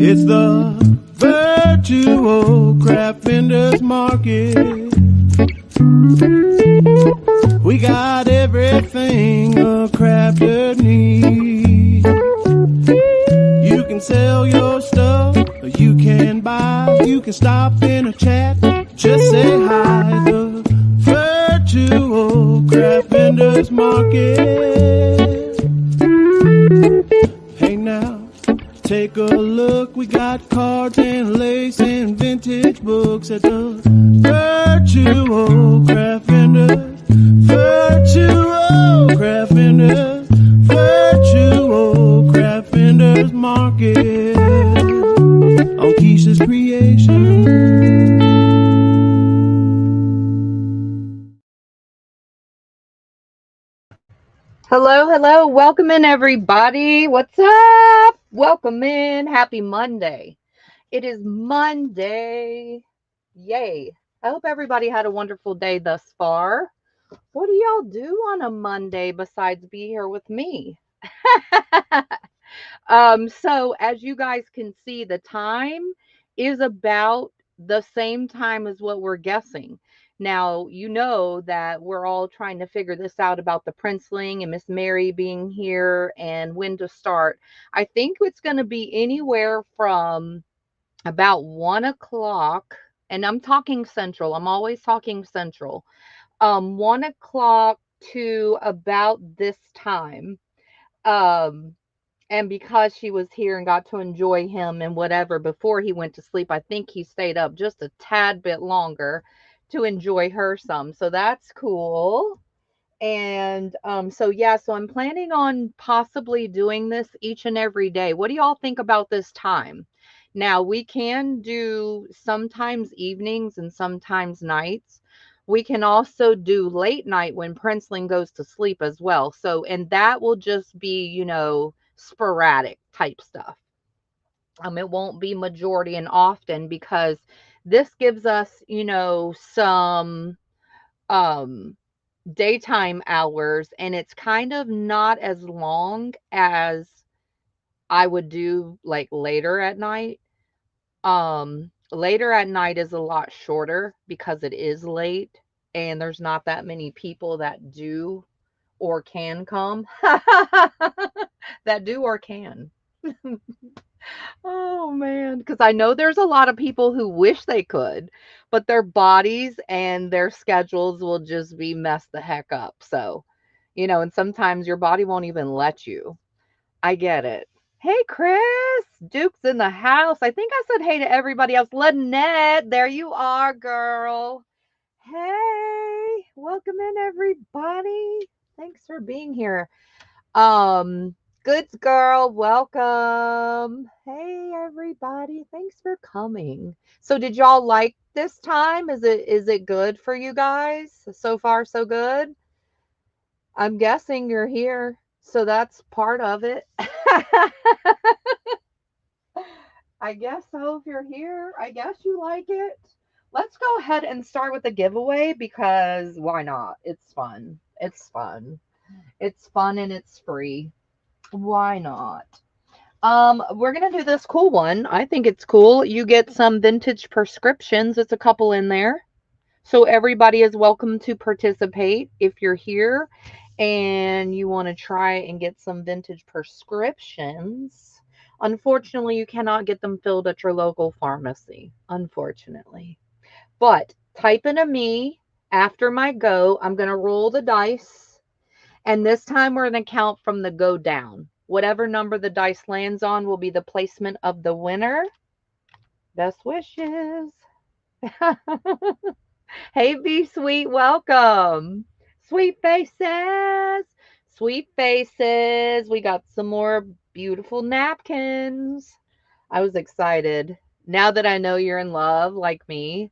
It's the virtual craft vendors market. We got everything a crafter needs. You can sell your stuff, or you can buy, you can stop in a chat, just say hi. The virtual craft vendors market. Hey now, take a look, we got cards and lace and vintage books at the virtual craft vendors. Virtual craft vendors. Virtual craft vendors market on Keisha's Creation. Hello, hello. Welcome in, everybody. What's up? Welcome in. Happy Monday. It is Monday. Yay. I hope everybody had a wonderful day thus far. What do y'all do on a Monday besides be here with me? So as you guys can see, the time is about the same time as what we're guessing. Now, you know that we're all trying to figure this out about the Princeling and Miss Mary being here and when to start. I think it's going to be anywhere from about 1 o'clock, and I'm talking Central. I'm always talking Central. 1 o'clock to about this time. Um, and because she was here and got to enjoy him and whatever before he went to sleep, I think he stayed up just a tad bit longer to enjoy her some. So that's cool. And so yeah, so I'm planning on possibly doing this each and every day. What do y'all think about this time? Now, we can do sometimes evenings and sometimes nights. We can also do late night when Princeling goes to sleep as well. So, and that will just be, sporadic type stuff. It won't be majority and often because this gives us, some um daytime hours, and it's kind of not as long as I would do like later at night. Later at night is a lot shorter because it is late and there's not that many people that do or can come. That do or can. Oh man, because I know there's a lot of people who wish they could, but their bodies and their schedules will just be messed the heck up. So, and sometimes your body won't even let you. I get it. Hey, Chris, Duke's in the house. I think I said hey to everybody else. Lynette, there you are, girl. Hey, welcome in, everybody. Thanks for being here. Um, Goods girl, welcome. Hey everybody, thanks for coming. So did y'all like this time? Is it good for you guys? So far so good? I'm guessing you're here, so that's part of it. I guess so. If you're here, I guess you like it. Let's go ahead and start with the giveaway because why not? It's fun. It's fun. It's fun and it's free. Why not? We're gonna do this cool one. I think it's cool. You get some vintage prescriptions. It's a couple in there. So everybody is welcome to participate if you're here and you want to try and get some vintage prescriptions. Unfortunately, you cannot get them filled at your local pharmacy. Unfortunately. But type in a me after my go. I'm gonna roll the dice. And this time we're going to count from the go down. Whatever number the dice lands on will be the placement of the winner. Best wishes. Hey, Be Sweet, welcome. Sweet faces. Sweet faces. We got some more beautiful napkins. I was excited. Now that I know you're in love like me,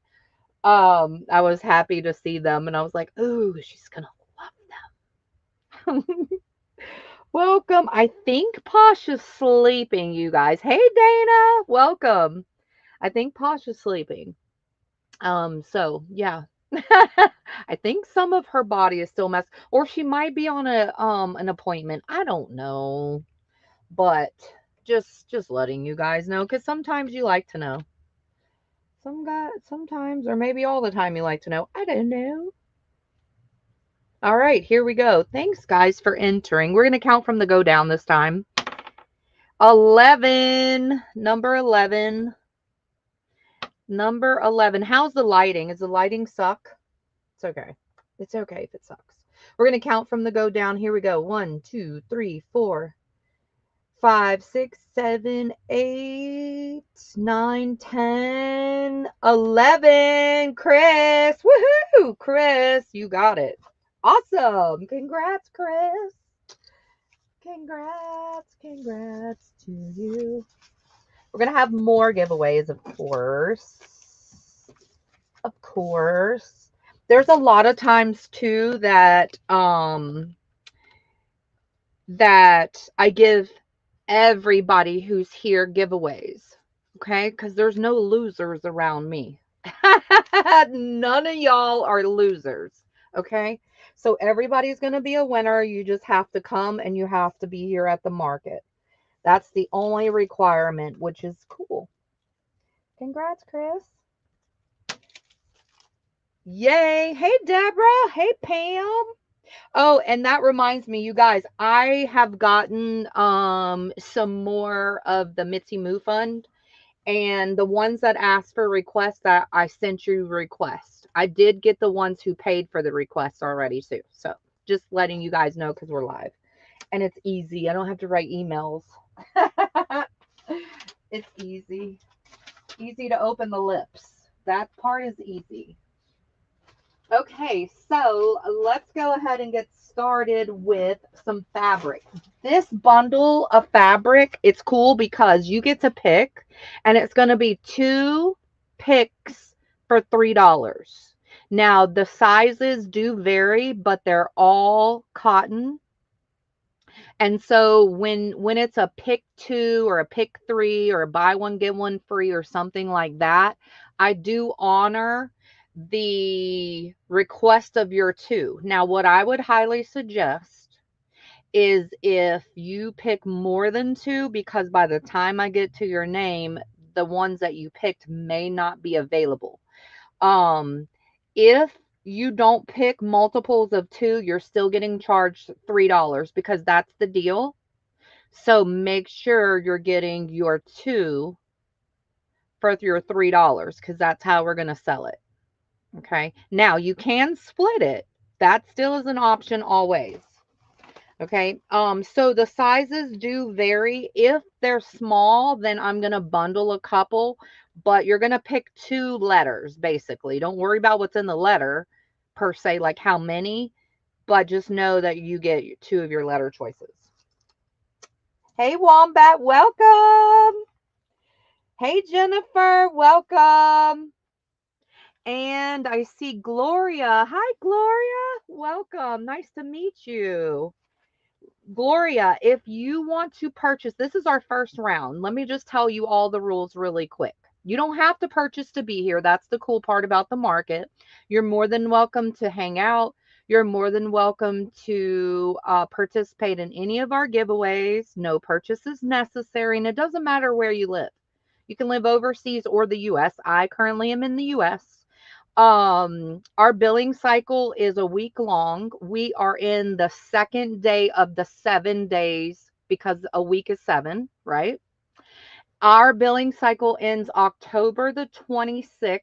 I was happy to see them and I was like, ooh, she's going to love them. Welcome. I think Posh is sleeping, you guys. Hey, Dana. Welcome. I think Posh is sleeping. So yeah. I think some of her body is still messed, or she might be on an appointment. I don't know. But Just letting you guys know, because sometimes you like to know. Sometimes, or maybe all the time, you like to know. I don't know. All right, here we go. Thanks, guys, for entering. We're going to count from the go down this time. 11. Number 11. Number 11. How's the lighting? Does the lighting suck? It's okay. It's okay if it sucks. We're going to count from the go down. Here we go. 1, 2, 3, 4, 5, 6, 7, 8, 9, 10, 11. Chris. Woohoo! Chris, you got it. Awesome. Congrats, Chris. Congrats to you. We're going to have more giveaways, of course. Of course. There's a lot of times too that I give everybody who's here giveaways. Okay? Because there's no losers around me. None of y'all are losers. Okay? So everybody's going to be a winner. You just have to come and you have to be here at the market. That's the only requirement, which is cool. Congrats, Chris. Yay. Hey, Deborah. Hey, Pam. Oh, and that reminds me, you guys, I have gotten some more of the Mitzi Moo Fund, and the ones that asked for requests, that I sent you requests. I did get the ones who paid for the requests already too. So just letting you guys know, because we're live. And it's easy. I don't have to write emails. It's easy. Easy to open the lips. That part is easy. Okay, so let's go ahead and get started with some fabric. This bundle of fabric, it's cool because you get to pick, and it's going to be 2 picks for $3. Now, the sizes do vary, but they're all cotton. And so when it's a pick 2 or a pick 3 or a buy one get one free or something like that, I do honor the request of your 2. Now, what I would highly suggest is if you pick more than 2, because by the time I get to your name, the ones that you picked may not be available. If you don't pick multiples of 2, you're still getting charged $3 because that's the deal. So make sure you're getting your 2 for your $3, because that's how we're going to sell it. Okay. Now you can split it. That still is an option always. Okay. So the sizes do vary. If they're small, then I'm going to bundle a couple, but you're going to pick 2 letters basically. Don't worry about what's in the letter per se, like how many, but just know that you get 2 of your letter choices. Hey, Wombat, welcome. Hey, Jennifer, welcome. And I see Gloria. Hi, Gloria. Welcome. Nice to meet you. Gloria, if you want to purchase, this is our first round. Let me just tell you all the rules really quick. You don't have to purchase to be here. That's the cool part about the market. You're more than welcome to hang out. You're more than welcome to participate in any of our giveaways. No purchase is necessary, and it doesn't matter where you live. You can live overseas or the U.S. I currently am in the U.S. Our billing cycle is a week long. We are in the 2nd day of the 7 days, because a week is 7, right? Our billing cycle ends October the 26th,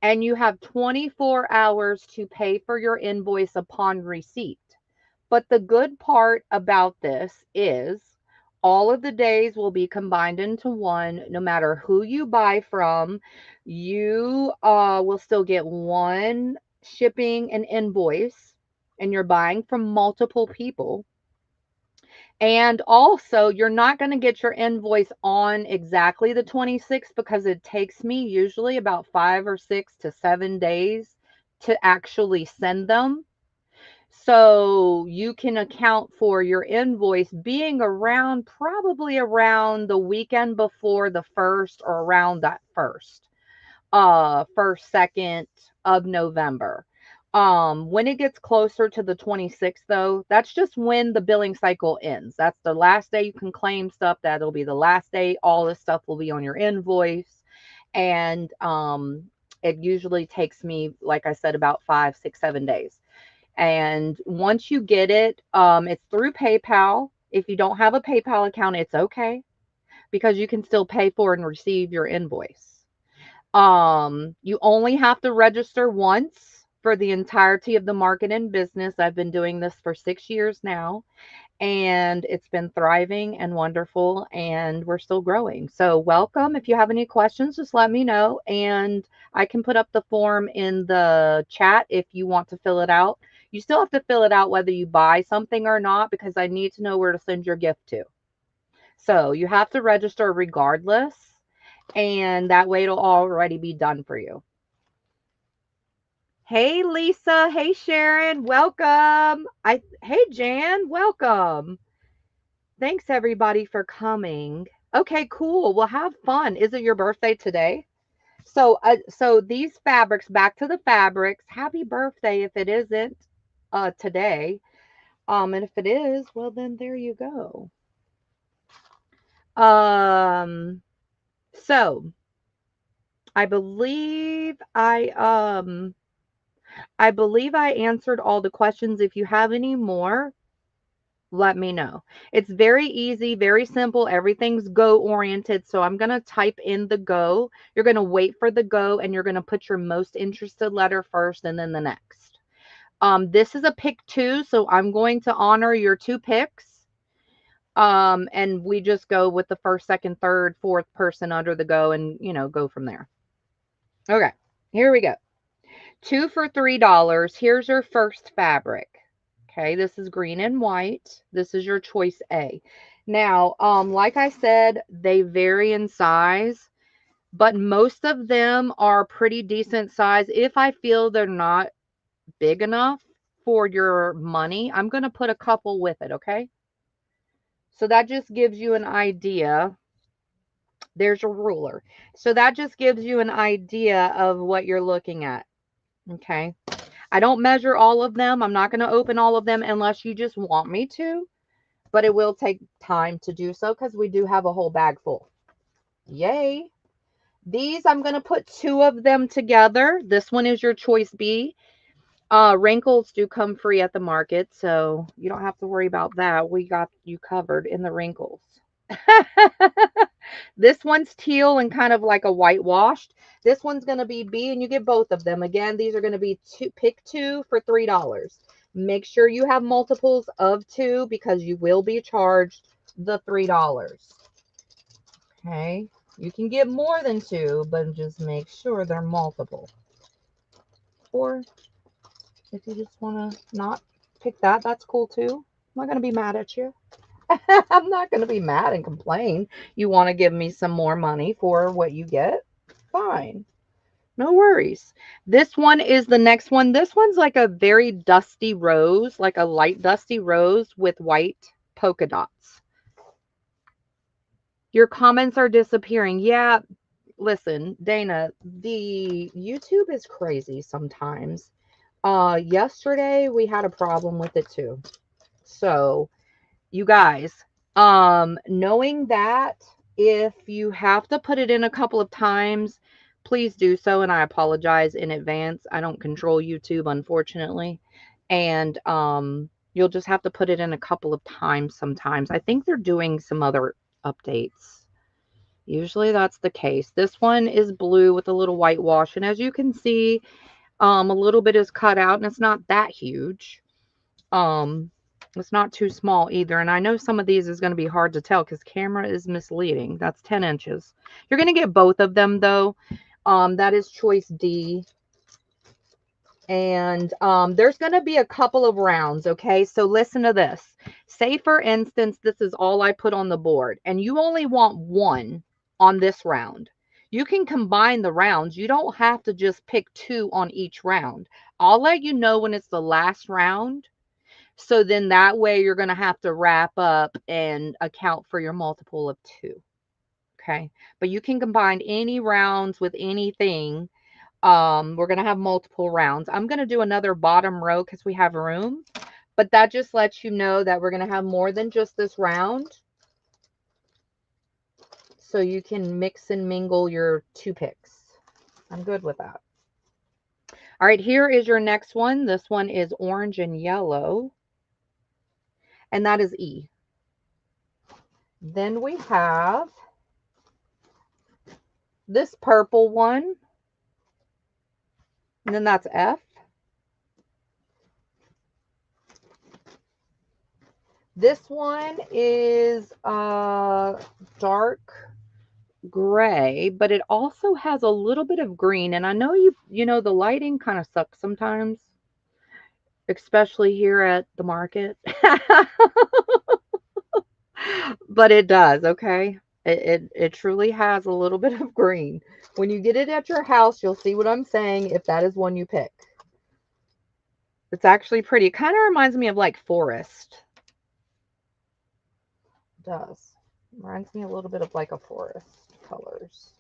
and you have 24 hours to pay for your invoice upon receipt. But the good part about this is all of the days will be combined into one. No matter who you buy from, you will still get one shipping and invoice, and you're buying from multiple people. And also, you're not going to get your invoice on exactly the 26th, because it takes me usually about 5 or 6 to 7 days to actually send them. So you can account for your invoice being probably around the weekend before the 1st, or around that 1st, 2nd of November. When it gets closer to the 26th, though, that's just when the billing cycle ends. That's the last day you can claim stuff. That'll be the last day. All this stuff will be on your invoice. And it usually takes me, like I said, about 5, 6, 7 days. And once you get it, it's through PayPal. If you don't have a PayPal account, it's okay because you can still pay for and receive your invoice. You only have to register once for the entirety of the market and business. I've been doing this for 6 years now, and it's been thriving and wonderful, and we're still growing. So, welcome. If you have any questions, just let me know, and I can put up the form in the chat if you want to fill it out. You still have to fill it out whether you buy something or not because I need to know where to send your gift to. So, you have to register regardless, and that way it'll already be done for you. Hey Lisa, hey Sharon, welcome. Hey Jan, welcome. Thanks everybody for coming. Okay, cool. Well, have fun. Is it your birthday today? So these fabrics, back to the fabrics. Happy birthday if it isn't today. And if it is, well then there you go. So I believe I answered all the questions. If you have any more, let me know. It's very easy, very simple. Everything's go oriented. So I'm going to type in the go. You're going to wait for the go and you're going to put your most interested letter first and then the next. This is a pick two. So I'm going to honor your two picks. And we just go with the first, second, third, fourth person under the go and, go from there. Okay, here we go. 2 for $3. Here's your first fabric. Okay, this is green and white. This is your choice A. Now, like I said, they vary in size, but most of them are pretty decent size. If I feel they're not big enough for your money, I'm going to put a couple with it, okay? So that just gives you an idea. There's a ruler. So that just gives you an idea of what you're looking at, okay? I don't measure all of them. I'm not going to open all of them unless you just want me to, but it will take time to do so because we do have a whole bag full. Yay. These, I'm going to put 2 of them together. This one is your choice B. Wrinkles do come free at the market, so you don't have to worry about that. We got you covered in the wrinkles. This one's teal and kind of like a whitewashed. This one's going to be B, and you get both of them. Again, these are going to be pick 2 for $3. Make sure you have multiples of 2 because you will be charged the $3. Okay, you can get more than 2, but just make sure they're multiple. Or if you just want to not pick that, that's cool too. I'm not going to be mad at you. I'm not going to be mad and complain. You want to give me some more money for what you get? Fine. No worries. This one is the next one. This one's like a very dusty rose, like a light dusty rose with white polka dots. Your comments are disappearing. Yeah, listen, Dana, the YouTube is crazy sometimes. Yesterday we had a problem with it too. So, you guys, knowing that if you have to put it in a couple of times, please do so, and I apologize in advance. I don't control YouTube, unfortunately, and you'll just have to put it in a couple of times sometimes. I think they're doing some other updates. Usually that's the case. This one is blue with a little whitewash, and as you can see, a little bit is cut out, and it's not that huge. It's not too small either. And I know some of these is going to be hard to tell because camera is misleading. That's 10 inches. You're going to get both of them though. That is choice D. And there's going to be a couple of rounds. Okay. So listen to this. Say for instance, this is all I put on the board and you only want one on this round. You can combine the rounds. You don't have to just pick 2 on each round. I'll let you know when it's the last round. So then that way you're going to have to wrap up and account for your multiple of 2. Okay. But you can combine any rounds with anything. We're going to have multiple rounds. I'm going to do another bottom row because we have room, but that just lets you know that we're going to have more than just this round. So you can mix and mingle your 2 picks. I'm good with that. All right, here is your next one. This one is orange and yellow, and that is E. Then we have this purple one, and then that's F. This one is dark gray, but it also has a little bit of green. And I know you know the lighting kind of sucks sometimes, especially here at the market. But it does, okay? It truly has a little bit of green. When you get it at your house, you'll see what I'm saying if that is one you pick. It's actually pretty. It kind of reminds me of like forest. It does. Reminds me a little bit of like a forest colors.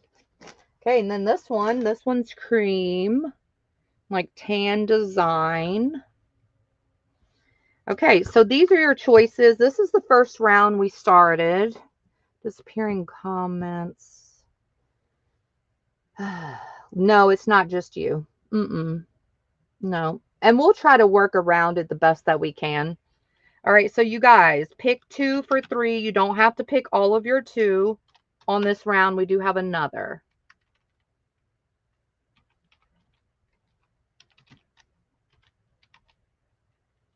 Okay, and then this one's cream, like tan design. Okay, so these are your choices. This is the first round we started. Disappearing comments. No, it's not just you. No. And we'll try to work around it the best that we can. All right, so you guys, pick 2 for 3. You don't have to pick all of your 2 on this round. We do have another.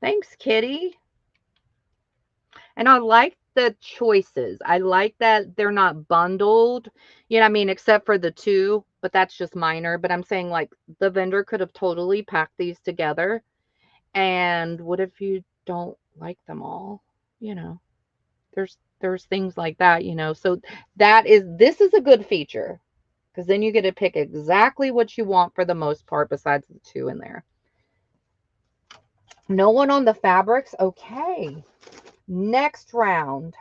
Thanks, Kitty. And I like the choices. I like that they're not bundled, you know what I mean, except for the 2, but that's just minor. But I'm saying like the vendor could have totally packed these together. And what if you don't like them all? You know, there's things like that, you know. So this is a good feature because then you get to pick exactly what you want for the most part besides the 2 in there. No one on the fabrics. Okay. Next round.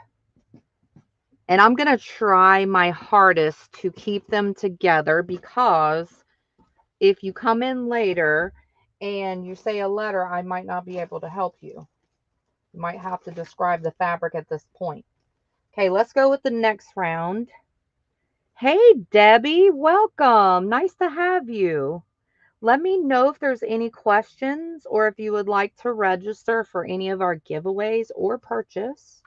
And I'm going to try my hardest to keep them together because if you come in later and you say a letter, I might not be able to help you. You might have to describe the fabric at this point. Okay, let's go with the next round. Hey, Debbie, welcome. Nice to have you. Let me know if there's any questions or if you would like to register for any of our giveaways or purchase.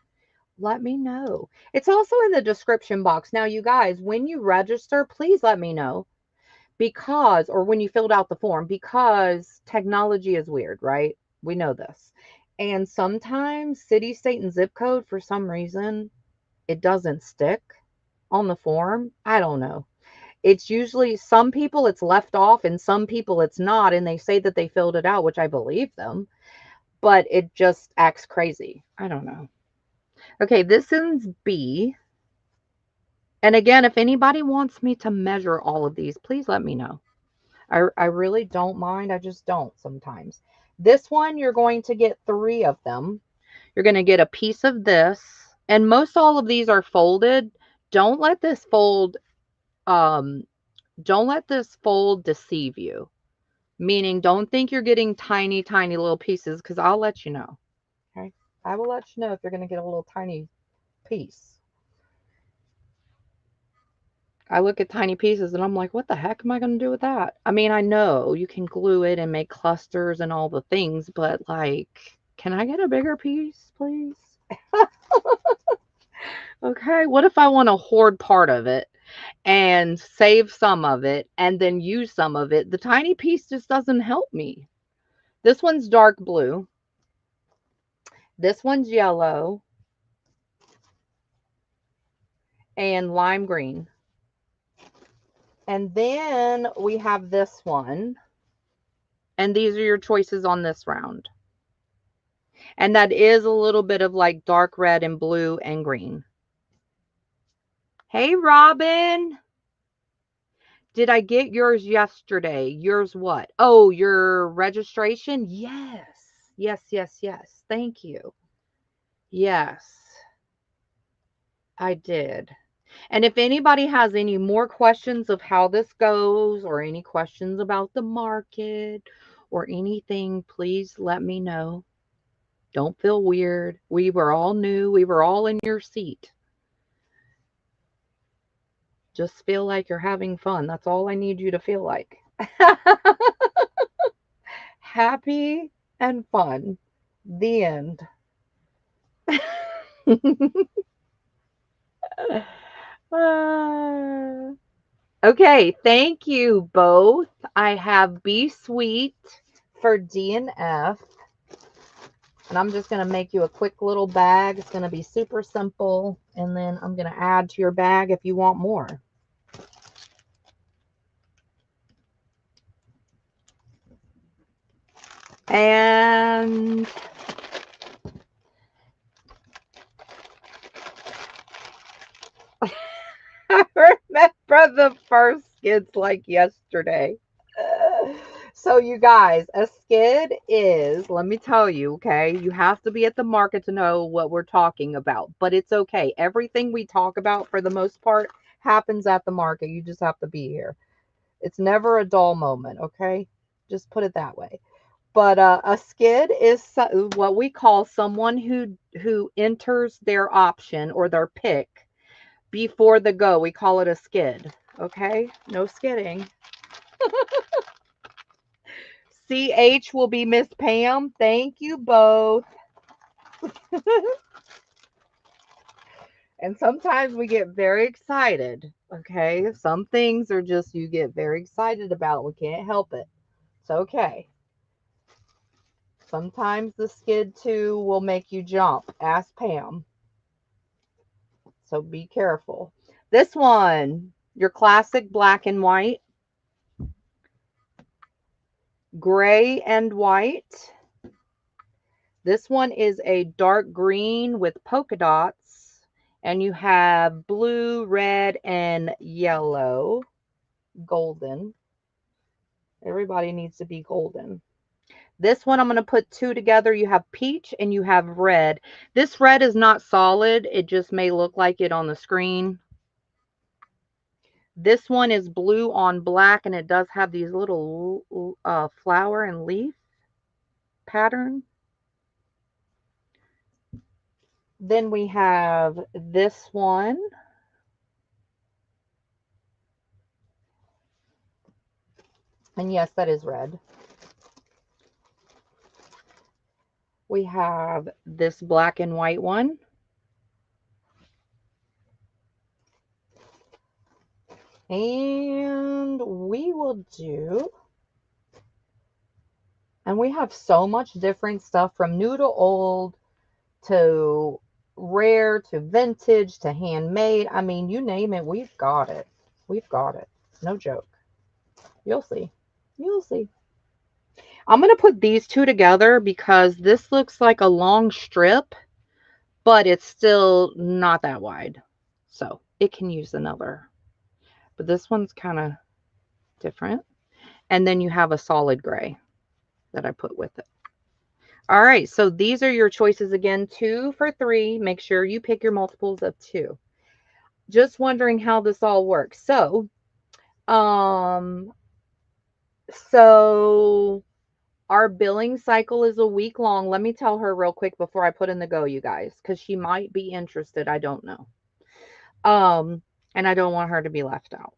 Let me know. It's also in the description box. Now, you guys, when you register, please let me know or when you filled out the form, because technology is weird, right? We know this. And sometimes city, state, and zip code, for some reason, it doesn't stick on the form. I don't know. It's usually some people it's left off and some people it's not. And they say that they filled it out, which I believe them, but it just acts crazy. I don't know. Okay, this is B. And again, if anybody wants me to measure all of these, please let me know. I really don't mind. I just don't sometimes. This one, you're going to get 3 of them. You're going to get a piece of this. And most all of these are folded. Don't let this fold, don't let this fold deceive you. Meaning, don't think you're getting tiny, tiny little pieces, because I'll let you know. Okay? I will let you know if you're going to get a little tiny piece. I look at tiny pieces and I'm like, what the heck am I going to do with that? I mean, I know you can glue it and make clusters and all the things, but like, can I get a bigger piece, please? Okay. What if I want to hoard part of it and save some of it and then use some of it? The tiny piece just doesn't help me. This one's dark blue. This one's yellow and lime green. And then we have this one. And these are your choices on this round. And that is a little bit of like dark red and blue and green. Hey, Robin. Did I get yours yesterday? Yours what? Oh, your registration? Yes. Yes, yes, yes. Thank you. Yes, I did. And if anybody has any more questions of how this goes or any questions about the market or anything, please let me know. Don't feel weird. We were all new. We were all in your seat. Just feel like you're having fun. That's all I need you to feel like. Happy and fun. The end. Ah. Okay, thank you both. I have Be Sweet for DNF. And I'm just going to make you a quick little bag. It's going to be super simple. And then I'm going to add to your bag if you want more. And I remember the first skids like yesterday. So you guys, a skid is, let me tell you, okay, you have to be at the market to know what we're talking about, but it's okay. Everything we talk about for the most part happens at the market. You just have to be here. It's never a dull moment, okay? Just put it that way. But a skid is what we call someone who enters their option or their pick before the go. We call it a skid, okay? No skidding. CH will be Miss Pam. Thank you both. And sometimes we get very excited, okay? Some things are just you get very excited about. We can't help it. It's okay. Sometimes the skid too will make you jump. Ask Pam. So be careful. This one, your classic black and white, gray and white. This one is a dark green with polka dots, and you have blue, red, and yellow, golden. Everybody needs to be golden. This one, I'm going to put two together. You have peach and you have red. This red is not solid. It just may look like it on the screen. This one is blue on black, and it does have these little flower and leaf pattern. Then we have this one. And yes, that is red. We have this black and white one. And we will do, and we have so much different stuff from new to old to rare to vintage to handmade. I mean, you name it, we've got it. We've got it. No joke. You'll see. You'll see. I'm going to put these two together because this looks like a long strip, but it's still not that wide. So it can use another. But this one's kind of different. And then you have a solid gray that I put with it. All right, so these are your choices again, 2 for 3. Make sure you pick your multiples of 2. Just wondering how this all works. So our billing cycle is a week long. Let me tell her real quick before I put in the go, you guys, because she might be interested. I don't know. And I don't want her to be left out.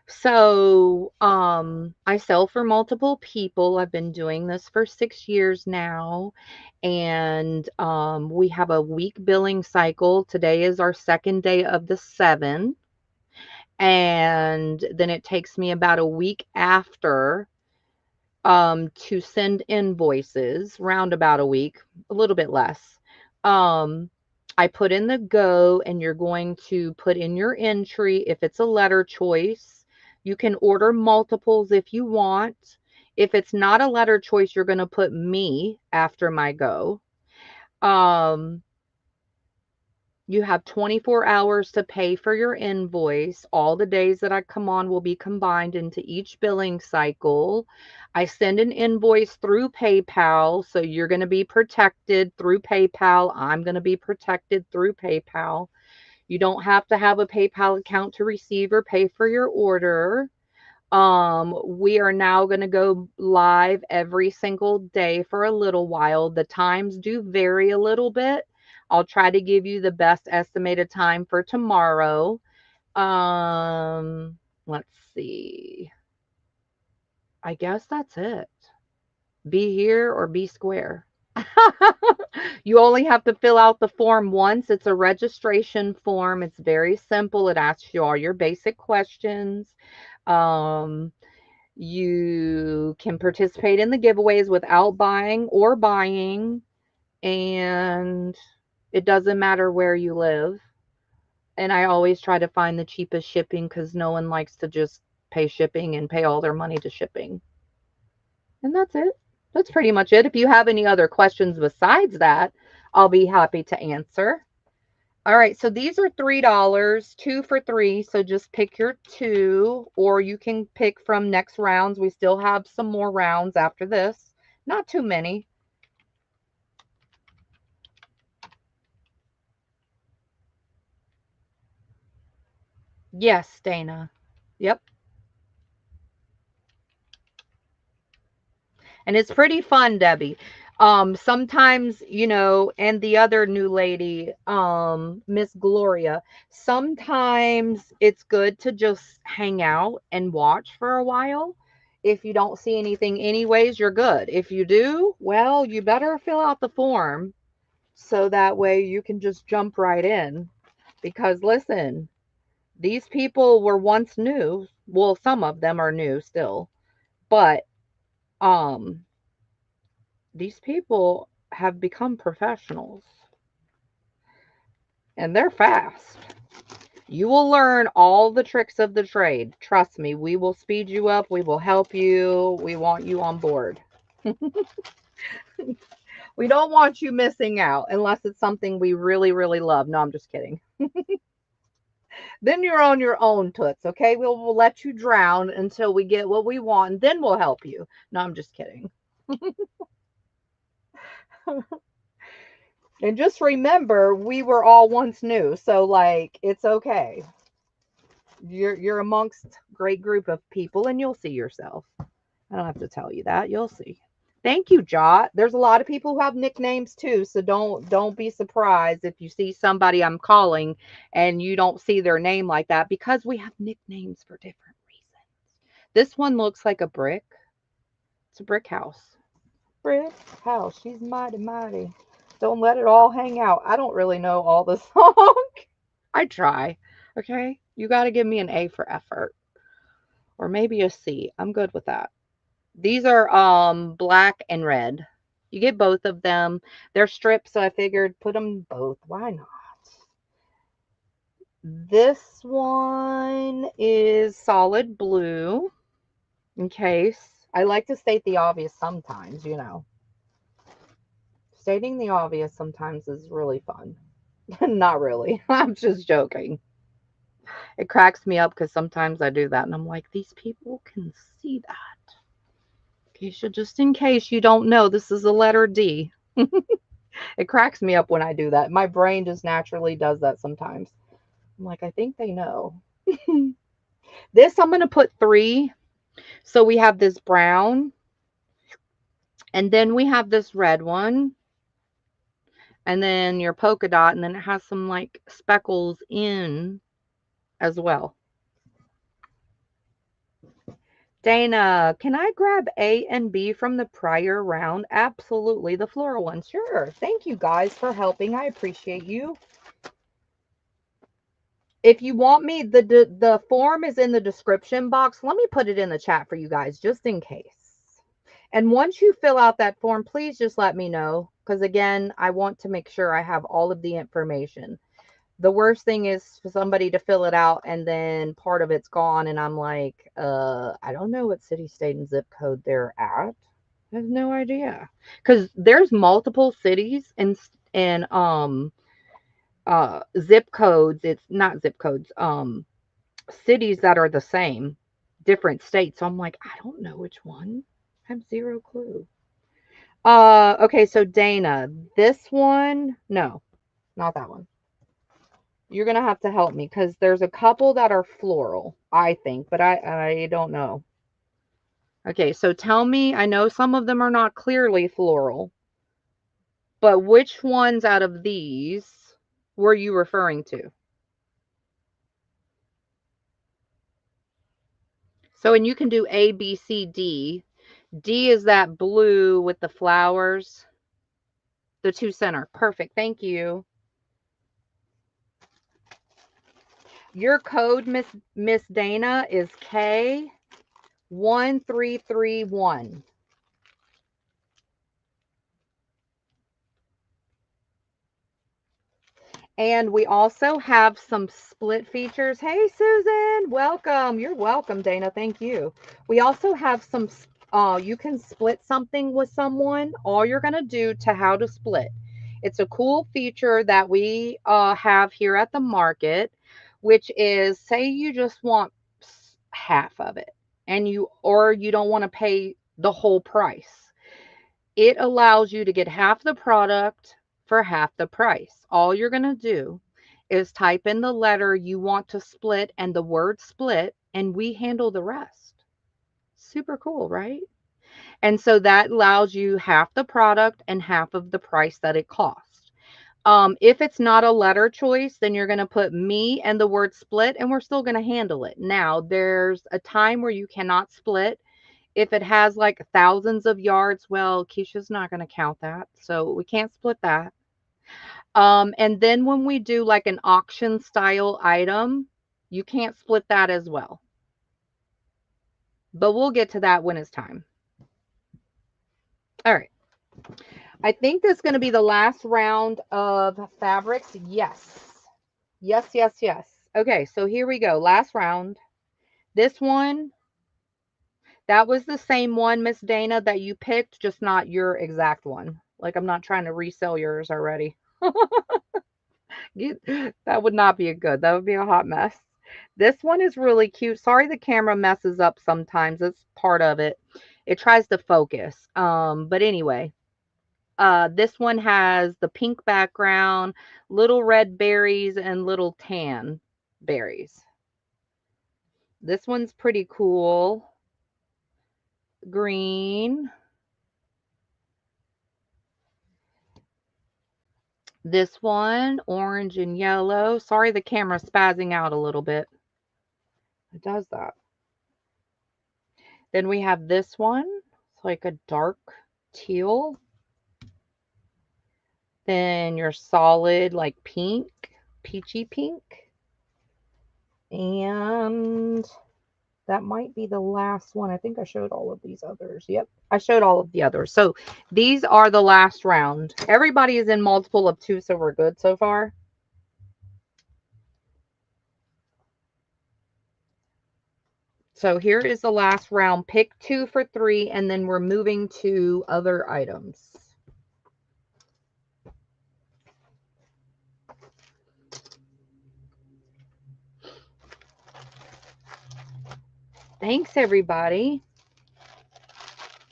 So, I sell for multiple people. I've been doing this for 6 years now, and we have a week billing cycle. Today is our second day of the 7, and then it takes me about a week after to send invoices, round about a week, a little bit less. I put in the go, and you're going to put in your entry if it's a letter choice. You can order multiples if you want. If it's not a letter choice, you're going to put me after my go. You have 24 hours to pay for your invoice. All the days that I come on will be combined into each billing cycle. I send an invoice through PayPal, so you're going to be protected through PayPal. I'm going to be protected through PayPal. You don't have to have a PayPal account to receive or pay for your order. We are now going to go live every single day for a little while. The times do vary a little bit. I'll try to give you the best estimated time for tomorrow. Let's see. I guess that's it. Be here or be square. You only have to fill out the form once. It's a registration form. It's very simple. It asks you all your basic questions. Um, you can participate in the giveaways without buying, and it doesn't matter where you live. And I always try to find the cheapest shipping because no one likes to just pay shipping and pay all their money to shipping. And that's it. That's pretty much it. If you have any other questions besides that, I'll be happy to answer. All right, so these are $3, 2 for 3. So just pick your two, or you can pick from next rounds. We still have some more rounds after this. Not too many. Yes, Dana. Yep. And it's pretty fun, Debbie. Sometimes, and the other new lady, Miss Gloria, sometimes it's good to just hang out and watch for a while. If you don't see anything anyways, you're good. If you do, well, you better fill out the form so that way you can just jump right in. Because listen, these people were once new. Well, some of them are new still, but um these people have become professionals and they're fast. You will learn all the tricks of the trade. Trust me, we will speed you up. We will help you. We want you on board. We don't want you missing out unless it's something we really, really love. No, I'm just kidding. Then you're on your own, Toots, okay? We'll let you drown until we get what we want, and then we'll help you. No, I'm just kidding. And just remember, we were all once new, so like it's okay. You're amongst great group of people, and you'll see yourself. I don't have to tell you that. You'll see. Thank you, Jot. There's a lot of people who have nicknames too, so don't be surprised if you see somebody I'm calling and you don't see their name like that because we have nicknames for different reasons. This one looks like a brick. It's a brick house. Brick house. She's mighty mighty. Don't let it all hang out. I don't really know all the song. I try. Okay? You got to give me an A for effort or maybe a C. I'm good with that. These are black and red. You get both of them. They're strips, so I figured put them both. Why not? This one is solid blue. In case I like to state the obvious sometimes. Stating the obvious sometimes is really fun. Not really. I'm just joking. It cracks me up because sometimes I do that and I'm like, these people can see that. Keisha, just in case you don't know, this is a letter D. It cracks me up when I do that. My brain just naturally does that sometimes. I'm like, I think they know. This, I'm going to put 3. So we have this brown, and then we have this red one, and then your polka dot, and then it has some like speckles in as well. Dana, can I grab A and B from the prior round? Absolutely. The floral one. Sure. Thank you guys for helping. I appreciate you. If you want me, the form is in the description box. Let me put it in the chat for you guys just in case. And once you fill out that form, please just let me know. Because again, I want to make sure I have all of the information. The worst thing is for somebody to fill it out and then part of it's gone. And I'm like, I don't know what city, state, and zip code they're at. I have no idea. Because there's multiple cities and zip codes. It's not zip codes. Cities that are the same, different states. So I'm like, I don't know which one. I have zero clue. Okay, so Dana, this one, no, not that one. You're going to have to help me because there's a couple that are floral, I think, but I don't know. Okay, so tell me, I know some of them are not clearly floral, but which ones out of these were you referring to? So, and you can do A, B, C, D. D is that blue with the flowers, the two center. Perfect. Thank you. Your code, Miss Dana, is K1331. And we also have some split features. Hey, Susan, welcome. You're welcome, Dana. Thank you. We also have some, you can split something with someone. All you're going to do to how to split. It's a cool feature that we have here at the market, which is say you just want half of it and or you don't want to pay the whole price. It allows you to get half the product for half the price. All you're going to do is type in the letter you want to split and the word split, and we handle the rest. Super cool, right? And so that allows you half the product and half of the price that it costs. If it's not a letter choice, then you're going to put me and the word split, and we're still going to handle it. Now, there's a time where you cannot split. If it has like thousands of yards, well, Keisha's not going to count that. So we can't split that. And then when we do like an auction style item, you can't split that as well. But we'll get to that when it's time. All right. I think this is going to be the last round of fabrics. Yes. Yes, yes, yes. Okay, so here we go. Last round. This one, that was the same one, Miss Dana, that you picked, just not your exact one. Like, I'm not trying to resell yours already. That would not be a good. That would be a hot mess. This one is really cute. Sorry the camera messes up sometimes. It's part of it. It tries to focus. But anyway, this one has the pink background, little red berries, and little tan berries. This one's pretty cool. Green. This one, orange and yellow. Sorry the camera's spazzing out a little bit. It does that. Then we have this one. It's like a dark teal. Then your solid like pink, peachy pink. And that might be the last one. I think I showed all of these others. Yep, I showed all of the others. So these are the last round. Everybody is in multiple of 2, so we're good so far. So here is the last round. Pick 2 for 3, and then we're moving to other items. Thanks, everybody.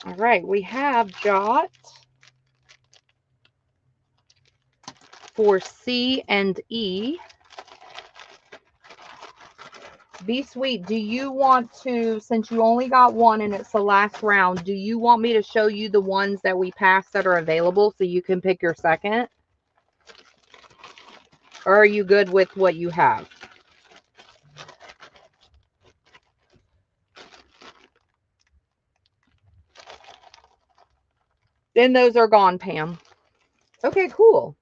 All right, we have Jot for C and E. Be sweet. Do you want to, since you only got one and it's the last round, do you want me to show you the ones that we passed that are available so you can pick your second? Or are you good with what you have? Then those are gone, Pam. Okay, cool.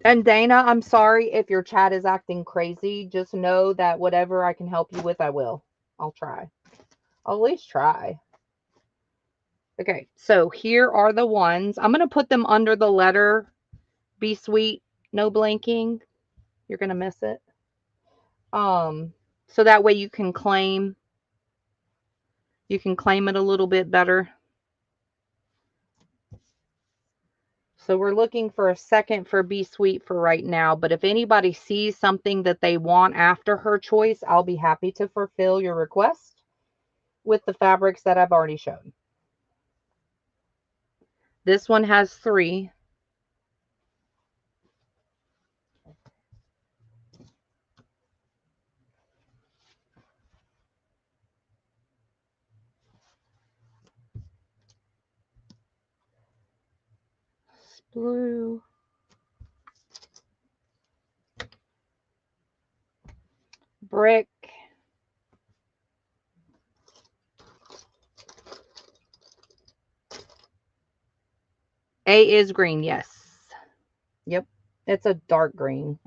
And Dana, I'm sorry if your chat is acting crazy. Just know that whatever I can help you with, I will. I'll try. I'll at least try. Okay, so here are the ones. I'm going to put them under the letter. Be sweet, no blinking. You're going to miss it. So that way you can claim it a little bit better. So we're looking for a second for Be Sweet for right now, but if anybody sees something that they want after her choice, I'll be happy to fulfill your request with the fabrics that I've already shown. This one has 3. blue, brick, A is green, yes. Yep, it's a dark green.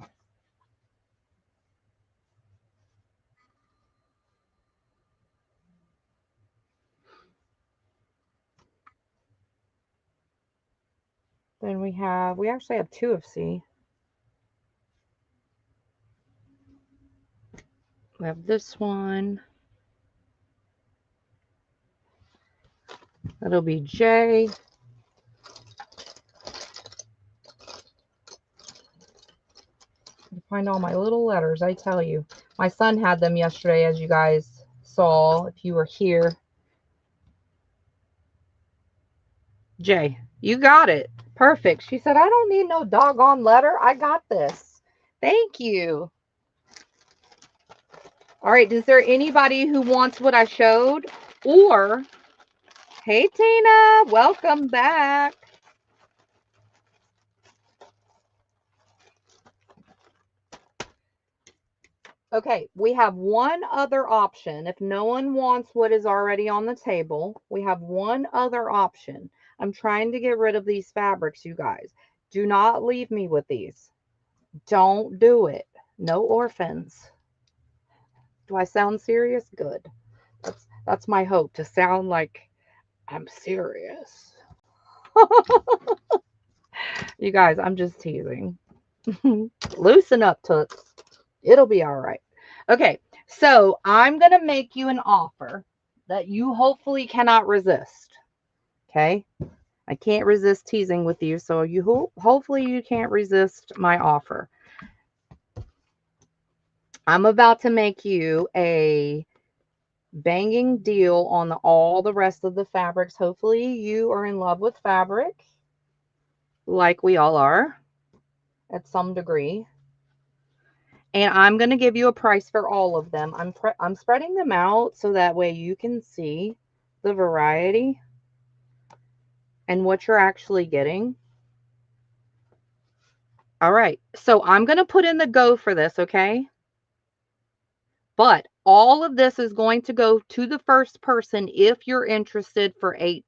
Then we actually have 2 of C. We have this one. That'll be J. Find all my little letters, I tell you. My son had them yesterday, as you guys saw, if you were here. J, you got it. Perfect. She said, I don't need no doggone letter. I got this. Thank you. All right, is there anybody who wants what I showed? Or, hey, Tina, welcome back. Okay, we have one other option. If no one wants what is already on the table, we have one other option. I'm trying to get rid of these fabrics, you guys. Do not leave me with these. Don't do it. No orphans. Do I sound serious? Good. That's my hope, to sound like I'm serious. You guys, I'm just teasing. Loosen up, toots. It'll be all right. Okay, so I'm going to make you an offer that you hopefully cannot resist. Okay? I can't resist teasing with you, so hopefully you can't resist my offer. I'm about to make you a banging deal on all the rest of the fabrics. Hopefully you are in love with fabric, like we all are at some degree. And I'm going to give you a price for all of them. I'm spreading them out so that way you can see the variety and what you're actually getting. All right. So I'm going to put in the go for this, okay? But all of this is going to go to the first person if you're interested for $8.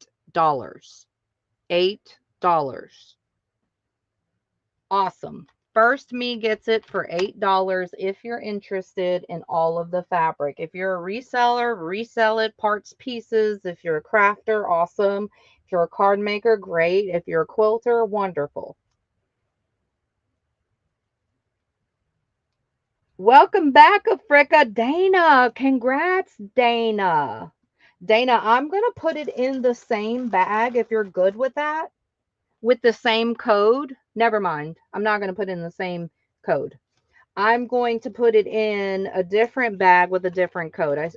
$8. Awesome. First me gets it for $8 if you're interested in all of the fabric. If you're a reseller, resell it, parts, pieces. If you're a crafter, awesome. If you're a card maker, great. If you're a quilter, wonderful. Welcome back, Africa. Dana. Congrats, Dana. Dana, I'm going to put it in the same bag if you're good with that. With the same code. Never mind. I'm not going to put in the same code. I'm going to put it in a different bag with a different code. I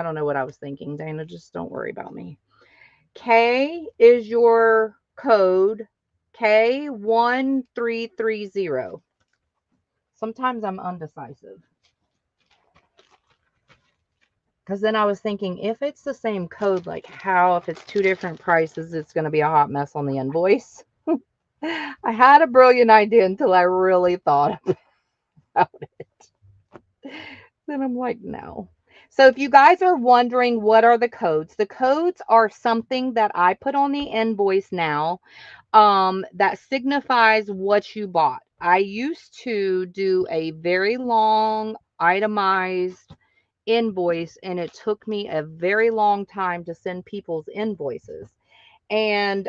don't know what I was thinking, Dana. Just don't worry about me. K is your code. K1330. Sometimes I'm undecisive. Because then I was thinking, if it's the same code, like how, if it's 2 different prices, it's going to be a hot mess on the invoice. I had a brilliant idea until I really thought about it. Then I'm like, no. So if you guys are wondering what are the codes are something that I put on the invoice now that signifies what you bought. I used to do a very long itemized invoice, and it took me a very long time to send people's invoices. And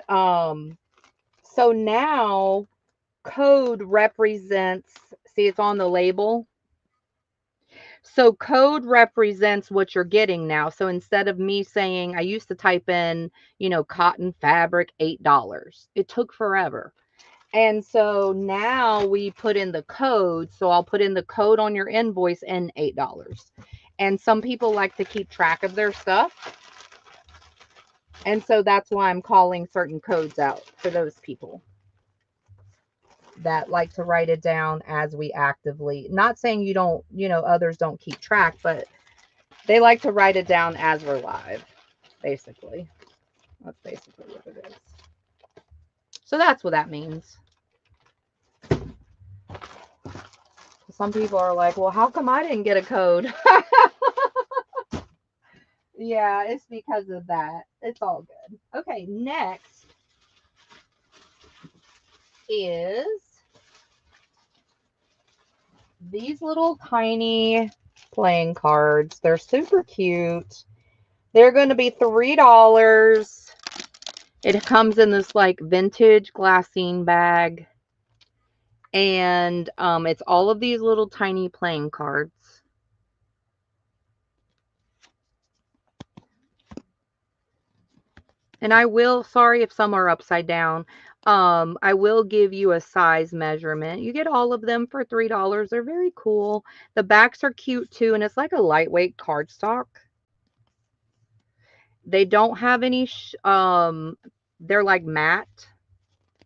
so now code represents, see, it's on the label. So code represents what you're getting now. So instead of me saying, I used to type in, cotton fabric, $8. It took forever. And so now we put in the code. So I'll put in the code on your invoice and $8. And some people like to keep track of their stuff. And so that's why I'm calling certain codes out for those people that like to write it down as we actively, not saying you don't, others don't keep track, but they like to write it down as we're live, basically. That's basically what it is. So that's what that means. Some people are like, well, how come I didn't get a code? Yeah, it's because of that. It's all good. Okay, next is these little tiny playing cards. They're super cute. They're going to be $3. It comes in this like vintage glassine bag. And it's all of these little tiny playing cards. And I will, sorry if some are upside down. I will give you a size measurement. You get all of them for $3. They're very cool. The backs are cute too, and it's like a lightweight cardstock. They don't have any, they're like matte,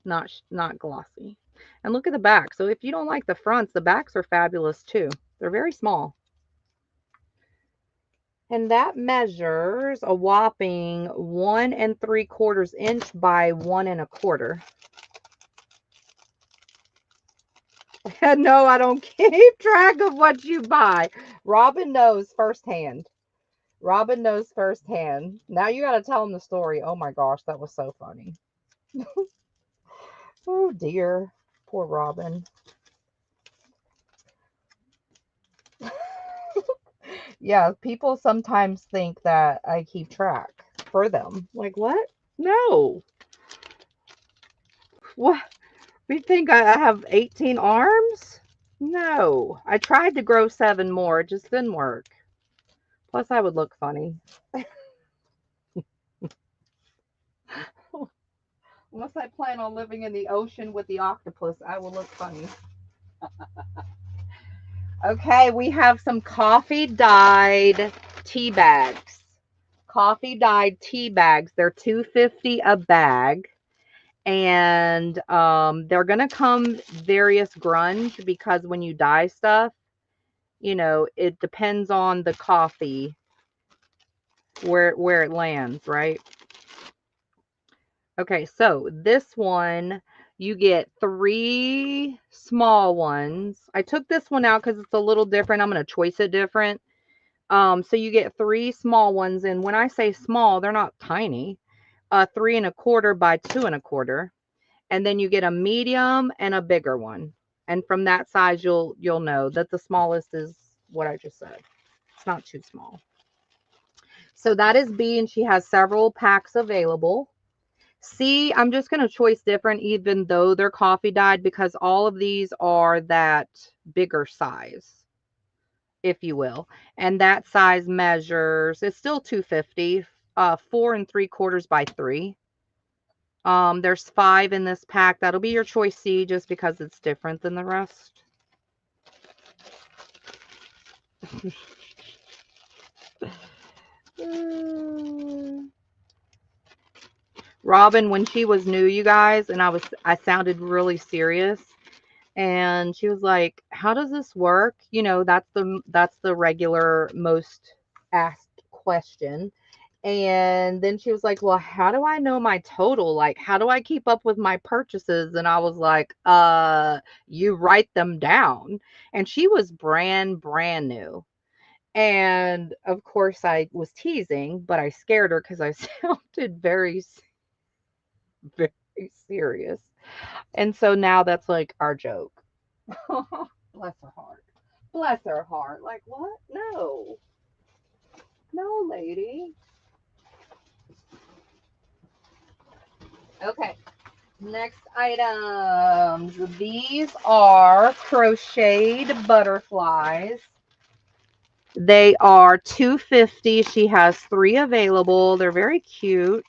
not glossy. And look at the back. So if you don't like the fronts, the backs are fabulous too. They're very small. And that measures a whopping 1 3/4 inch by 1 1/4. No, I don't keep track of what you buy. Robin knows firsthand. Robin knows firsthand. Now you got to tell him the story. Oh my gosh, that was so funny. Oh dear. Poor Robin. Yeah, people sometimes think that I keep track for them. Like, what? No. What? We think I have 18 arms? No. I tried to grow 7 more. It just didn't work. Plus, I would look funny. Unless I plan on living in the ocean with the octopus, I will look funny. Okay, we have some coffee dyed tea bags. Coffee dyed tea bags. They're $2.50 a bag. And they're gonna come various grunge because when you dye stuff, you know, it depends on the coffee where it lands, right? Okay, so this one you get 3 small ones. I took this one out because it's a little different. I'm gonna choice it different. So you get 3 small ones, and when I say small, they're not tiny. 3 1/4 by 2 1/4. And then you get a medium and a bigger one. And from that size, you'll know that the smallest is what I just said. It's not too small. So that is B, and she has several packs available. C, I'm just going to choice different, even though they're coffee dyed, because all of these are that bigger size, if you will. And that size measures, it's still $2.50, 4 3/4 by 3. There's 5 in this pack. That'll be your choice C just because it's different than the rest. Robin, when she was new, you guys, and I sounded really serious, and she was like, "How does this work?" You know, that's the regular most asked question. And then she was like, "Well, how do I know my total? Like, how do I keep up with my purchases?" And I was like, you write them down." And she was brand new. And of course I was teasing, but I scared her because I sounded very serious. And so now that's like our joke. Bless her heart. Bless her heart. Like, what? No. No, lady. Okay. Next items. These are crocheted butterflies. They are $2.50. She has 3 available. They're very cute.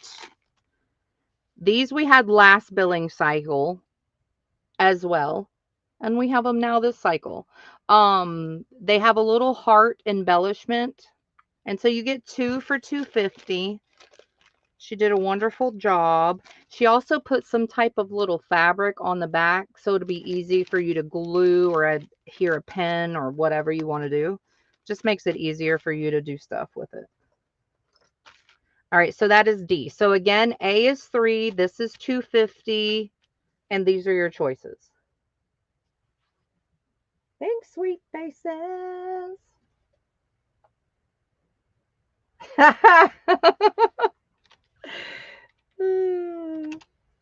These we had last billing cycle as well. And we have them now this cycle. They have a little heart embellishment. And so you get 2 for $2.50. She did a wonderful job. She also put some type of little fabric on the back so it'll be easy for you to glue or adhere a pen or whatever you want to do. Just makes it easier for you to do stuff with it. All right, so that is D. So again, A is 3. This is $2.50. And these are your choices. Thanks, sweet faces.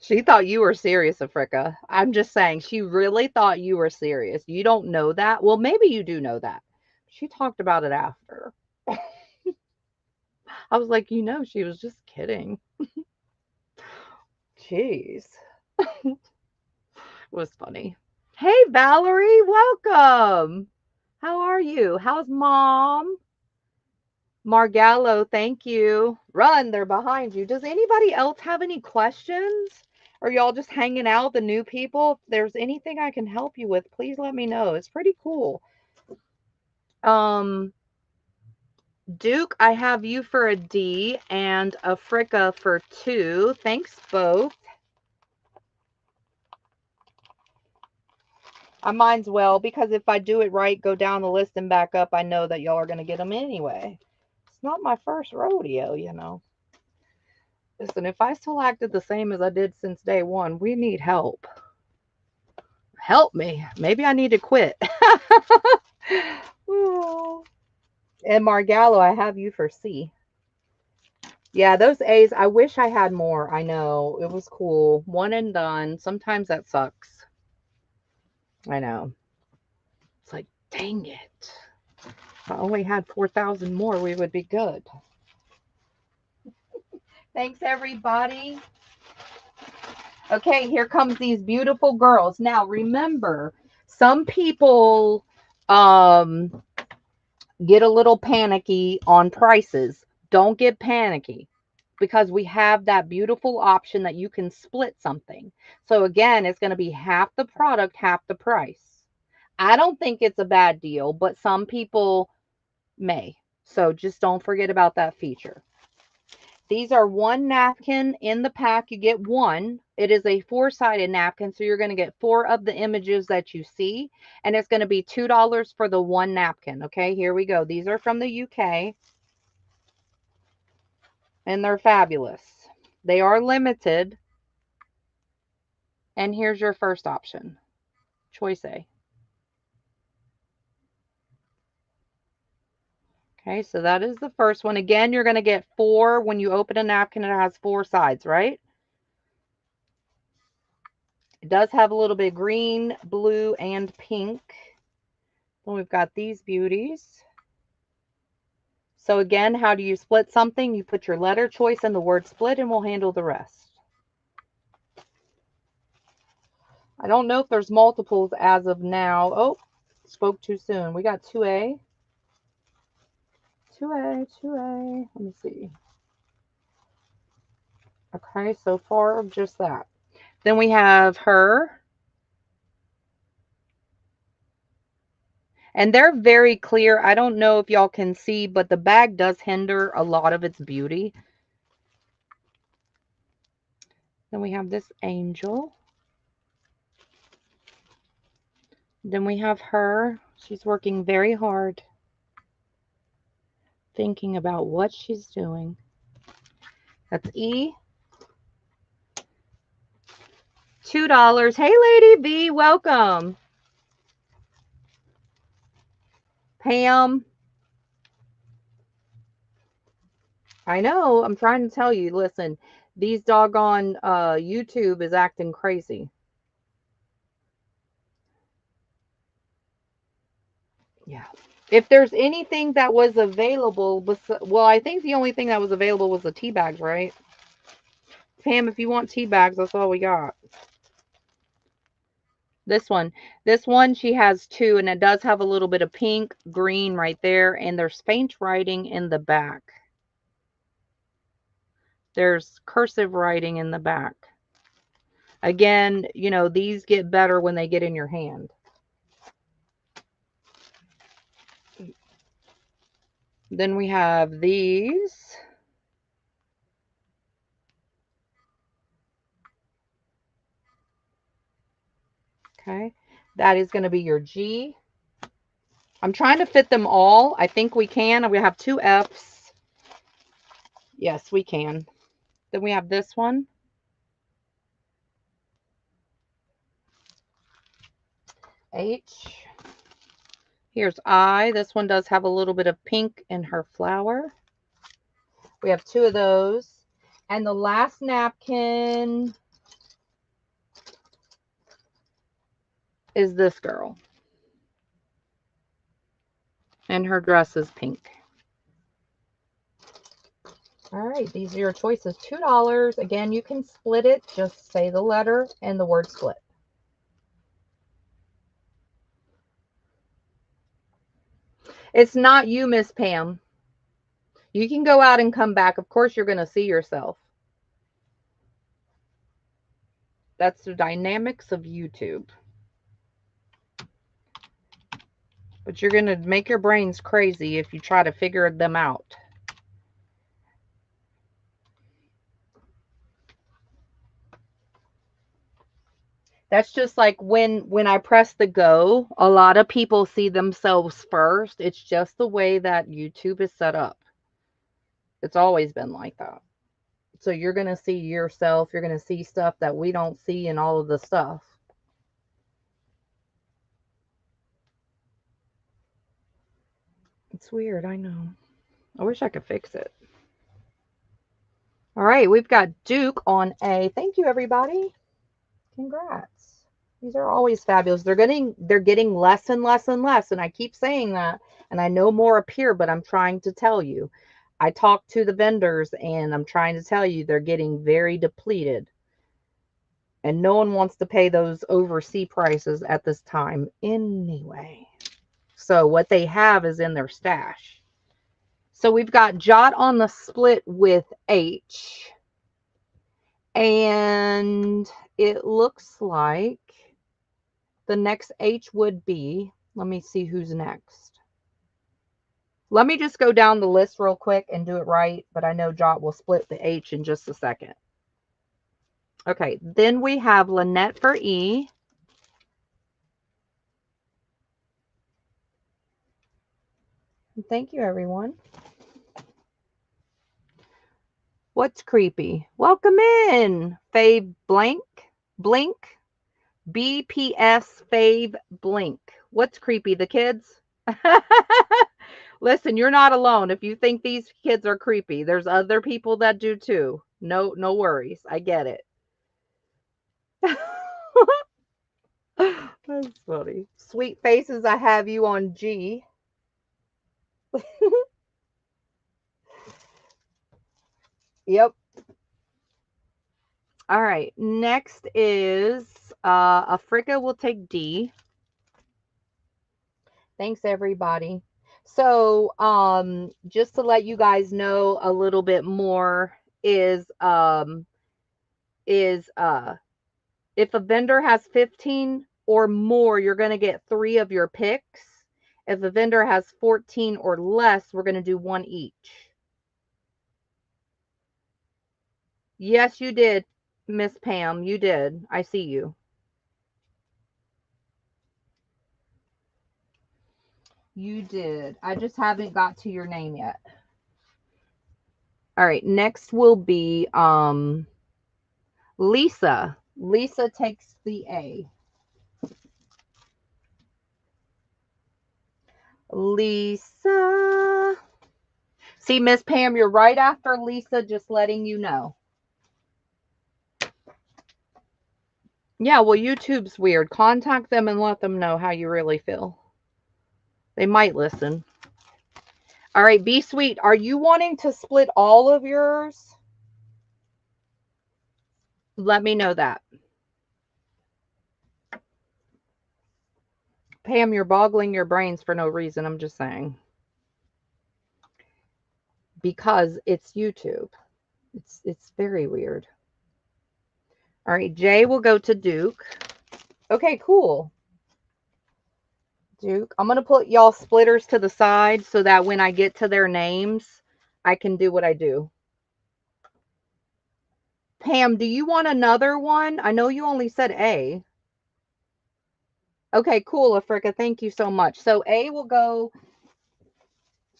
She thought you were serious, Africa. I'm just saying, she really thought you were serious. You don't know that. Well, maybe you do know that. She talked about it after. I was like, she was just kidding. Jeez. It was funny. Hey, Valerie, welcome. How are you? How's mom? Margallo, thank you. Run, they're behind you. Does anybody else have any questions? Are y'all just hanging out, the new people? If there's anything I can help you with, please let me know. It's pretty cool. Duke, I have you for a D and Africa for 2. Thanks both. Mine's well, because if I do it right, go down the list and back up, I know that y'all are going to get them anyway. It's not my first rodeo, Listen, if I still acted the same as I did since day one, we need help. Help me. Maybe I need to quit. And Margallo, I have you for C. Yeah, those A's, I wish I had more. I know. It was cool. One and done. Sometimes that sucks. I know. It's like, dang it. If I only had 4,000 more, we would be good. Thanks, everybody. Okay, here comes these beautiful girls. Now, remember, some people get a little panicky on prices. Don't get panicky, because we have that beautiful option that you can split something. So again, it's going to be half the product, half the price. I don't think it's a bad deal, but some people may. So just don't forget about that feature. These are one napkin in the pack. You get one. It is a 4-sided napkin, so you're going to get 4 of the images that you see, and it's going to be $2 for the one napkin. Okay, here we go. These are from the UK, and they're fabulous. They are limited, and here's your first option, choice A. Okay, so that is the first one. Again, you're going to get 4 when you open a napkin. It has 4 sides, right? It does have a little bit of green, blue, and pink. Then we've got these beauties. So again, how do you split something? You put your letter choice in the word split, and we'll handle the rest. I don't know if there's multiples as of now. Oh, spoke too soon. We got 2A. 2A, 2A. Let me see. Okay, so far just that. Then we have her. And they're very clear. I don't know if y'all can see, but the bag does hinder a lot of its beauty. Then we have this angel. Then we have her. She's working very hard, thinking about what she's doing. That's E. $2. Hey, Lady B, welcome. Pam. I know. I'm trying to tell you. Listen, these doggone YouTube is acting crazy. Yeah. If there's anything that was available, well, I think the only thing that was available was the tea bags, right? Pam, if you want tea bags, that's all we got. This one, she has 2, and it does have a little bit of pink, green right there, and there's faint writing in the back. There's cursive writing in the back. Again, these get better when they get in your hand. Then we have these. Okay, that is going to be your G. I'm trying to fit them all. I think we can. We have 2 Fs. Yes, we can. Then we have this one. H. Here's I. This one does have a little bit of pink in her flower. We have 2 of those. And the last napkin is this girl. And her dress is pink. All right, these are your choices. $2. Again, you can split it. Just say the letter and the word split. It's not you, Miss Pam. You can go out and come back. Of course, you're going to see yourself. That's the dynamics of YouTube. But you're going to make your brains crazy if you try to figure them out. That's just like when I press the go, a lot of people see themselves first. It's just the way that YouTube is set up. It's always been like that. So you're going to see yourself. You're going to see stuff that we don't see in all of the stuff. It's weird, I know. I wish I could fix it. All right, we've got Duke on A. Thank you, everybody. Congrats. These are always fabulous. They're getting less and less and less, and I keep saying that, and I know more appear, but I'm trying to tell you. I talked to the vendors, and I'm trying to tell you they're getting very depleted. And no one wants to pay those overseas prices at this time anyway. So what they have is in their stash. So we've got Jot on the split with H. And it looks like the next H would be, let me see who's next. Let me just go down the list real quick and do it right, but I know Jot will split the H in just a second. Okay, then we have Lynette for E. Thank you, everyone. What's creepy? Welcome in, Fave Blink. BPS Fave Blink. What's creepy? The kids? Listen, you're not alone. If you think these kids are creepy, there's other people that do too. No worries. I get it. That's funny. Sweet faces, I have you on G. Yep. All right. Next is Africa will take D. Thanks, everybody. So, just to let you guys know a little bit more is if a vendor has 15 or more, you're going to get 3 of your picks. If a vendor has 14 or less, we're going to do 1 each. Yes, you did, Miss Pam. You did. I see you. You did. I just haven't got to your name yet. All right. Next will be Lisa. Lisa takes the A. Lisa. See, Miss Pam, you're right after Lisa, just letting you know. Yeah, well, YouTube's weird. Contact them and let them know how you really feel. They might listen. All right, be sweet. Are you wanting to split all of yours? Let me know that. Pam, you're boggling your brains for no reason. I'm just saying. Because it's YouTube. It's very weird. All right, Jay will go to Duke. Okay, cool. Duke. I'm going to put y'all splitters to the side so that when I get to their names, I can do what I do. Pam, do you want another one? I know you only said A. Okay, cool, Africa. Thank you so much. So A will go.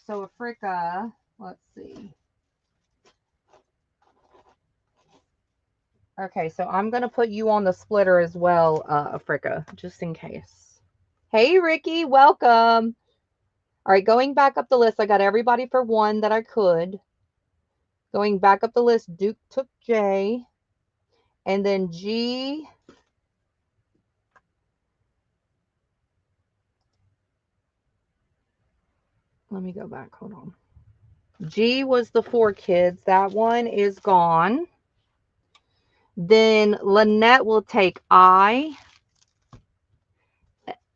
So Africa, let's see. Okay, so I'm going to put you on the splitter as well, Africa, just in case. Hey, Ricky, welcome. All right, going back up the list, I got everybody for one that I could. Going back up the list, Duke took J. And then G. Let me go back. Hold on. G was the 4 kids. That one is gone. Then Lynette will take I.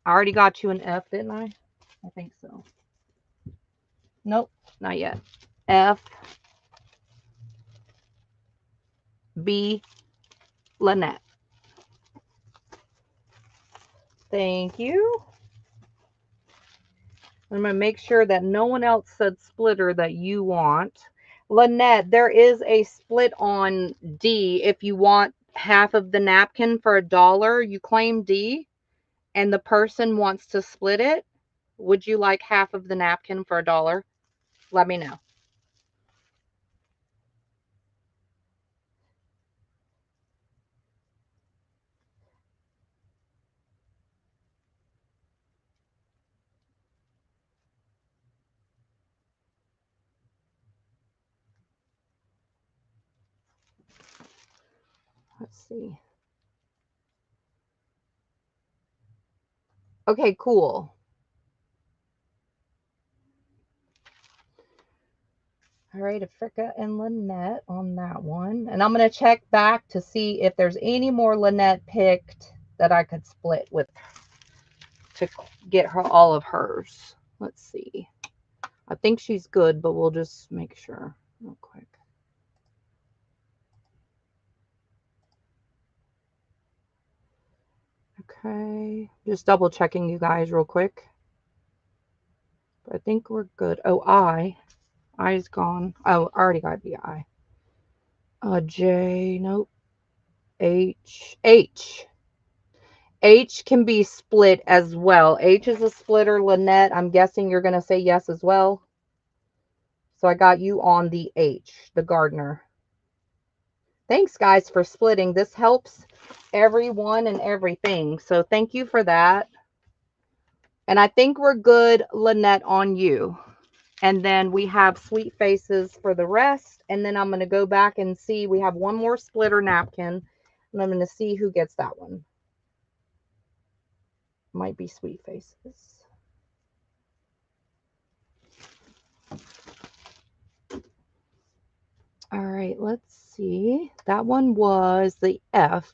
I already got you an F, didn't I? I think so. Nope, not yet. F. B. Lynette. Thank you. I'm going to make sure that no one else said splitter that you want. Lynette, there is a split on D. If you want half of the napkin for $1, you claim D, and the person wants to split it. Would you like half of the napkin for $1? Let me know. Let's see. Okay, cool. All right, Africa and Lynette on that one. And I'm going to check back to see if there's any more Lynette picked that I could split with to get her all of hers. Let's see. I think she's good, but we'll just make sure real quick. Okay, just double checking you guys real quick. I think we're good. Oh, I's gone. Oh, I already got the I. J, nope. H. H can be split as well. H is a splitter. Lynette, I'm guessing you're going to say yes as well. So I got you on the H, the gardener. Thanks, guys, for splitting. This helps everyone and everything. So thank you for that. And I think we're good, Lynette, on you. And then we have sweet faces for the rest. And then I'm going to go back and see. We have one more splitter napkin. And I'm going to see who gets that one. Might be sweet faces. All right, let's see. That one was the F.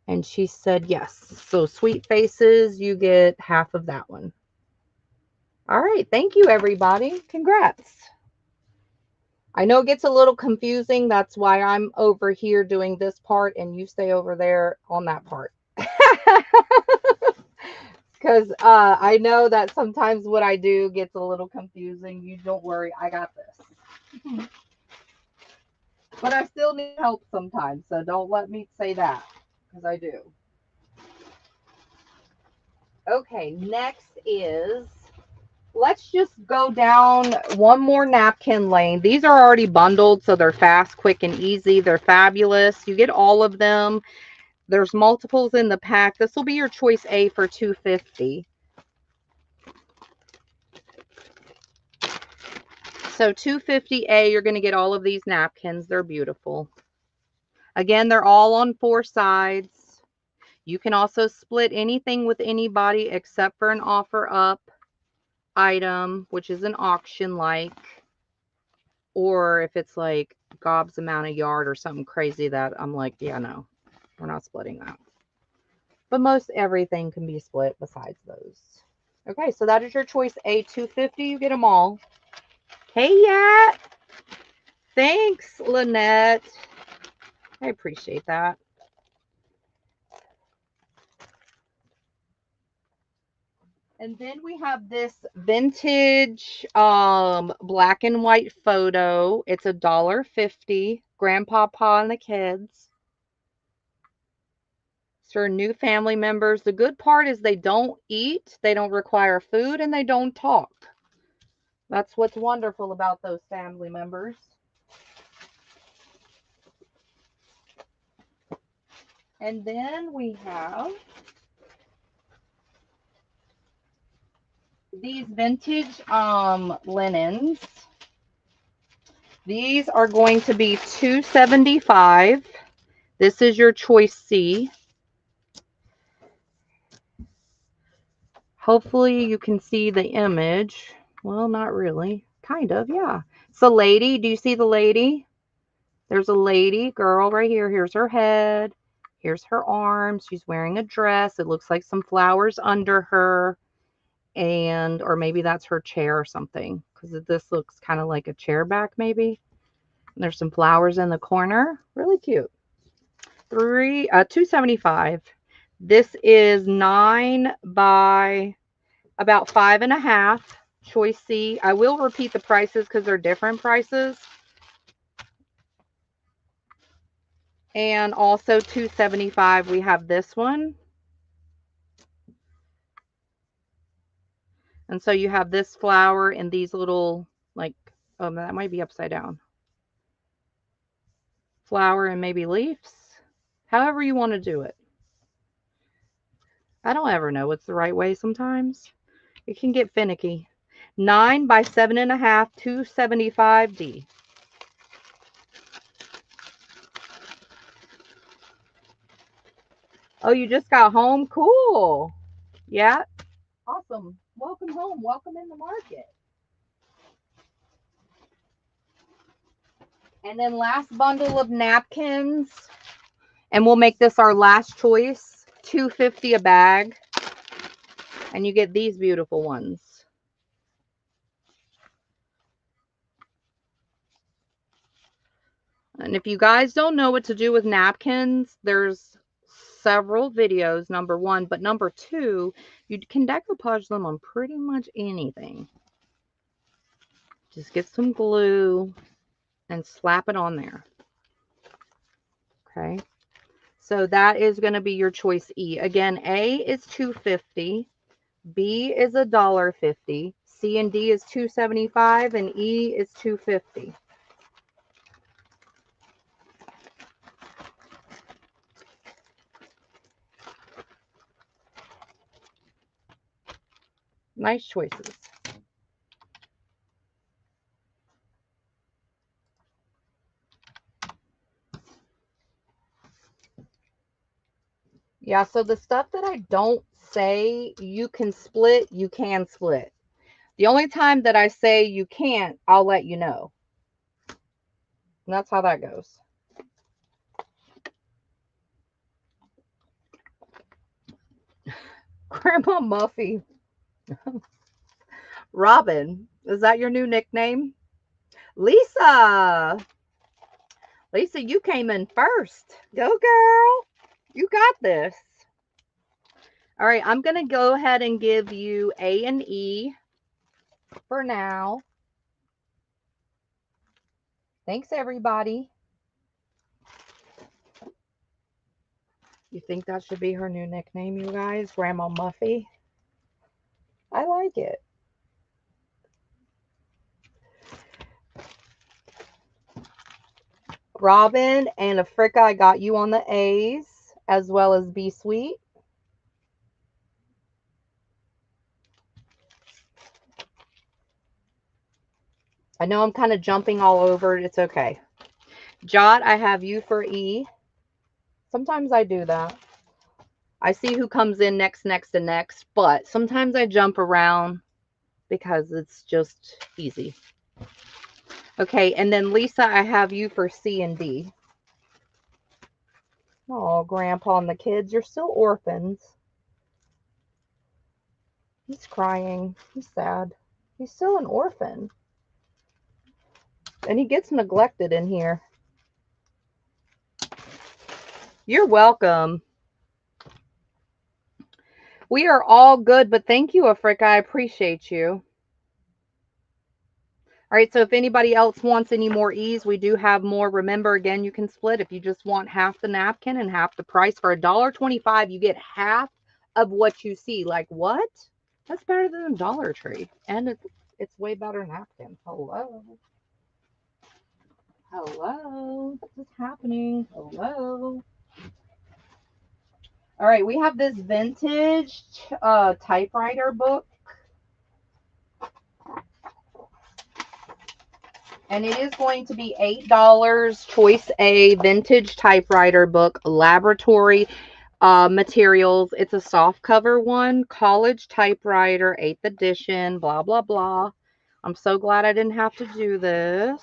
And she said yes. So sweet faces, you get half of that one. All right, thank you, everybody. Congrats. I know it gets a little confusing. That's why I'm over here doing this part and you stay over there on that part. Because I know that sometimes what I do gets a little confusing. You don't worry, I got this. But I still need help sometimes, so don't let me say that, because I do. Okay, next is, let's just go down one more napkin lane. These are already bundled, so they're fast, quick, and easy. They're fabulous. You get all of them. There's multiples in the pack. This will be your choice A for $2.50. So $2.50 you're going to get all of these napkins. They're beautiful. Again, they're all on 4 sides. You can also split anything with anybody except for an offer up item, which is an auction like, or if it's like gobs amount of yard or something crazy that I'm like, yeah, no, we're not splitting that. But most everything can be split besides those. Okay, so that is your choice A, $2.50. You get them all. Hey, Yat. Thanks, Lynette. I appreciate that. And then we have this vintage black and white photo. It's $1.50. Grandpa, Pa, and the kids. For new family members. The good part is they don't eat, they don't require food, and they don't talk. That's what's wonderful about those family members. And then we have these vintage linens. These are going to be $2.75. This is your choice C. Hopefully you can see the image. Well, not really. Kind of, yeah. It's a lady. Do you see the lady? There's a lady, girl right here. Here's her head. Here's her arms. She's wearing a dress. It looks like some flowers under her. Or maybe that's her chair or something. Because this looks kind of like a chair back maybe. And there's some flowers in the corner. Really cute. $2.75. This is 9 by about 5.5. Choice C. I will repeat the prices because they're different prices. And also $2.75. We have this one. And so you have this flower and these little, like, oh, that might be upside down. Flower and maybe leaves. However you want to do it. I don't ever know what's the right way sometimes. It can get finicky. 9 by 7.5, $2.75D. Oh, you just got home? Cool. Yeah. Awesome. Welcome home. Welcome in the market. And then last bundle of napkins. And we'll make this our last choice. $2.50 a bag. And you get these beautiful ones. And if you guys don't know what to do with napkins, there's several videos, number one. But number two, you can decoupage them on pretty much anything. Just get some glue and slap it on there. Okay. So that is going to be your choice E. Again, A is $2.50. B is $1.50. C and D is $2.75. And E is $2.50. Nice choices. Yeah, so the stuff that I don't say you can split, you can split. The only time that I say you can't, I'll let you know. And that's how that goes. Grandma Muffy. Robin, is that your new nickname? Lisa. Lisa, you came in first. Go, girl. You got this. All right, I'm going to go ahead and give you A and E for now. Thanks, everybody. You think that should be her new nickname, you guys? Grandma Muffy? I like it. Robin and Africa, I got you on the A's, as well as Be Sweet. I know I'm kind of jumping all over. It's okay. Jot, I have you for E. Sometimes I do that. I see who comes in next, and next, but sometimes I jump around because it's just easy. Okay, and then Lisa, I have you for C and D. Oh, Grandpa and the kids, you're still orphans. He's crying. He's sad. He's still an orphan. And he gets neglected in here. You're welcome. We are all good, but thank you, Africa. I appreciate you. All right, so if anybody else wants any more E's, we do have more. Remember, again, you can split. If you just want half the napkin and half the price for $1.25, you get half of what you see. Like, what? That's better than a Dollar Tree. And it's way better napkin. Hello. Hello. What's happening? Hello. All right, we have this vintage typewriter book. And it is going to be $8. Choice A, vintage typewriter book, laboratory materials. It's a soft cover one, college typewriter, 8th edition, blah, blah, blah. I'm so glad I didn't have to do this.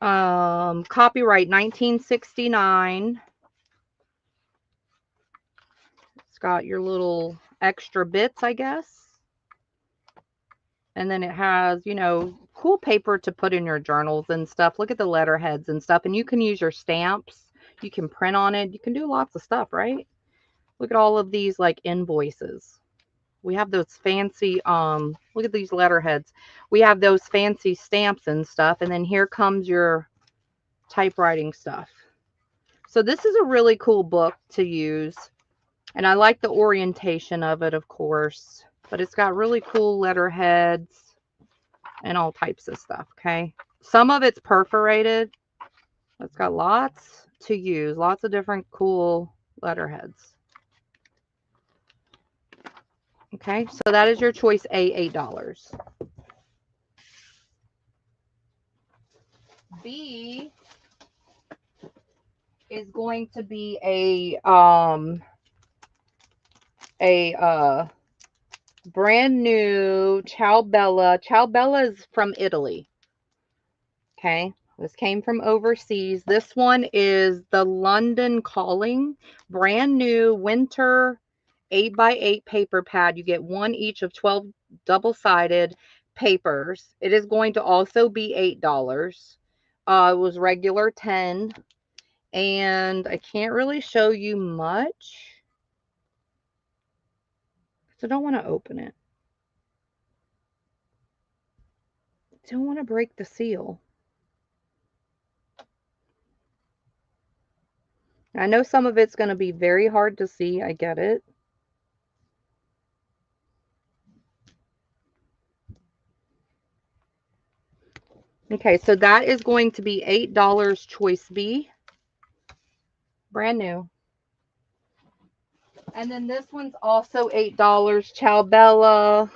Copyright 1969. It's got your little extra bits, I guess. And then it has, you know, cool paper to put in your journals and stuff. Look at the letterheads and stuff. And you can use your stamps. You can print on it. You can do lots of stuff, right? Look at all of these like invoices. We have those fancy, look at these letterheads. We have those fancy stamps and stuff. And then here comes your typewriting stuff. So this is a really cool book to use. And I like the orientation of it, of course. But it's got really cool letterheads and all types of stuff, okay? Some of it's perforated. It's got lots to use, lots of different cool letterheads. Okay, so that is your choice A, $8. B is going to be a brand new Ciao Bella. Ciao Bella is from Italy. Okay, this came from overseas. This one is the London Calling, brand new winter 8x8 paper pad. You get one each of 12 double-sided papers. It is going to also be $8. It was regular 10, and I can't really show you much, so I don't want to open it. I don't want to break the seal. I know some of it's going to be very hard to see. I get it. Okay, so that is going to be $8, choice B. Brand new. And then this one's also $8, Ciao Bella.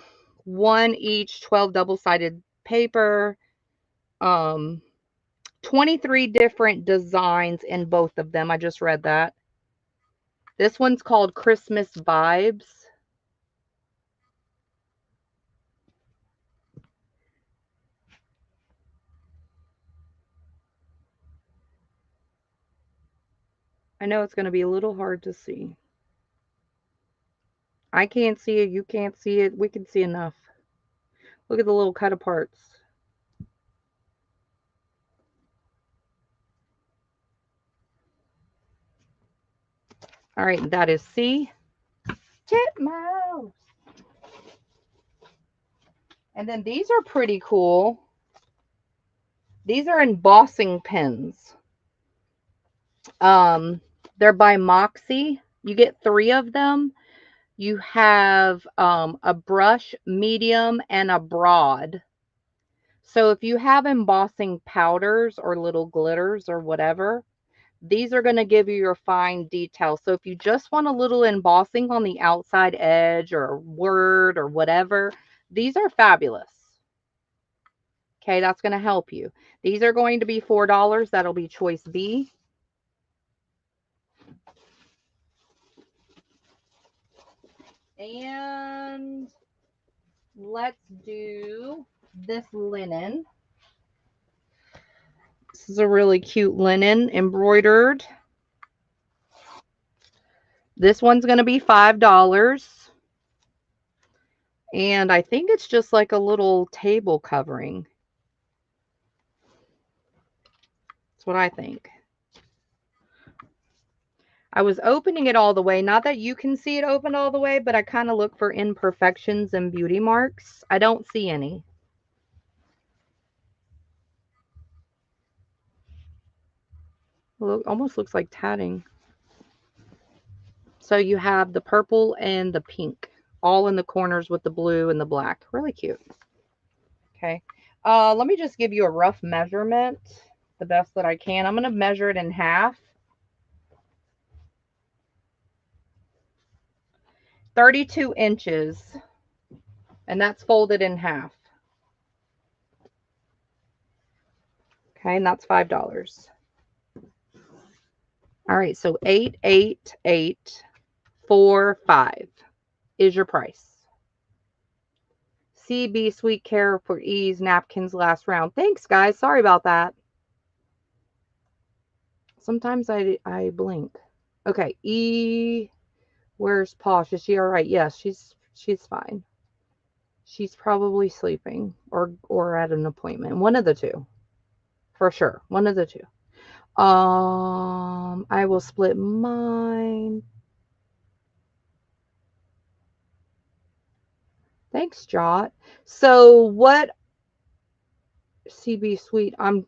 One each, 12 double-sided paper. 23 different designs in both of them. I just read that. This one's called Christmas Vibes. I know it's going to be a little hard to see. I can't see it. You can't see it. We can see enough. Look at the little cut aparts. All right, that is C. Titmouse. And then these are pretty cool. These are embossing pens. They're by Moxie. You get 3 of them. You have a brush, medium, and a broad. So if you have embossing powders or little glitters or whatever, these are going to give you your fine detail. So if you just want a little embossing on the outside edge or a word or whatever, these are fabulous. Okay, that's going to help you. These are going to be $4. That'll be choice B. And let's do this linen. This is a really cute linen, embroidered. This one's going to be $5. And I think it's just like a little table covering. That's what I think. I was opening it all the way. Not that you can see it open all the way, but I kind of look for imperfections and beauty marks. I don't see any. Look, almost looks like tatting. So you have the purple and the pink, all in the corners with the blue and the black. Really cute. Okay. Let me just give you a rough measurement, the best that I can. I'm going to measure it in half. 32 inches. And that's folded in half. Okay, and that's $5. All right, so 88845 is your price. CB Sweet Care for Ease napkins last round. Thanks, guys. Sorry about that. Sometimes I blink. Okay, E. Where's Posh? Is she all right? Yes, she's fine. She's probably sleeping or at an appointment. One of the two, for sure. One of the two. I will split mine. Thanks, Jot. So what? CB Sweet. I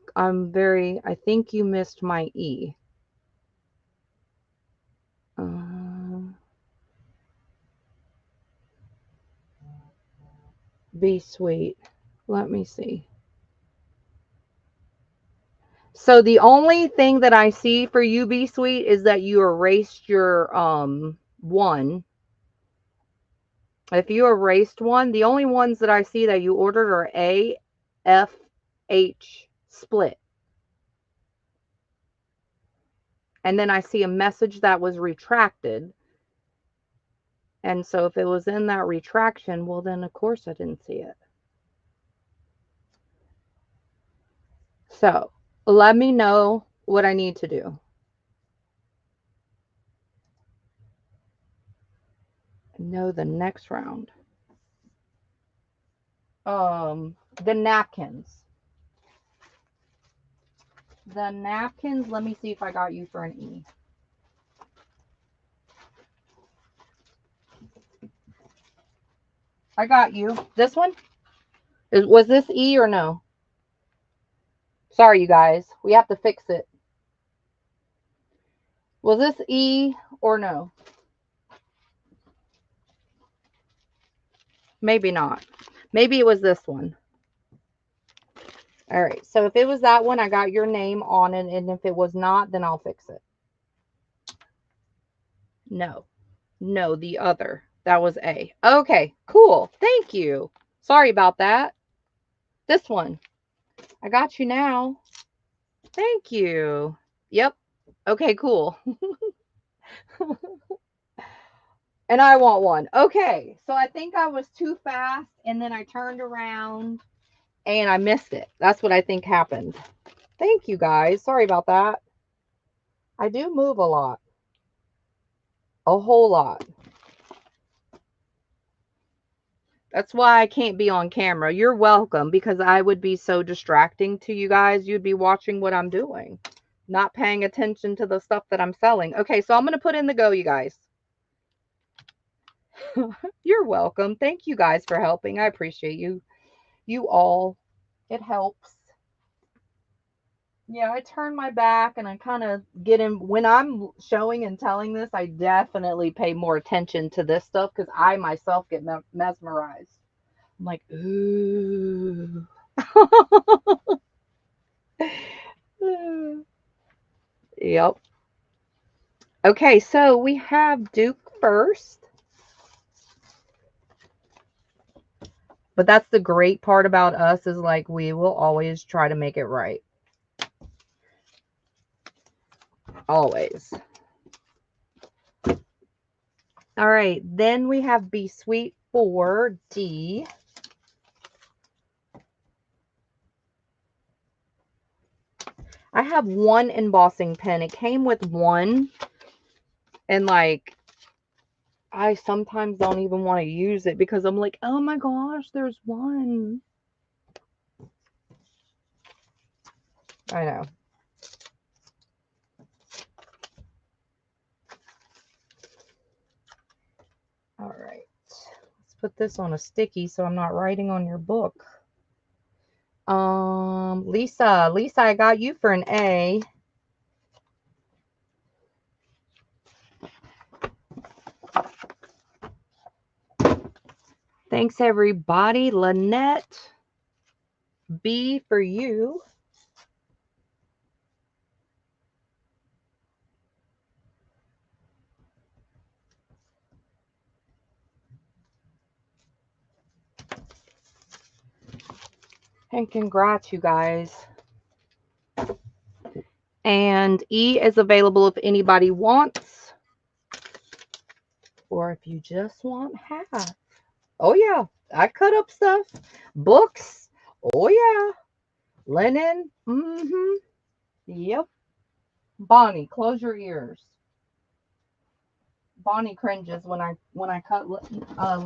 think you missed my E. Be sweet. Let me see. So the only thing that I see for you, Be Sweet, is that you erased your one. If you erased one, the only ones that I see that you ordered are A, F, H split. And then I see a message that was retracted. And so if it was in that retraction, well, then of course I didn't see it. So let me know what I need to do. No, the next round. The napkins. The napkins, let me see if I got you for an E. I got you. This one? Was this E or no? Sorry, you guys. We have to fix it. Was this E or no? Maybe not. Maybe it was this one. All right. So if it was that one, I got your name on it. And if it was not, then I'll fix it. No. No, the other. That was A. Okay, cool. Thank you. Sorry about that. This one. I got you now. Thank you. Yep. Okay, cool. And I want one. Okay, so I think I was too fast and then I turned around and I missed it. That's what I think happened. Thank you guys. Sorry about that. I do move a lot. A whole lot. That's why I can't be on camera. You're welcome, because I would be so distracting to you guys. You'd be watching what I'm doing, not paying attention to the stuff that I'm selling. Okay, so I'm going to put in the go, you guys. You're welcome. Thank you guys for helping. I appreciate you. You all. It helps. Yeah, I turn my back and I kind of get in. When I'm showing and telling this, I definitely pay more attention to this stuff because I myself get mesmerized. I'm like, ooh. Yep. Okay, so we have Duke first. But that's the great part about us, is like we will always try to make it right. Always. All right, then we have Be Sweet for D. I have one embossing pen. It came with one. And like, I sometimes don't even want to use it because I'm like, oh my gosh, there's one. I know. All right. Let's put this on a sticky so I'm not writing on your book. Lisa, I got you for an A. Thanks, everybody. Lynette, B for you. And congrats, you guys. And E is available if anybody wants, or if you just want half. Oh yeah, I cut up stuff. Books. Oh yeah. Linen. Mm-hmm. Yep. Bonnie, close your ears. Bonnie cringes when I cut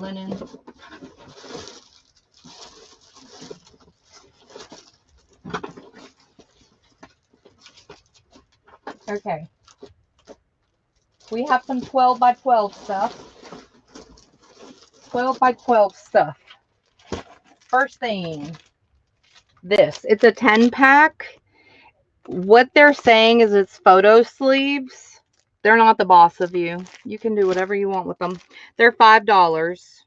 linen. Okay. We have some 12 by 12 stuff. 12 by 12 stuff. First thing, this. It's a 10 pack. What they're saying is it's photo sleeves. They're not the boss of you. You can do whatever you want with them. They're $5.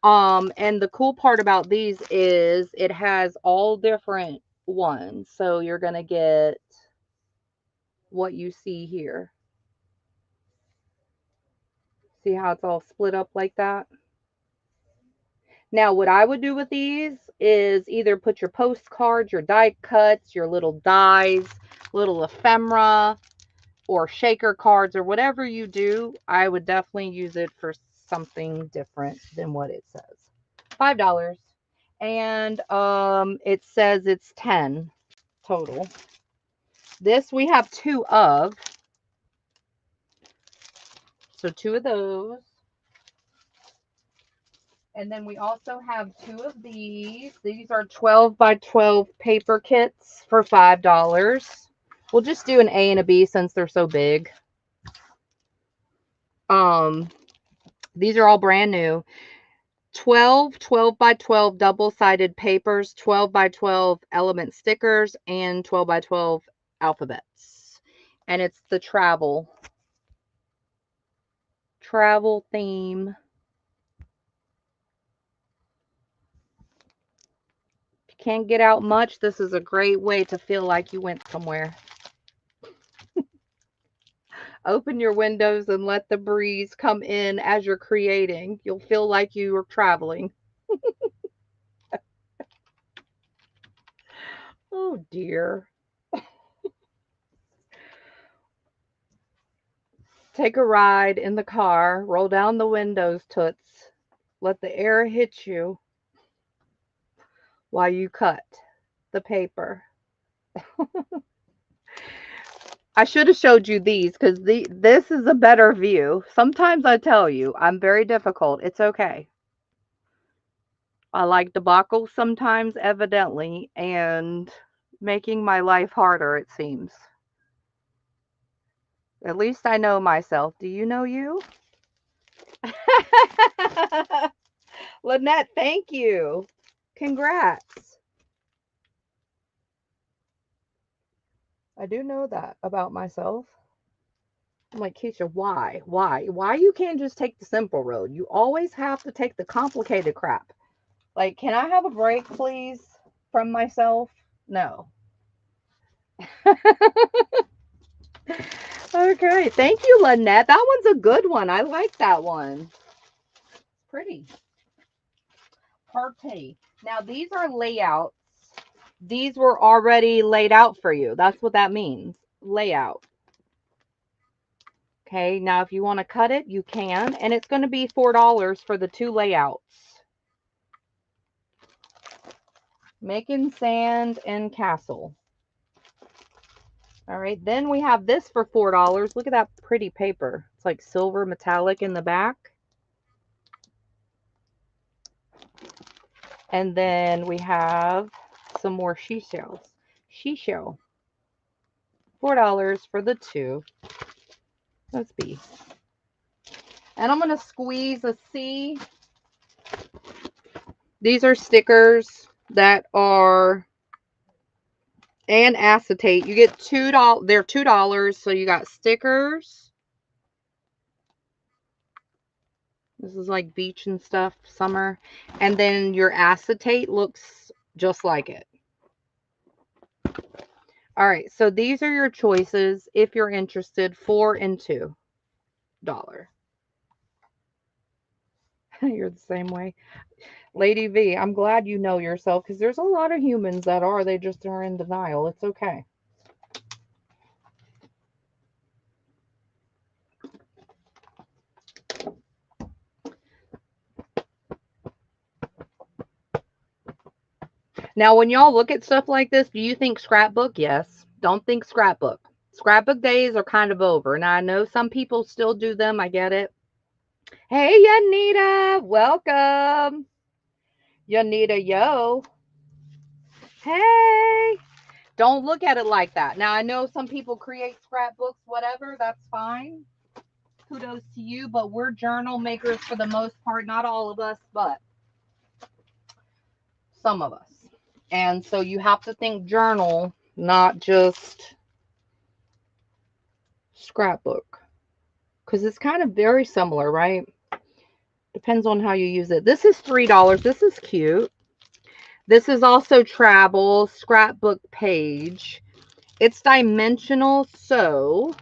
And the cool part about these is it has all different ones. So you're going to get what you see here. See how it's all split up like that? Now, what I would do with these is either put your postcards, your die cuts, your little dies, little ephemera, or shaker cards, or whatever you do. I would definitely use it for something different than what it says. $5. And it says it's 10 total. This we have 2 of. So 2 of those. And then we also have 2 of these. These are 12 by 12 paper kits for $5. We'll just do an A and a B since they're so big. These are all brand new. 12 by 12 double-sided papers, 12 by 12 element stickers, and 12 by 12 alphabets. And it's the travel theme. If you can't get out much, this is a great way to feel like you went somewhere. Open your windows and let the breeze come in as you're creating. You'll feel like you are traveling. Oh dear. Take a ride in the car, roll down the windows, toots. Let the air hit you while you cut the paper. I should have showed you these because this is a better view. Sometimes I tell you, I'm very difficult. It's okay. I like debacles sometimes, evidently, and making my life harder, it seems. At least I know myself. Do you know you? Lynette, thank you. Congrats. I do know that about myself. I'm like, Keisha, why? Why you can't just take the simple road? You always have to take the complicated crap. Like, can I have a break, please, from myself? No. Okay, thank you, Lynette. That one's a good one. I like that one. Pretty. Party. Now, these are layouts. These were already laid out for you. That's what that means. Layout. Okay, now if you want to cut it, you can. And it's going to be $4 for the 2 layouts. Making Sand and Castle. All right, then we have this for $4. Look at that pretty paper. It's like silver metallic in the back. And then we have some more seashells. Seashell. $4 for the 2. That's B. And I'm going to squeeze a C. These are stickers that are, and acetate. You get $2. They're $2. So you got stickers. This is like beach and stuff, summer. And then your acetate looks just like it. All right, so these are your choices if you're interested. 4 and $2. You're the same way. Lady V, I'm glad you know yourself because there's a lot of humans that are. They just are in denial. It's okay. Now, when y'all look at stuff like this, do you think scrapbook? Yes. Don't think scrapbook. Scrapbook days are kind of over. Now, I know some people still do them. I get it. Hey, Yanita. Welcome. Yanita, yo. Hey. Don't look at it like that. Now, I know some people create scrapbooks, whatever. That's fine. Kudos to you. But we're journal makers for the most part. Not all of us, but some of us. And so you have to think journal, not just scrapbook, because it's kind of very similar, right? Depends on how you use it. This is $3. This is cute. This is also travel scrapbook page. It's dimensional, so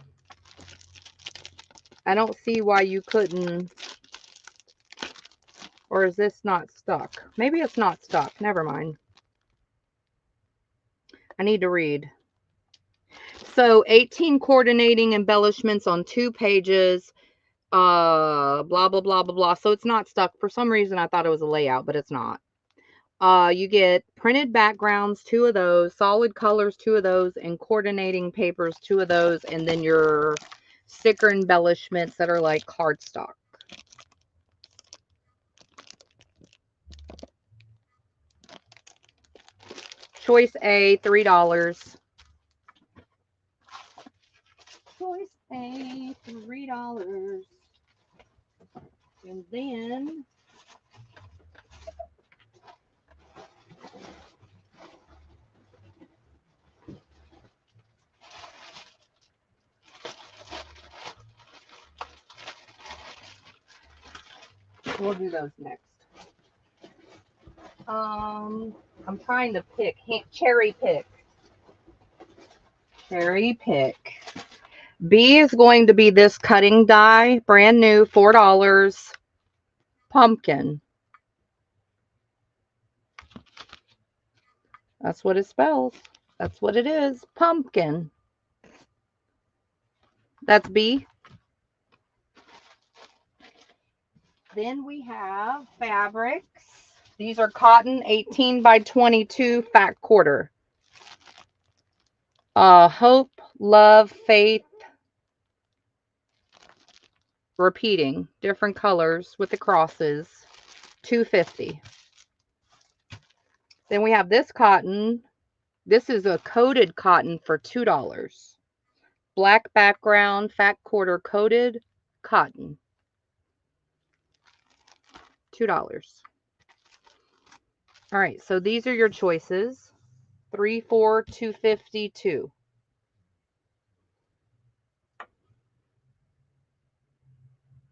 I don't see why you couldn't. Or is this not stuck? Maybe it's not stuck. Never mind. I need to read. So 18 coordinating embellishments on 2 pages. Blah, blah, blah, blah, blah. So it's not stuck. For some reason, I thought it was a layout, but it's not. You get printed backgrounds, 2 of those, solid colors, 2 of those, and coordinating papers, 2 of those, and then your sticker embellishments that are like cardstock. Choice A, $3. Choice A, $3. And then we'll do those next. I'm trying to pick, cherry pick. Cherry pick. B is going to be this cutting die, brand new, $4. Pumpkin. That's what it spells. That's what it is. Pumpkin. That's B. Then we have fabrics. These are cotton, 18 by 22, fat quarter. Hope, love, faith. Repeating. Different colors with the crosses. $2.50. Then we have this cotton. This is a coated cotton for $2. Black background, fat quarter coated cotton. $2. All right, so these are your choices. 3, 4, 252.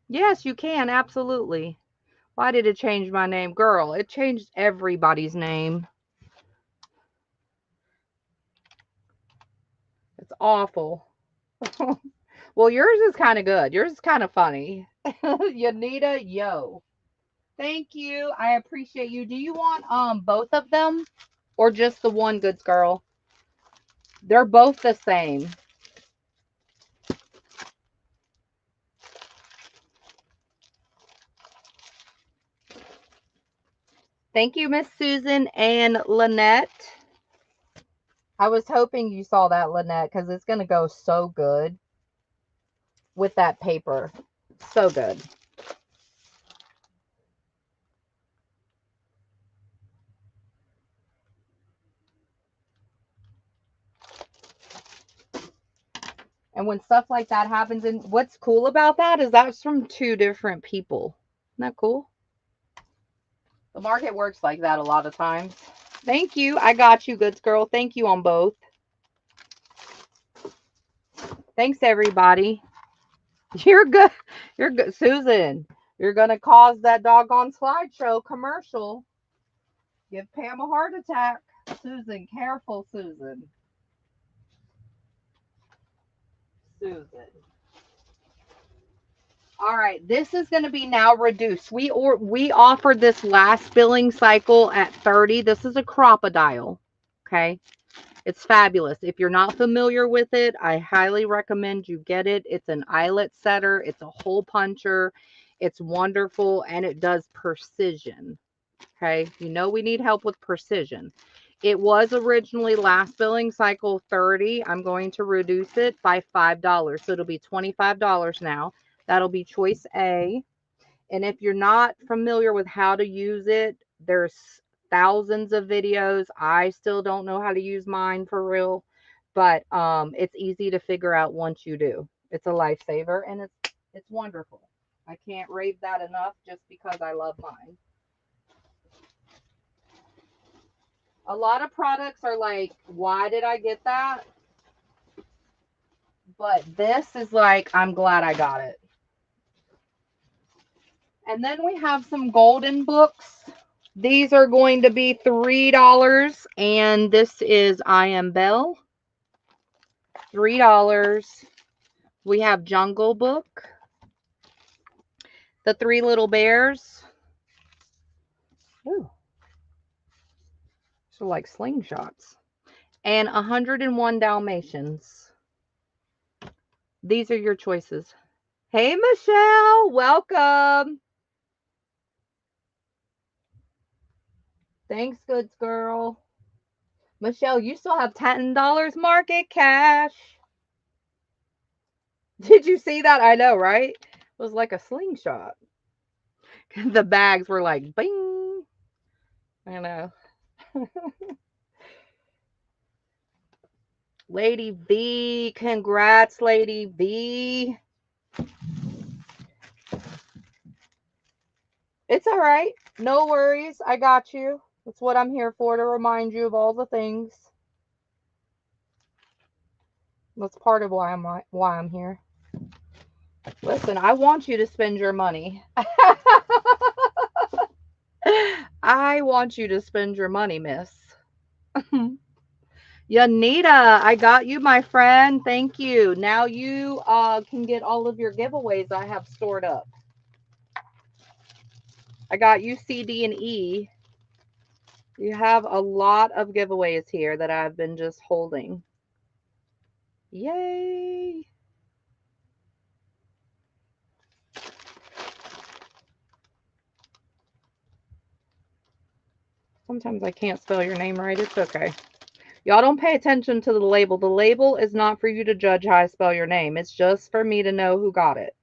Yes, you can, absolutely. Why did it change my name? Girl, it changed everybody's name. It's awful. Well, yours is kind of good. Yours is kind of funny. Yanita, yo. Thank you. I appreciate you. Do you want both of them or just the one, goods girl? They're both the same. Thank you, Miss Susan and Lynette. I was hoping you saw that, Lynette, because it's going to go so good with that paper. So good. And when stuff like that happens, and what's cool about that is that's from 2 different people. Isn't that cool? The market works like that a lot of times. Thank you. I got you, goods girl. Thank you on both. Thanks, everybody. You're good. You're good. Susan, you're going to cause that doggone slideshow commercial. Give Pam a heart attack. Susan, careful, Susan. Susan. All right, this is going to be now reduced. We offered this last billing cycle at 30. This is a crocodile. Okay. It's fabulous. If you're not familiar with it, I highly recommend you get it. It's an eyelet setter. It's a hole puncher. It's wonderful, and it does precision. Okay. You know we need help with precision. It was originally last billing cycle $30. I'm going to reduce it by $5. So it'll be $25 now. That'll be choice A. And if you're not familiar with how to use it, there's thousands of videos. I still don't know how to use mine for real, but it's easy to figure out once you do. It's a lifesaver and it's wonderful. I can't rave that enough just because I love mine. A lot of products are like, why did I get that? But this is like, I'm glad I got it. And then we have some golden books. These are going to be $3. And this is I Am Belle. $3. We have Jungle Book. The Three Little Bears. Ooh. So like slingshots. And 101 Dalmatians. These are your choices. Hey, Michelle. Welcome. Thanks, goods girl. Michelle, you still have $10 market cash. Did you see that? I know, right? It was like a slingshot. The bags were like, bing. I know. Lady V. Congrats, Lady V. It's all right. No worries. I got you. That's what I'm here for, to remind you of all the things. That's part of why I'm here. Listen, I want you to spend your money. I want you to spend your money, miss. Yanita, I got you, my friend. Thank you. Now you can get all of your giveaways I have stored up. I got you C, D, and E. You have a lot of giveaways here that I've been just holding. Yay. Sometimes I can't spell your name right. It's okay. Y'all don't pay attention to the label. The label is not for you to judge how I spell your name. It's just for me to know who got it.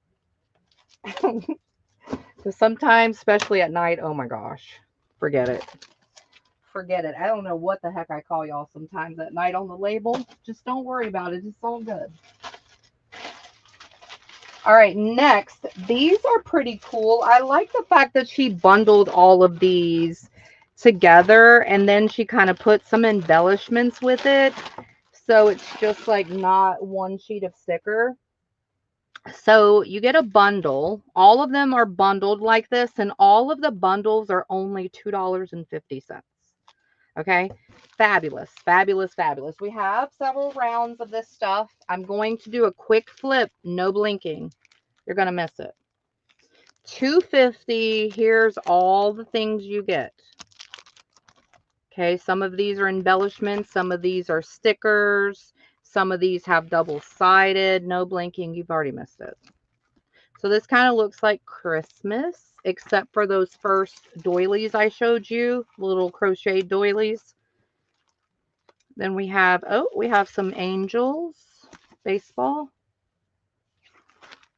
Because sometimes, especially at night, oh my gosh, forget it. Forget it. I don't know what the heck I call y'all sometimes at night on the label. Just don't worry about it. It's all good. All right, next. These are pretty cool. I like the fact that she bundled all of these together and then she kind of put some embellishments with it. So it's just like not one sheet of sticker. So you get a bundle. All of them are bundled like this, and all of the bundles are only $2.50. Okay, fabulous, fabulous, fabulous. We have several rounds of this stuff. I'm going to do a quick flip, no blinking. You're going to miss it. $2.50. Here's all the things you get. Okay, some of these are embellishments. Some of these are stickers. Some of these have double-sided. No blinking. You've already missed it. So this kind of looks like Christmas, except for those first doilies I showed you, little crocheted doilies. Then we have, oh, we have some angels, baseball.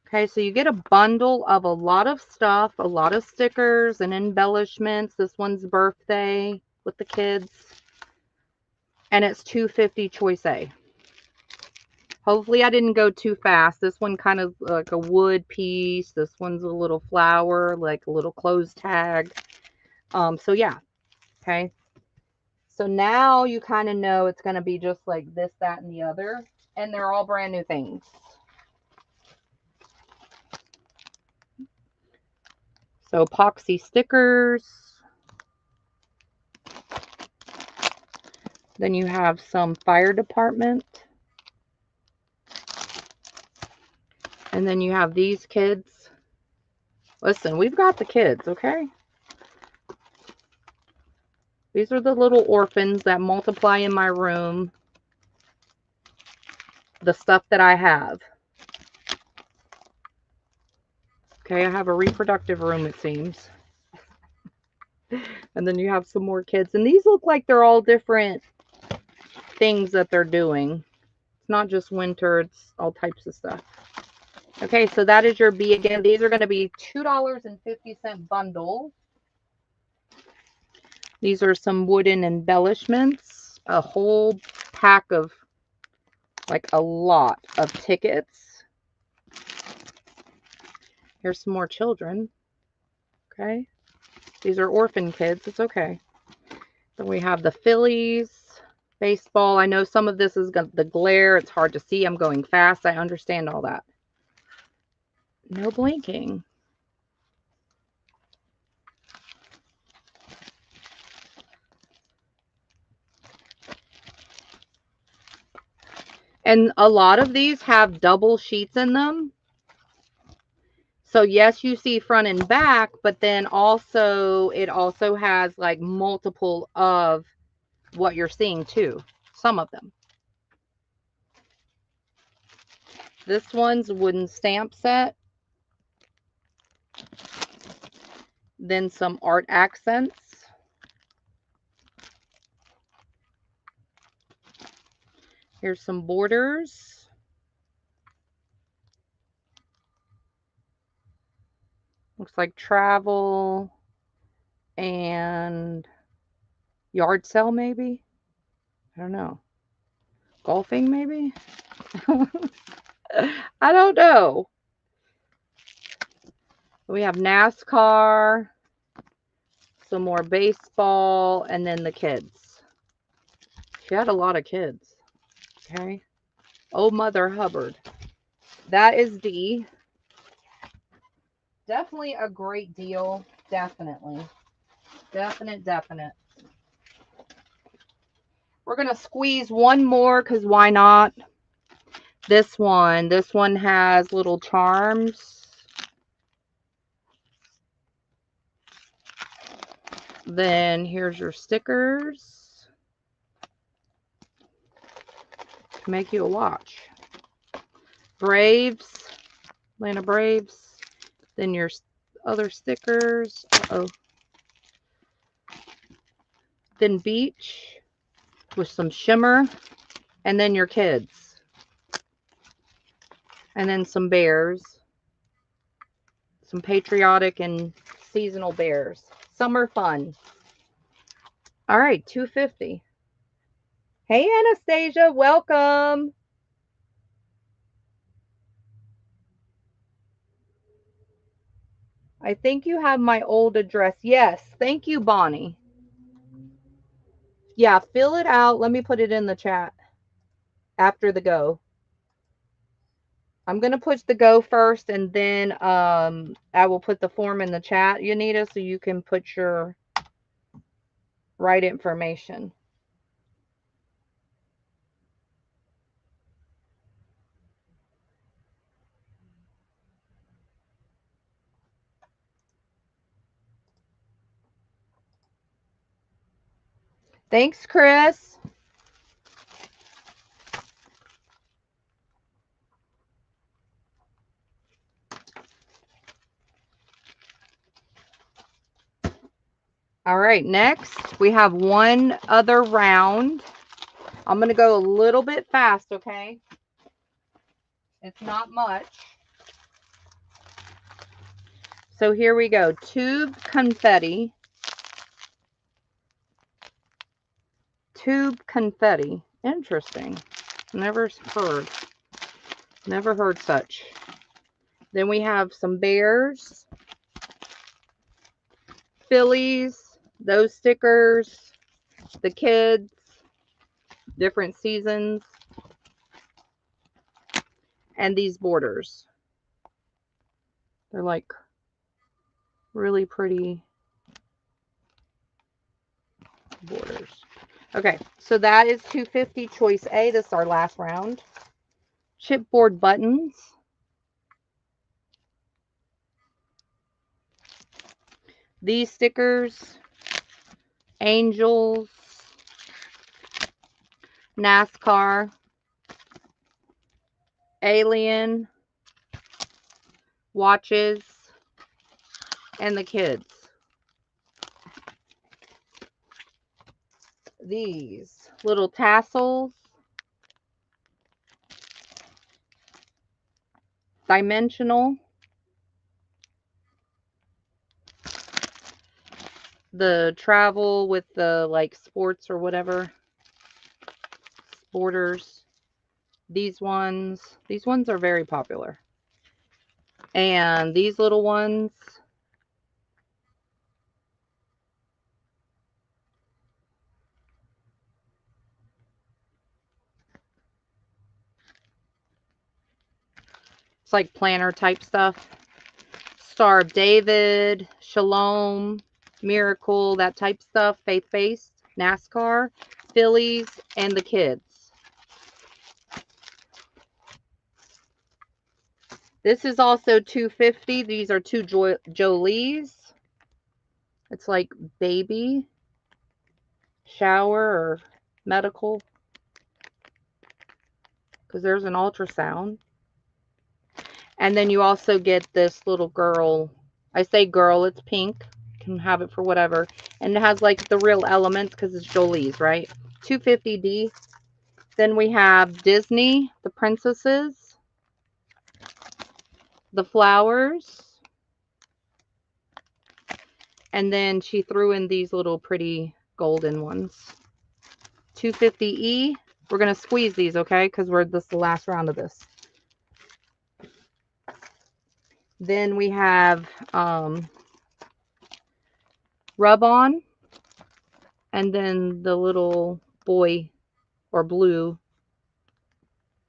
Okay, so you get a bundle of a lot of stuff, a lot of stickers and embellishments. This one's birthday with the kids. And it's $2.50 choice A. Hopefully I didn't go too fast. This one kind of like a wood piece. This one's a little flower, like a little clothes tag. So yeah, okay. So now you kind of know it's going to be just like this, that, and the other. And they're all brand new things. So epoxy stickers. Then you have some fire department. And then you have these kids. Listen, we've got the kids, okay? These are the little orphans that multiply in my room. The stuff that I have. Okay, I have a reproductive room, it seems. And then you have some more kids. And these look like they're all different things that they're doing. It's not just winter, it's all types of stuff. Okay, so that is your B again. These are going to be $2.50 bundle. These are some wooden embellishments. A whole pack of, like, a lot of tickets. Here's some more children. Okay. These are orphan kids. It's okay. Then we have the Phillies. Baseball. I know some of this is the glare. It's hard to see. I'm going fast. I understand all that. No blinking. And a lot of these have double sheets in them. So yes, you see front and back, but then also it also has like multiple of what you're seeing too. Some of them. This one's wooden stamp set. Then some art accents. Here's some borders. Looks like travel and yard sale maybe. I don't know. Golfing maybe. I don't know. We have NASCAR, some more baseball, and then the kids. She had a lot of kids. Okay. Oh, Mother Hubbard. That is D. Definitely a great deal. Definitely. Definite. We're going to squeeze one more because why not? This one has little charms. Then here's your stickers to make you a watch. Braves, Atlanta Braves. Then your other stickers. Uh-oh. Then beach with some shimmer. And then your kids. And then some bears. Some patriotic and seasonal bears. Summer fun. All right, $2.50. Hey, Anastasia, welcome. I think you have my old address. Yes, thank you, Bonnie. Yeah, fill it out. Let me put it in the chat after the go. I'm going to push the go first, and then I will put the form in the chat, Yanita, so you can put your right information. Thanks, Chris. All right, next we have one other round. I'm going to go a little bit fast, okay? It's not much. So here we go. Tube confetti. Tube confetti. Interesting. Never heard such. Then we have some bears. Phillies. Those stickers. The kids. Different seasons. And these borders. They're like really pretty borders. Okay, so that is $2.50 choice A. This is our last round. Chipboard buttons. These stickers. Angels. NASCAR. Alien. Watches. And the kids. these little tassels, dimensional, the travel with the like sports or whatever, sporters. These ones are very popular. And these little ones, it's like planner type stuff. Star of David, Shalom, Miracle, that type stuff, faith-based, NASCAR, Phillies, and the kids. This is also $2.50. These are two Jolies. It's like baby, shower, or medical, because there's an ultrasound. And then you also get this little girl. I say girl, it's pink. You can have it for whatever. And it has like the real elements because it's Jolie's, right? $2.50D. Then we have Disney, the princesses, the flowers. And then she threw in these little pretty golden ones. $2.50E. We're going to squeeze these, okay? Because this is the last round of this. Then we have Rub On. And then the little boy or blue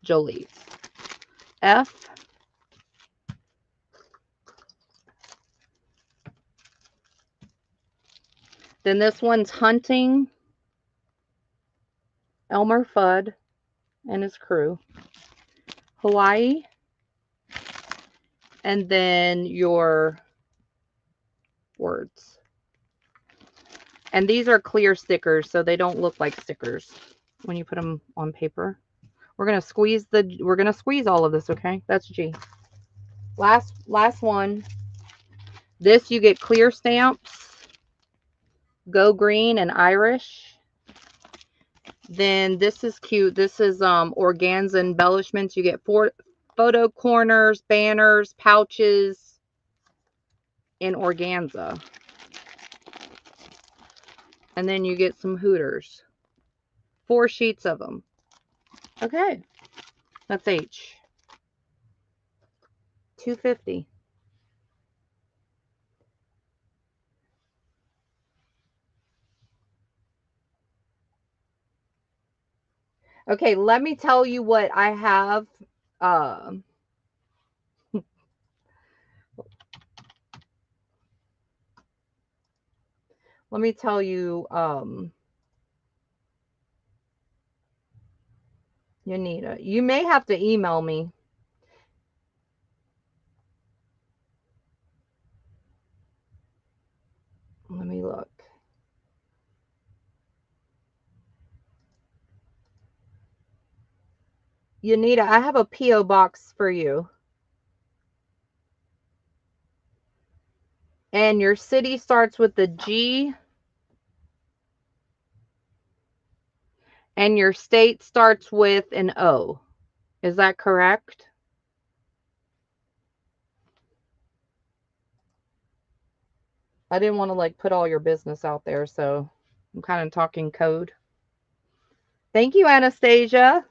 Jolie's. F. Then this one's Hunting. Elmer Fudd and his crew. Hawaii. And then your words. And these are clear stickers, so they don't look like stickers when you put them on paper. We're gonna squeeze all of this, okay? That's G. Last one. This you get clear stamps. Go Green and Irish. Then this is cute. This is organza embellishments. You get 4 photo corners, banners, pouches in organza. And then you get some Hooters. 4 sheets of them. Okay. That's H. $2.50. Okay, let me tell you what I have. Let me tell you, Yanita, you may have to email me. Let me look. Yanita, I have a P.O. box for you. And your city starts with the G. And your state starts with an O. Is that correct? I didn't want to like put all your business out there, so I'm kind of talking code. Thank you, Anastasia.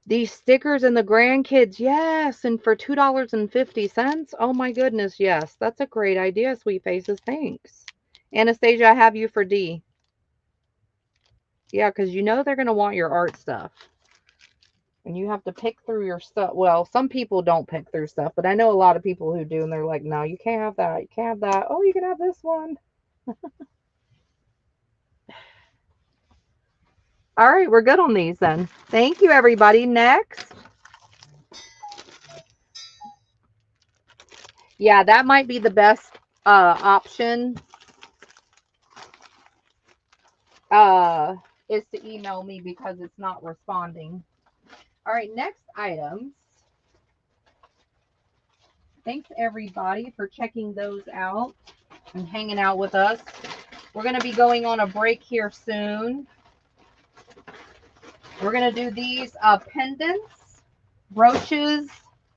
These stickers and the grandkids, yes, and for $2.50. Oh my goodness, yes. That's a great idea, Sweet Faces. Thanks. Anastasia, I have you for D. Yeah, because you know they're going to want your art stuff. And you have to pick through your stuff. Well, some people don't pick through stuff, but I know a lot of people who do, and they're like, no, you can't have that. You can't have that. Oh, you can have this one. All right, we're good on these then. Thank you, everybody. Next. Yeah, that might be the best option. Is to email me because it's not responding. All right, next items. Thanks everybody for checking those out and hanging out with us. We're going to be going on a break here soon. We're going to do these pendants, brooches,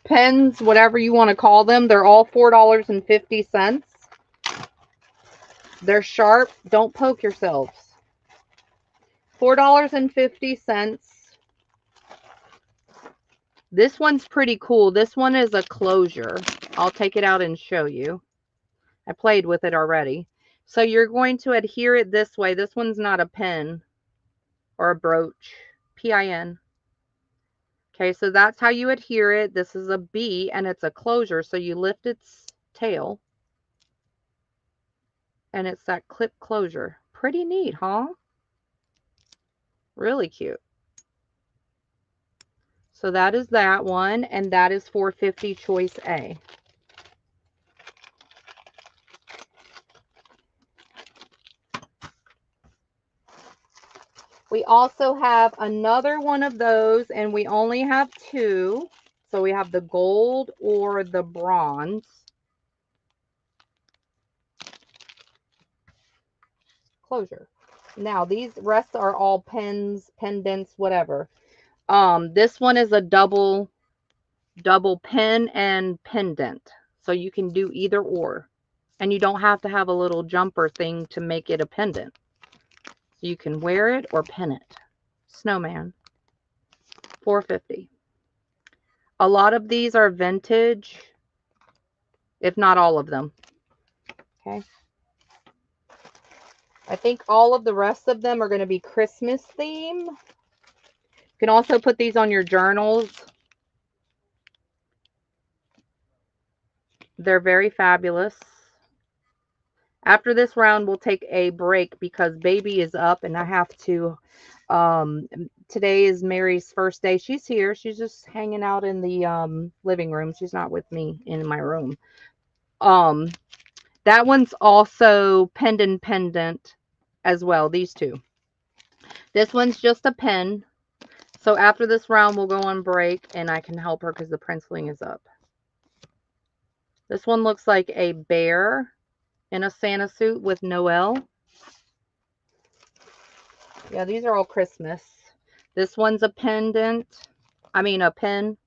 pens, whatever you want to call them. They're all $4.50. They're sharp. Don't poke yourselves. $4.50. This one's pretty cool. This one is a closure. I'll take it out and show you. I played with it already. So you're going to adhere it this way. This one's not a pin or a brooch. P-I-N. Okay, so that's how you adhere it. This is a B and it's a closure. So you lift its tail. And it's that clip closure. Pretty neat, huh? Really cute. So that is that one, and that is $4.50 choice A. We also have another one of those, and we only have two. So we have the gold or the bronze. Closure. Now, these rest are all pens, pendants, whatever. This one is a double pen and pendant. So you can do either or. And you don't have to have a little jumper thing to make it a pendant. So you can wear it or pin it. Snowman. $4.50. A lot of these are vintage, if not all of them. Okay. I think all of the rest of them are going to be Christmas theme. You can also put these on your journals. They're very fabulous. After this round, we'll take a break because baby is up and I have to, today is Mary's first day. She's here. She's just hanging out in the living room. She's not with me in my room. That one's also pendant as well. These two. This one's just a pen. So after this round, we'll go on break and I can help her because the penciling is up. This one looks like a bear in a Santa suit with Noel. Yeah, these are all Christmas. This one's a pendant. I mean a pen.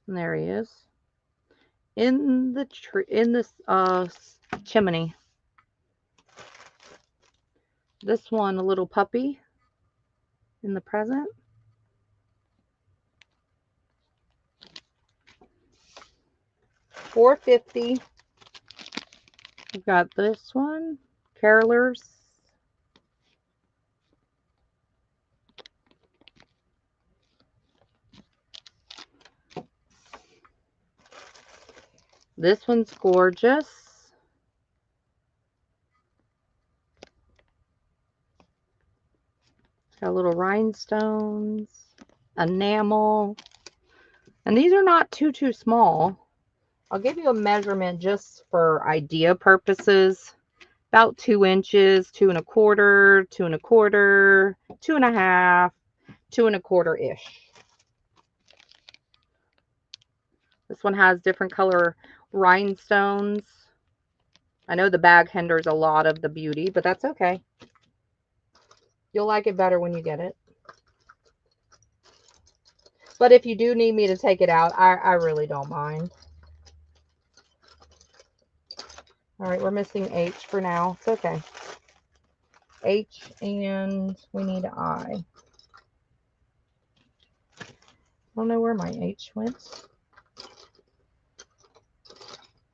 And there he is. In the tree, in this chimney. This one, a little puppy in the present. $4.50. We've got this one, carolers. This one's gorgeous. Got little rhinestones, enamel. And these are not too small. I'll give you a measurement just for idea purposes. About 2 inches, 2 1/4, 2 1/4, 2 1/2, 2 1/4-ish. This one has different color rhinestones. I know the bag hinders a lot of the beauty, but that's okay. You'll like it better when you get it. But if you do need me to take it out, I really don't mind. All right, we're missing H for now. It's okay. H and we need I. I don't know where my H went.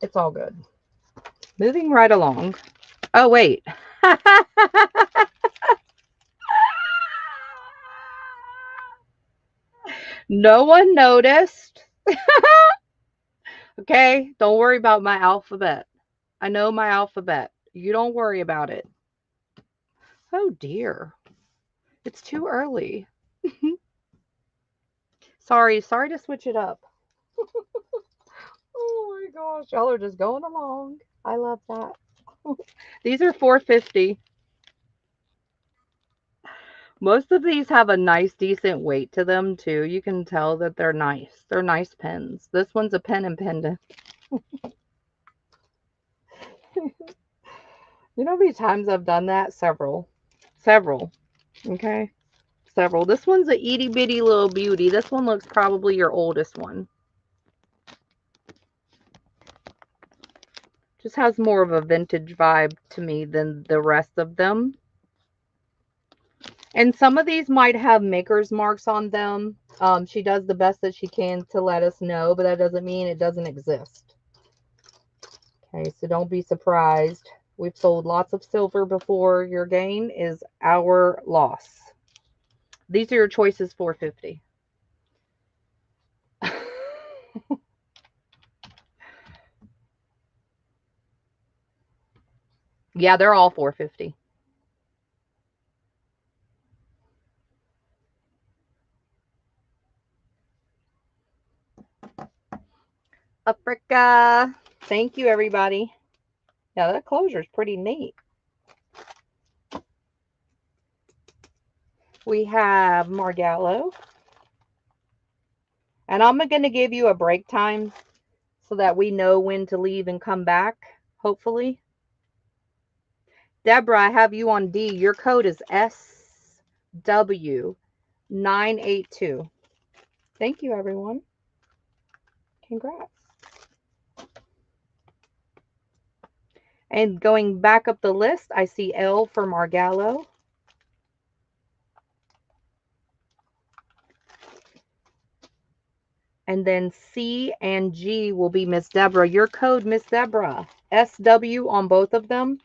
It's all good. Moving right along. Oh, wait. No one noticed. Okay, don't worry about my alphabet. I know my alphabet. You don't worry about it. Oh, dear. It's too early. Sorry to switch it up. Oh my gosh, y'all are just going along. I love that. These are $4.50. Most of these have a nice, decent weight to them, too. You can tell that they're nice. They're nice pens. This one's a pen and pendant. You know how many times I've done that? Several. Several. Okay? Several. This one's a itty bitty little beauty. This one looks probably your oldest one. Just has more of a vintage vibe to me than the rest of them. And some of these might have maker's marks on them. She does the best that she can to let us know, but that doesn't mean it doesn't exist. Okay, so don't be surprised. We've sold lots of silver before. Your gain is our loss. These are your choices, $4.50. Yeah, they're all $4.50. Africa. Thank you, everybody. Yeah, that closure is pretty neat. We have Margallo. And I'm going to give you a break time so that we know when to leave and come back, hopefully. Deborah, I have you on D. Your code is SW982. Thank you, everyone. Congrats. And going back up the list, I see L for Margallo. And then C and G will be Miss Deborah. Your code, Miss Deborah. SW on both of them.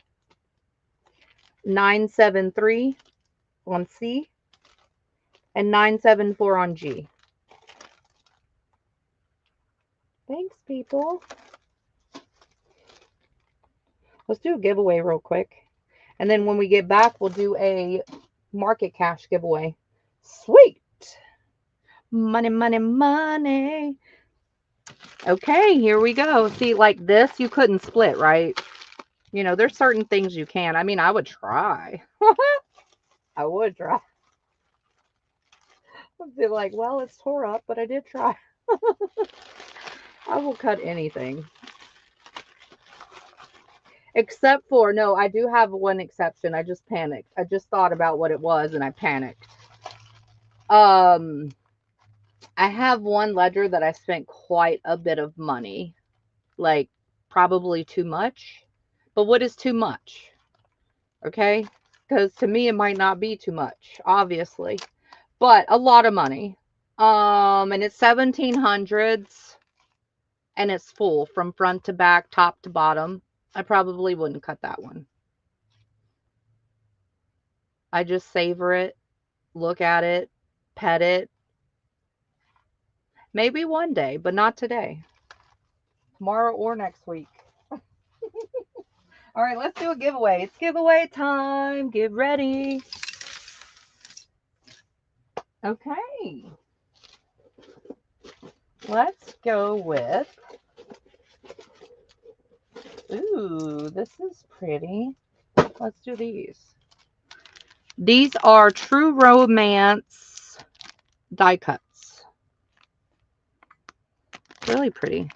973 on C. And 974 on G. Thanks, people. Let's do a giveaway real quick. And then when we get back, we'll do a market cash giveaway. Sweet. Money, money, money. Okay, here we go. See, like this, you couldn't split, right? You know, there's certain things you can. I mean, I would try. I would try. I'd be like, well, it's tore up, but I did try. I will cut anything. Except for, no, I do have one exception. I just panicked. I just thought about what it was and I panicked. I have one ledger that I spent quite a bit of money, like probably too much. But what is too much? Okay? Because to me, it might not be too much, obviously, but a lot of money. And it's 1700s and it's full from front to back, top to bottom. I probably wouldn't cut that one. I just savor it, look at it, pet it. Maybe one day, but not today. Tomorrow or next week. All right, let's do a giveaway. It's giveaway time. Get ready. Okay. Let's go with, ooh, this is pretty. Let's do these. These are True Romance die cuts. Really pretty.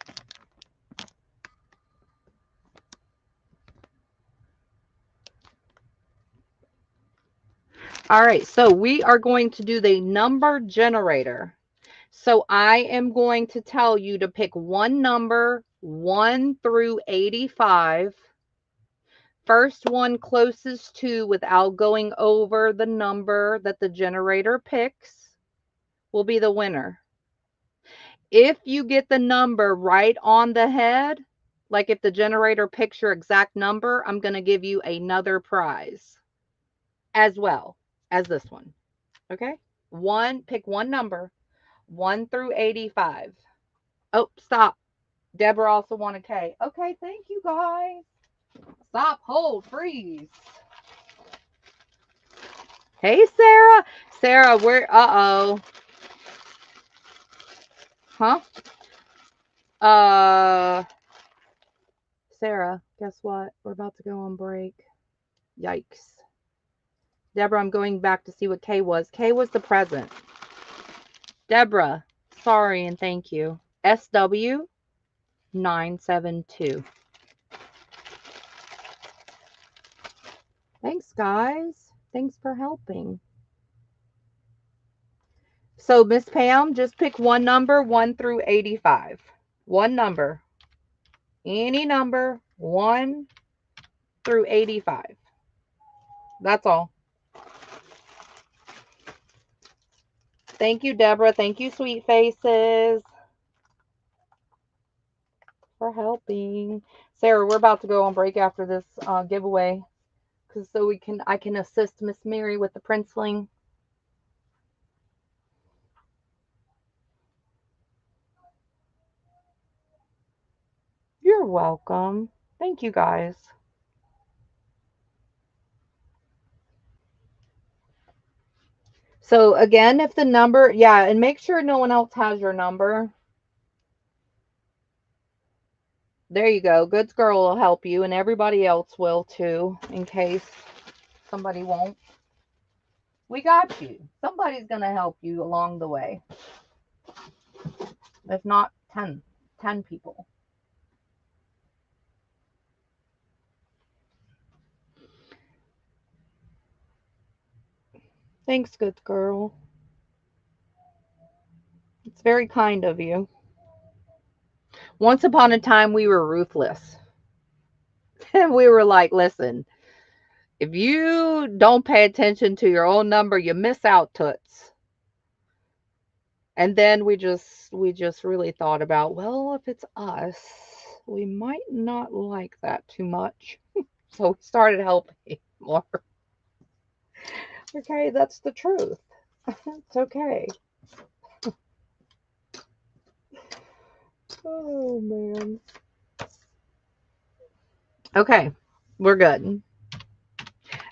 All right, so we are going to do the number generator. So I am going to tell you to pick one number, 1 through 85. First one closest to without going over the number that the generator picks will be the winner. If you get the number right on the head, like if the generator picks your exact number, I'm going to give you another prize as well as this one. Okay? Pick one number, 1 through 85. Oh, stop. Deborah also wanted K. Okay, thank you guys. Stop, hold, freeze. Hey, Sarah. Sarah, we're, uh-oh. Huh? Sarah, guess what? We're about to go on break. Yikes. Deborah, I'm going back to see what K was. K was the present. Deborah, sorry and thank you. SW 972. Thanks, guys. Thanks for helping. So, Miss Pam, just pick one number, 1 through 85. One number. Any number, 1 through 85. That's all. Thank you, Deborah. Thank you, Sweet Faces, for helping. Sarah, we're about to go on break after this giveaway, so I can assist Miss Mary with the princeling. You're welcome. Thank you, guys. So again, if the number, yeah, and make sure no one else has your number. There you go. Goods Girl will help you, and everybody else will too, in case somebody won't. We got you. Somebody's going to help you along the way. If not 10 people. Thanks, Goods Girl. It's very kind of you. Once upon a time, we were ruthless. We were like, listen, if you don't pay attention to your own number, you miss out, toots. And then we just really thought about, well, if it's us, we might not like that too much. So we started helping more. Okay, that's the truth. It's okay. Oh, man. Okay, we're good.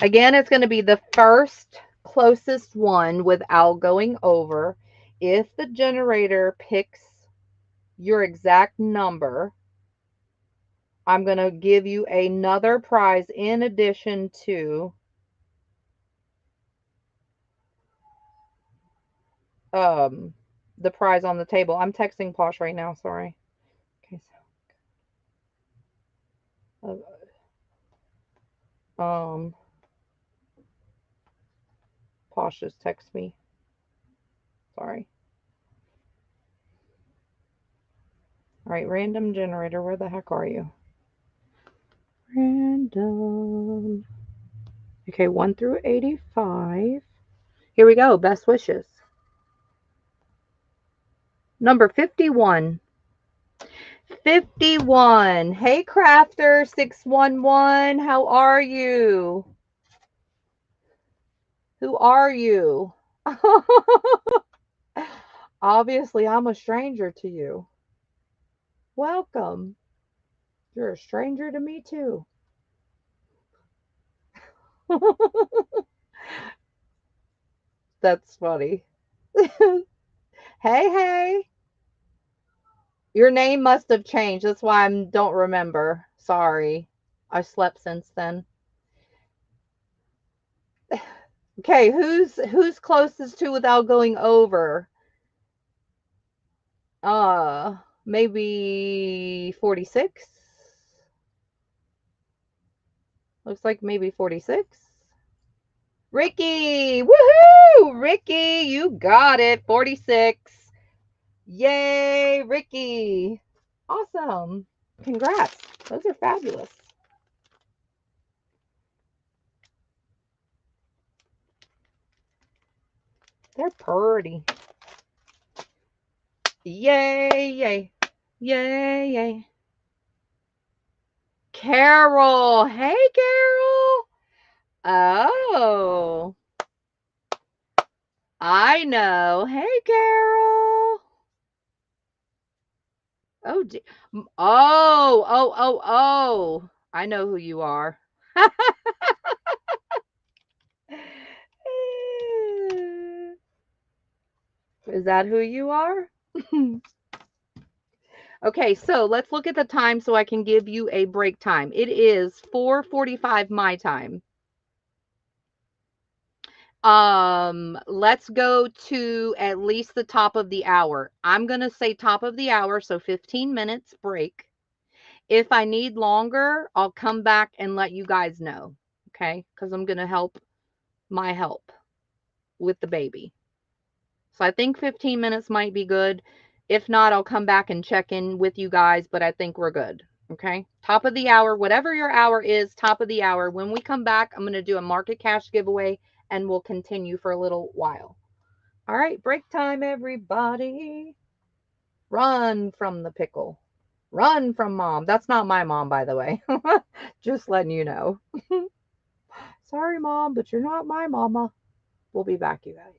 Again, it's going to be the first closest one without going over. If the generator picks your exact number, I'm going to give you another prize in addition to the prize on the table. I'm texting Posh right now, sorry. Okay, so Posh just text me. Sorry. All right, random generator, where the heck are you? Random. Okay, 1 through 85. Here we go. Best wishes. Number 51. 51. Hey, Crafter 611. How are you? Who are you? Obviously, I'm a stranger to you. Welcome. You're a stranger to me, too. That's funny. Hey. Your name must have changed. That's why I don't remember. Sorry. I slept since then. Okay, who's closest to without going over? Maybe 46. Looks like maybe 46. Ricky! Woohoo! Ricky, you got it. 46. Yay, Ricky. Awesome. Congrats. Those are fabulous. They're pretty. Yay. Carol. Hey, Carol. Oh. I know. Hey, Carol. Oh. I know who you are. Is that who you are? Okay, so let's look at the time so I can give you a break time. It is 4:45 my time. Let's go to at least the top of the hour. I'm going to say top of the hour, so 15 minutes break. If I need longer, I'll come back and let you guys know. Okay? Because I'm going to help my help with the baby. So I think 15 minutes might be good. If not, I'll come back and check in with you guys, but I think we're good. Okay? Top of the hour, whatever your hour is, top of the hour. When we come back, I'm going to do a market cash giveaway and we'll continue for a little while. All right, break time, everybody. Run from the pickle. Run from mom. That's not my mom, by the way. Just letting you know. Sorry, mom, but you're not my mama. We'll be back, you guys.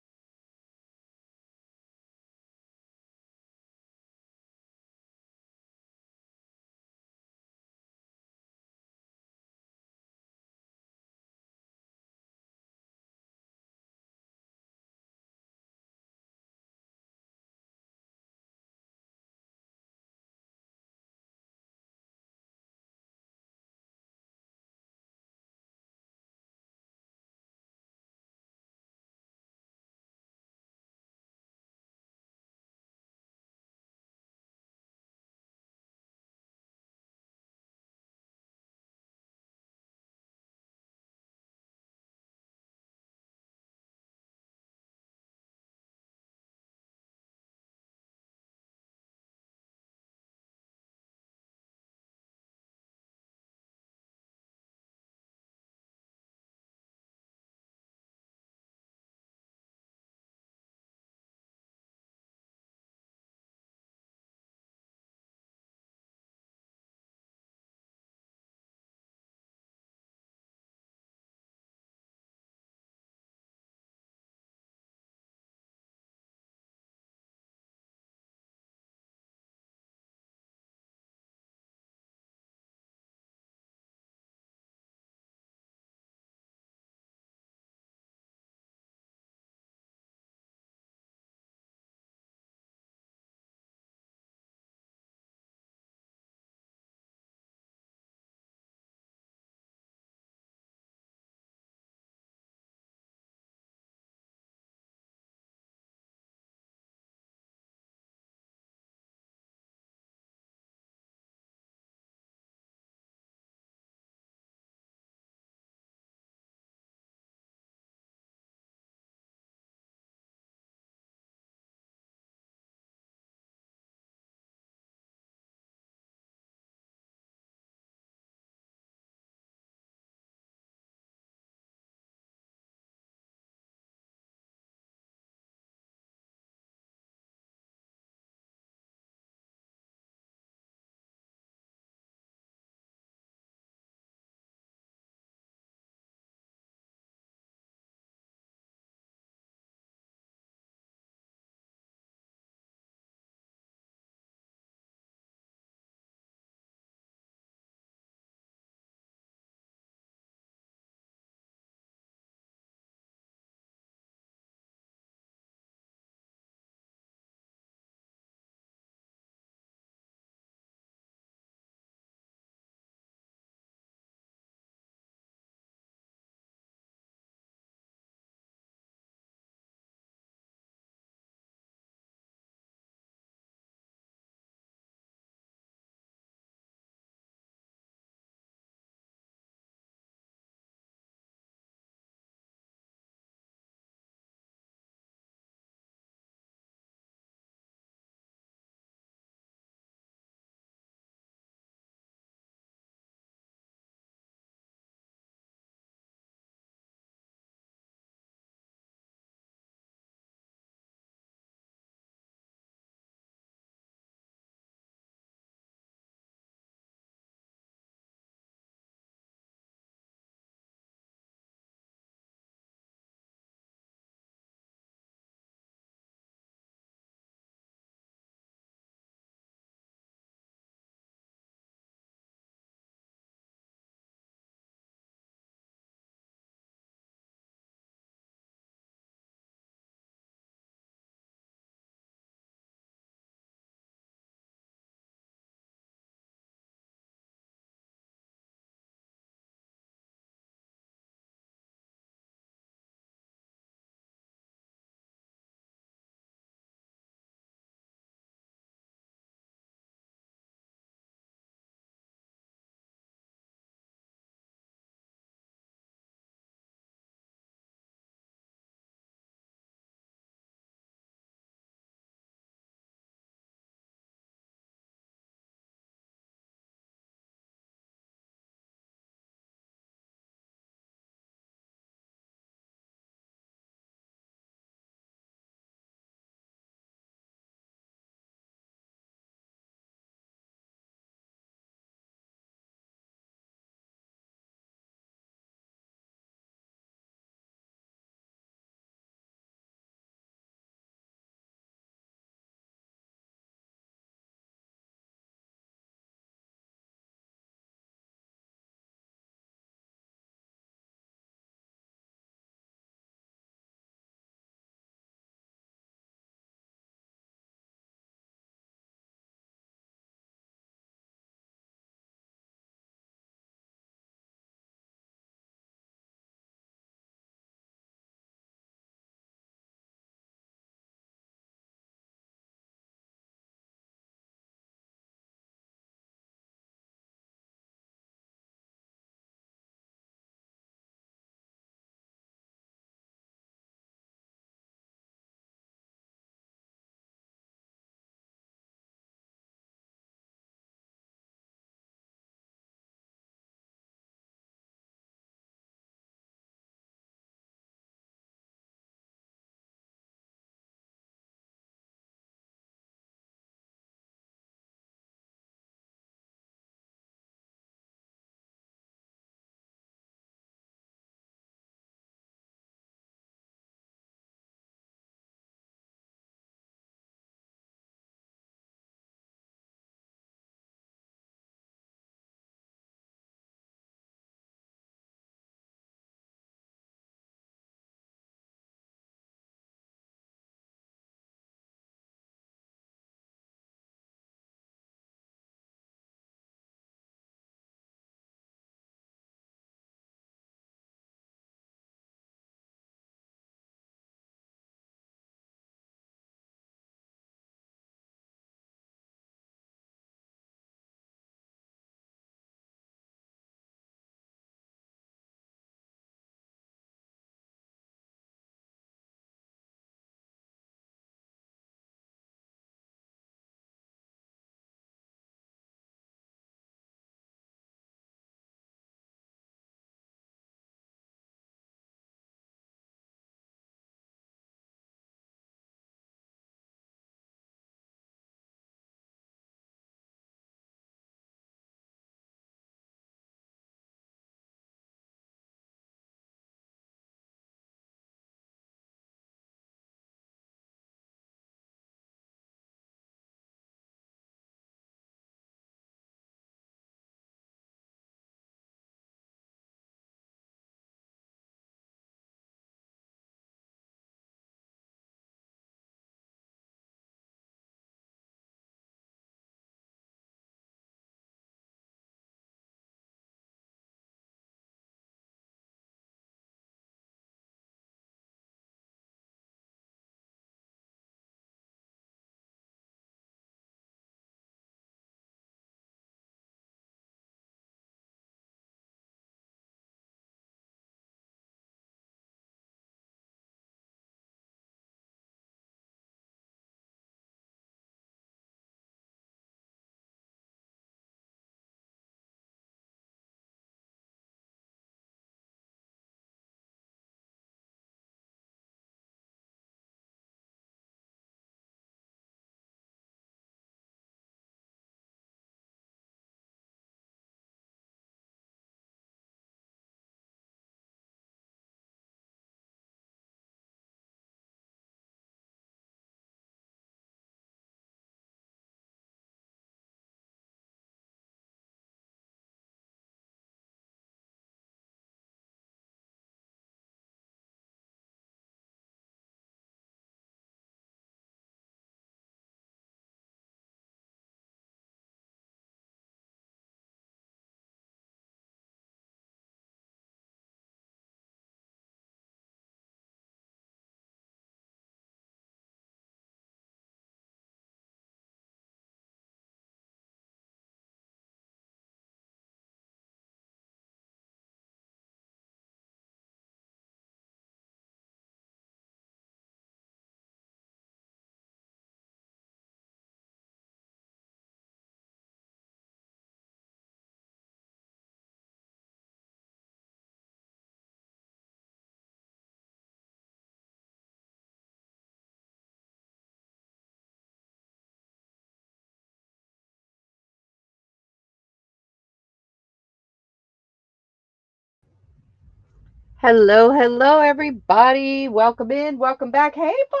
Hello, hello, everybody. Welcome in, welcome back. Hey, Bosh.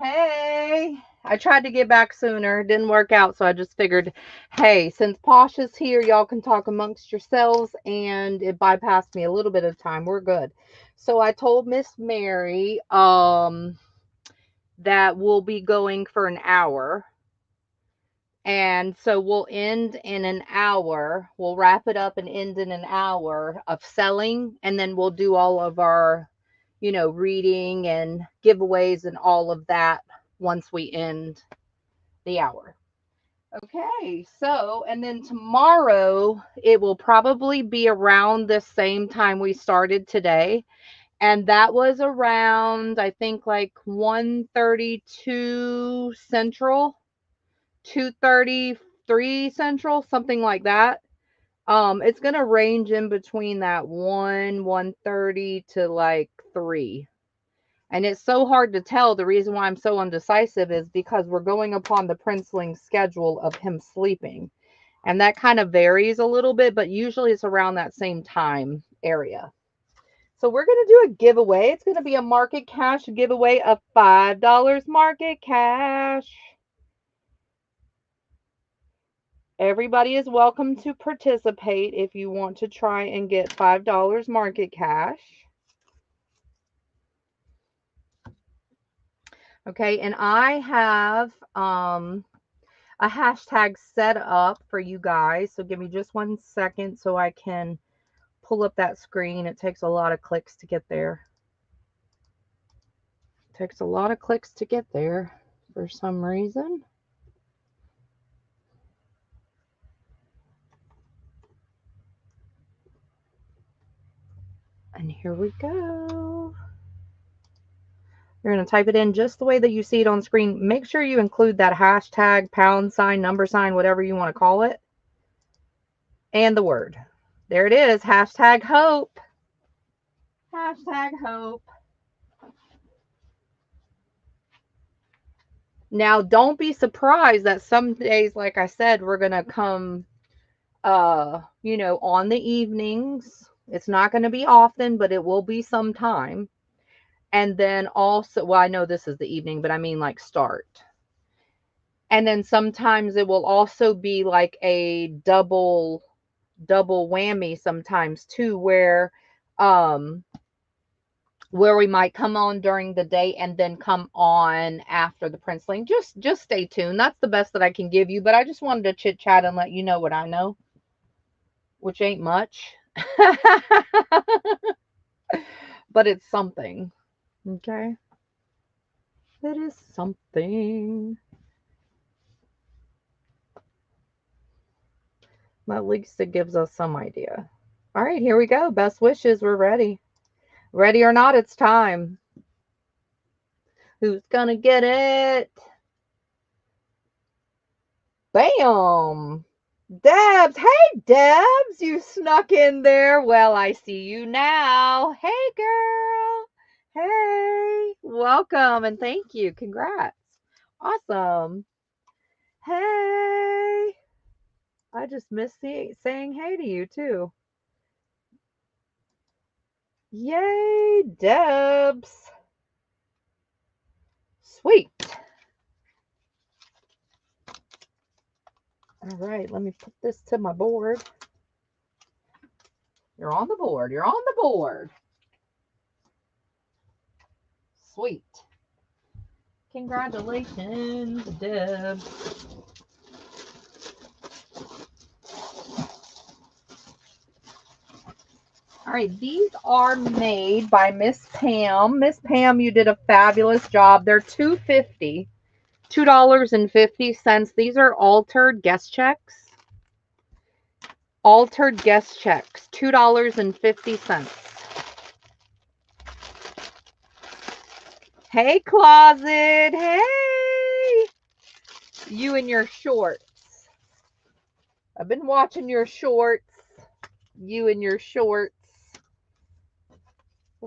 Hey. I tried to get back sooner. It didn't work out, so I just figured, hey, since Posh is here, y'all can talk amongst yourselves, and it bypassed me a little bit of time. We're good. So I told Miss Mary that we'll be going for an hour. And so we'll end in an hour. We'll wrap it up and end in an hour of selling. And then we'll do all of our, reading and giveaways and all of that once we end the hour. Okay. So, and then tomorrow it will probably be around the same time we started today. And that was around, I think, like 1:32 Central. 2:33 Central, something like that. It's gonna range in between that 1:30 to like 3. And it's so hard to tell. The reason why I'm so undecisive is because we're going upon the princeling schedule of him sleeping. And that kind of varies a little bit, but usually it's around that same time area. So we're going to do a giveaway. It's going to be a market cash giveaway of $5 market cash. Everybody is welcome to participate if you want to try and get $5 market cash. Okay, and I have a hashtag set up for you guys. So give me just 1 second so I can pull up that screen. It takes a lot of clicks to get there. It takes a lot of clicks to get there for some reason. And here we go. You're going to type it in just the way that you see it on screen. Make sure you include that hashtag, pound sign, number sign, whatever you want to call it, and the word. There it is. Hashtag hope. Hashtag hope. Now, don't be surprised that some days, like I said, we're going to come, on the evenings. It's not going to be often, but it will be sometime. And then also, well, I know this is the evening, but I mean like start. And then sometimes it will also be like a double whammy sometimes too, where we might come on during the day and then come on after the princeling. Just stay tuned. That's the best that I can give you, but I just wanted to chit chat and let you know what I know, which ain't much. But it's something. Okay, it is something. At least it gives us some idea. All right, here we go. Best wishes. We're ready. Ready or not, it's time. Who's gonna get it? Bam! Debs. Hey, Debs. You snuck in there. Well, I see you now. Hey, girl. Hey. Welcome and thank you. Congrats. Awesome. Hey. I just missed saying hey to you, too. Yay, Debs. Sweet. All right, let me put this to my board. You're on the board. You're on the board. Sweet. Congratulations, Deb. All right, these are made by Miss Pam. Miss Pam, you did a fabulous job. They're $2.50. $2.50. These are altered guest checks. Altered guest checks. $2.50. Hey, Closet. Hey. You and your shorts. I've been watching your shorts. You and your shorts.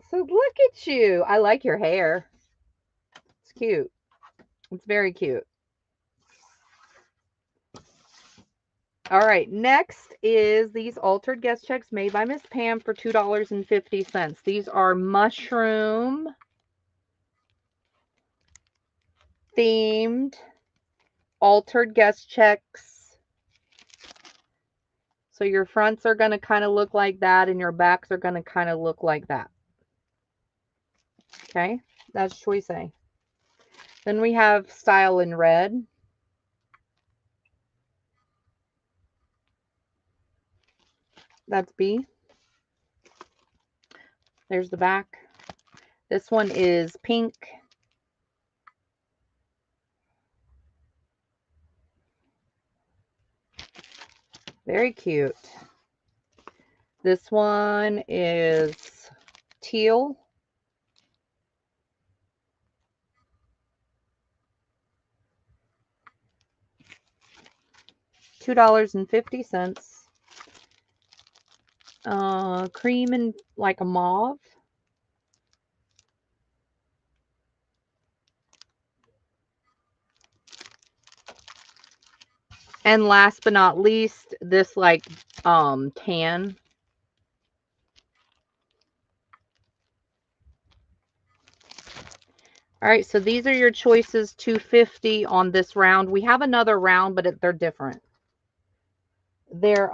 So look at you. I like your hair. It's cute. It's very cute. All right, next is these altered guest checks made by Miss Pam for $2.50. These are mushroom themed altered guest checks. So your fronts are going to kind of look like that and your backs are going to kind of look like that. Okay, that's choice A. Then we have style in red. That's B. There's the back. This one is pink. Very cute. This one is teal. $2.50. Cream and like a mauve. And last but not least, this like tan. All right, so these are your choices, 250 on this round. We have another round, but they're different. They're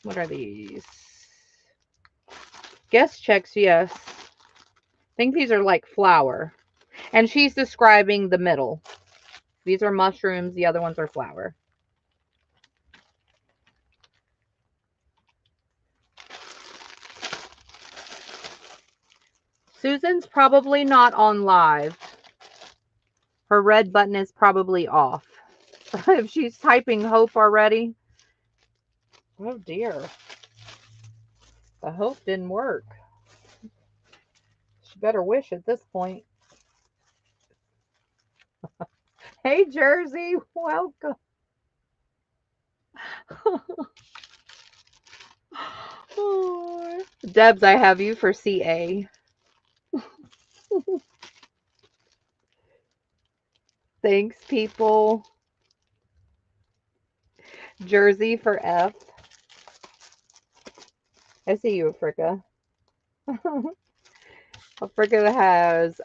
what are these? Guest checks, yes. I think these are like flour. And she's describing the middle. These are mushrooms, the other ones are flour. Susan's probably not on live. Her red button is probably off. If she's typing hope already. Oh dear. The hope didn't work. She better wish at this point. Hey Jersey, welcome. Oh. Debs, I have you for CA. Thanks, people. Jersey for F. I see you, Africa. Africa has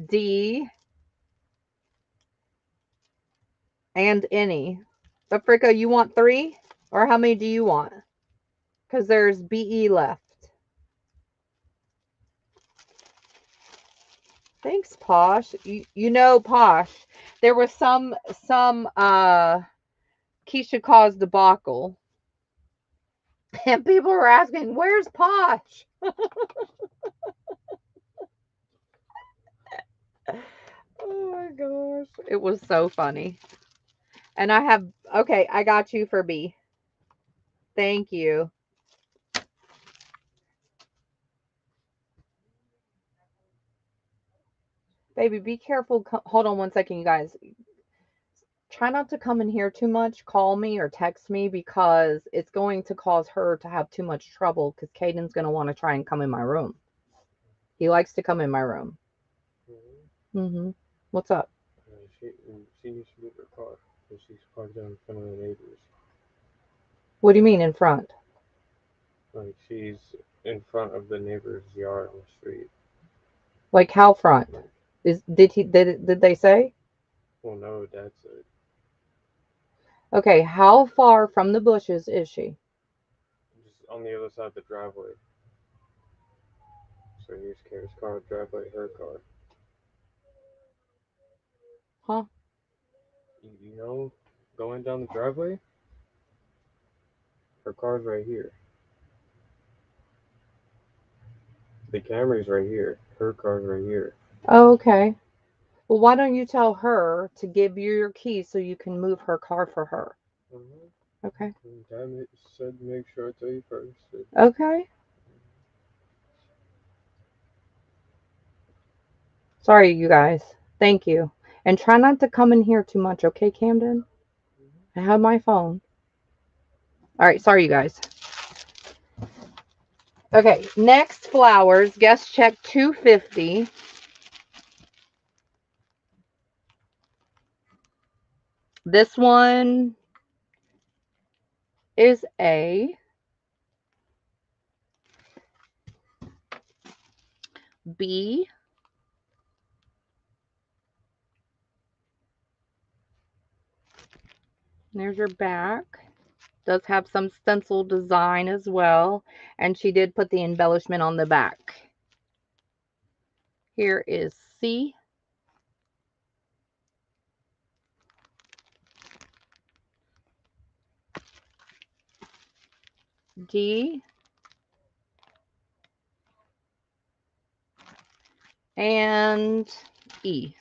D and any. Africa, you want 3? Or how many do you want? Because there's BE left. Thanks, Posh. You know, Posh. There was some Keisha caused debacle. And people were asking, where's Posh? Oh my gosh. It was so funny. And I have, okay, I got you for B. Thank you. Baby, be careful. Hold on one second, you guys. Try not to come in here too much. Call me or text me because it's going to cause her to have too much trouble because Caden's going to want to try and come in my room. He likes to come in my room. Mm-hmm. What's up? She needs to move her car because she's parked down in front of the neighbors. What do you mean in front? Like she's in front of the neighbor's yard on the street. Like how front? Did they say? Well, no, Dad said. Okay, how far from the bushes is she? Just on the other side of the driveway. So here's Kara's car, driveway, her car. Huh? You know, going down the driveway, her car's right here. The camera's right here. Her car's right here. Oh, okay. Well, why don't you tell her to give you your keys so you can move her car for her? Okay. Dad said make sure I tell you first. Okay. Sorry, you guys. Thank you. And try not to come in here too much, okay, Camden? I have my phone. All right, sorry, you guys. Okay, next flowers. Guest check 250. This one is A, B, there's your back. Does have some stencil design as well, and she did put the embellishment on the back. Here is C, D, and E.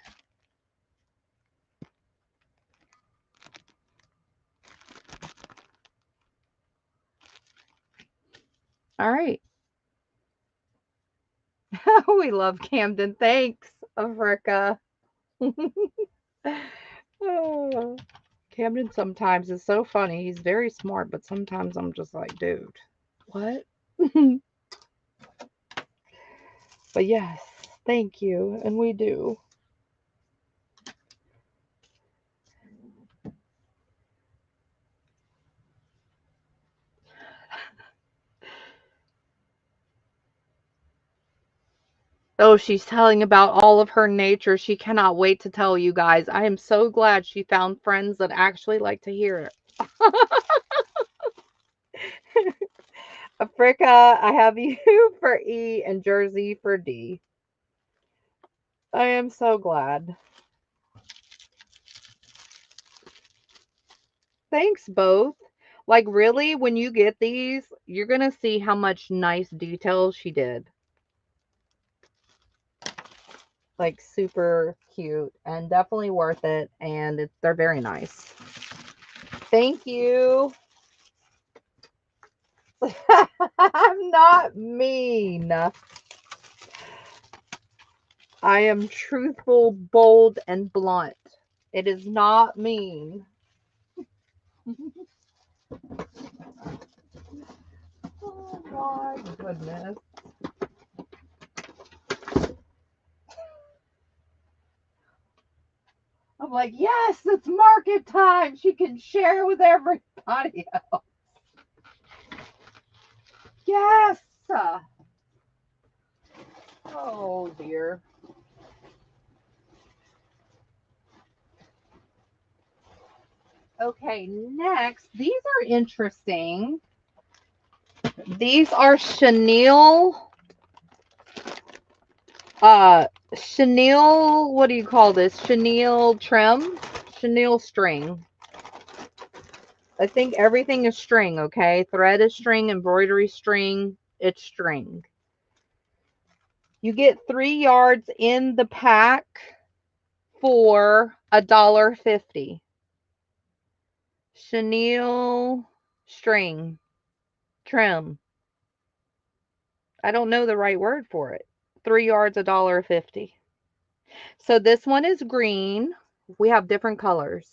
All right. We love Camden. Thanks, Africa. Oh, Camden sometimes is so funny. He's very smart, but sometimes I'm just like, dude, what? But yes, thank you. And we do. Oh, she's telling about all of her nature. She cannot wait to tell you guys. I am so glad she found friends that actually like to hear it. Africa, I have you for E and Jersey for D. I am so glad. Thanks, both. Like, really, when you get these, you're going to see how much nice detail she did. Like, super cute and definitely worth it. And they're very nice. Thank you. I'm not mean. I am truthful, bold, and blunt. It is not mean. Oh my goodness. I'm like, yes, it's market time. She can share with everybody else. Yes. Oh dear. Okay, next, these are interesting. These are chenille, what do you call this? Chenille trim, chenille string. I think everything is string, okay? Thread is string, embroidery string, it's string. You get 3 yards in the pack for $1.50. Chenille string trim. I don't know the right word for it. 3 yards, $1.50. So this one is green. We have different colors.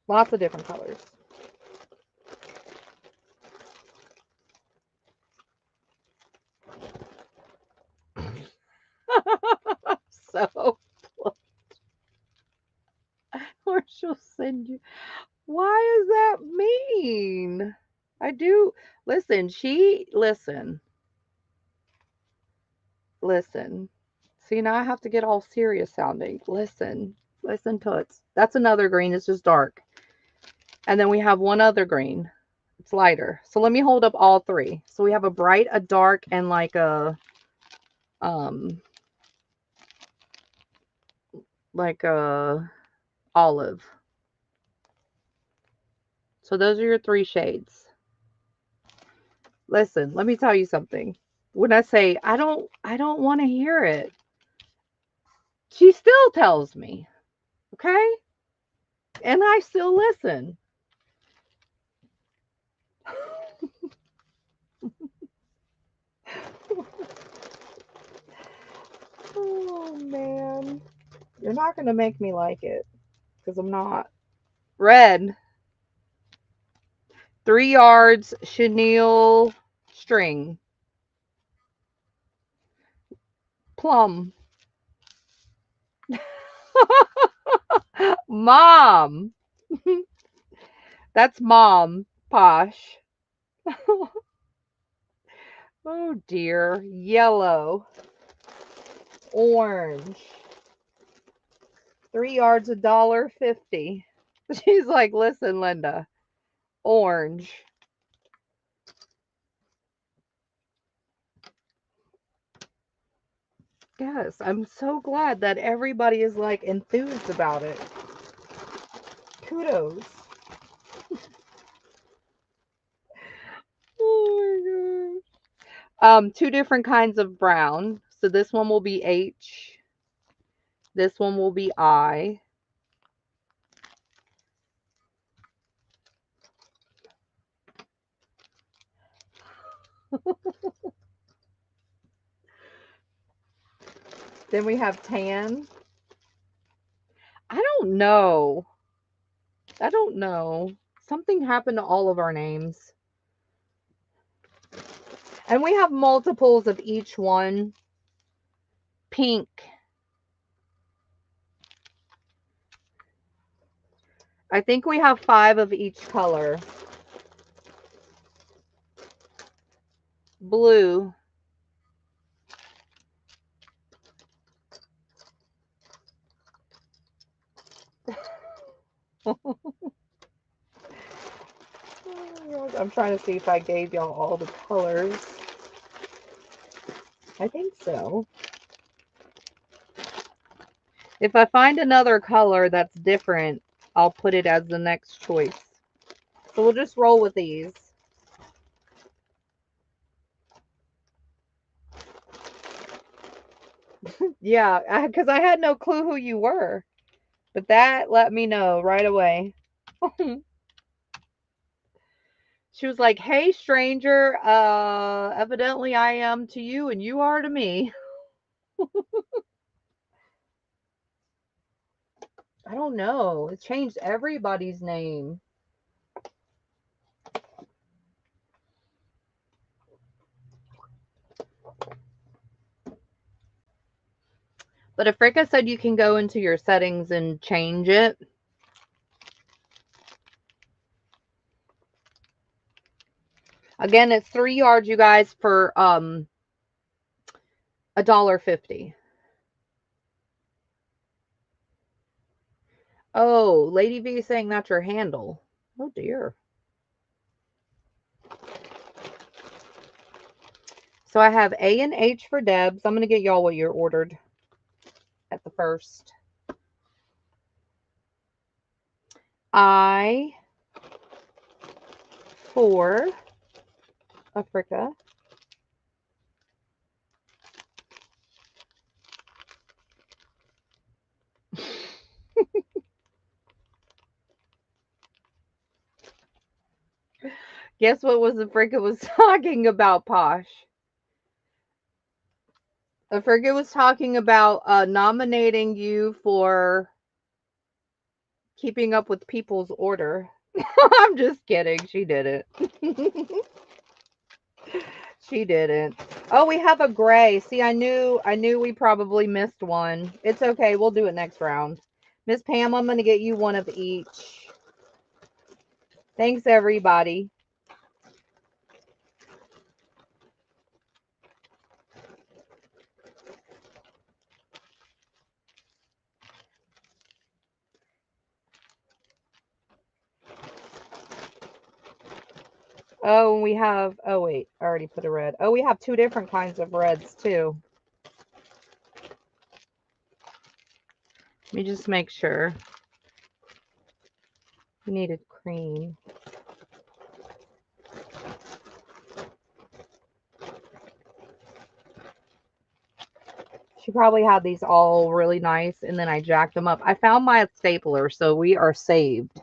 Lots of different colors. So, or she'll send you. Why is that mean? I do. Listen, listen. See, now I have to get all serious sounding. Listen to it. That's another green. It's just dark. And then we have one other green. It's lighter. So let me hold up all three. So we have a bright, a dark, and like a olive. So those are your 3 shades. Listen, let me tell you something. When I say I don't want to hear it, she still tells me. Okay? And I still listen. Oh man. You're not going to make me like it because I'm not. Red. 3 yards chenille string. Plum. Mom. That's mom. Posh. Oh dear. Yellow. Orange. 3 yards, $1.50. She's like, listen, Linda. Orange. Yes, I'm so glad that everybody is like enthused about it. Kudos. Oh my gosh. Two different kinds of brown. So this one will be H. This one will be I. Then we have tan. I don't know. I don't know. Something happened to all of our names. And we have multiples of each one. Pink. I think we have 5 of each color. Blue. I'm trying to see if I gave y'all all the colors. I think so. If I find another color that's different, I'll put it as the next choice. So we'll just roll with these. Yeah, because I had no clue who you were. But that let me know right away. She was like, hey, stranger, evidently I am to you and you are to me. I don't know. It changed everybody's name. But Afrika said you can go into your settings and change it. Again, it's 3 yards, you guys, for $1.50. Oh, Lady V saying that's your handle. Oh dear. So I have A and H for Debs. I'm going to get y'all what you're ordered at the first. I for Afrika. Guess what was Afrika was talking about, Posh? Afrika was talking about nominating you for keeping up with people's order. I'm just kidding. She didn't. She didn't. Oh, we have a gray. See, I knew we probably missed one. It's okay. We'll do it next round. Miss Pam, I'm going to get you one of each. Thanks, everybody. Oh, we have, oh wait, I already put a red. Oh, we have 2 different kinds of reds too. Let me just make sure. We needed cream. She probably had these all really nice and then I jacked them up. I found my stapler, so we are saved.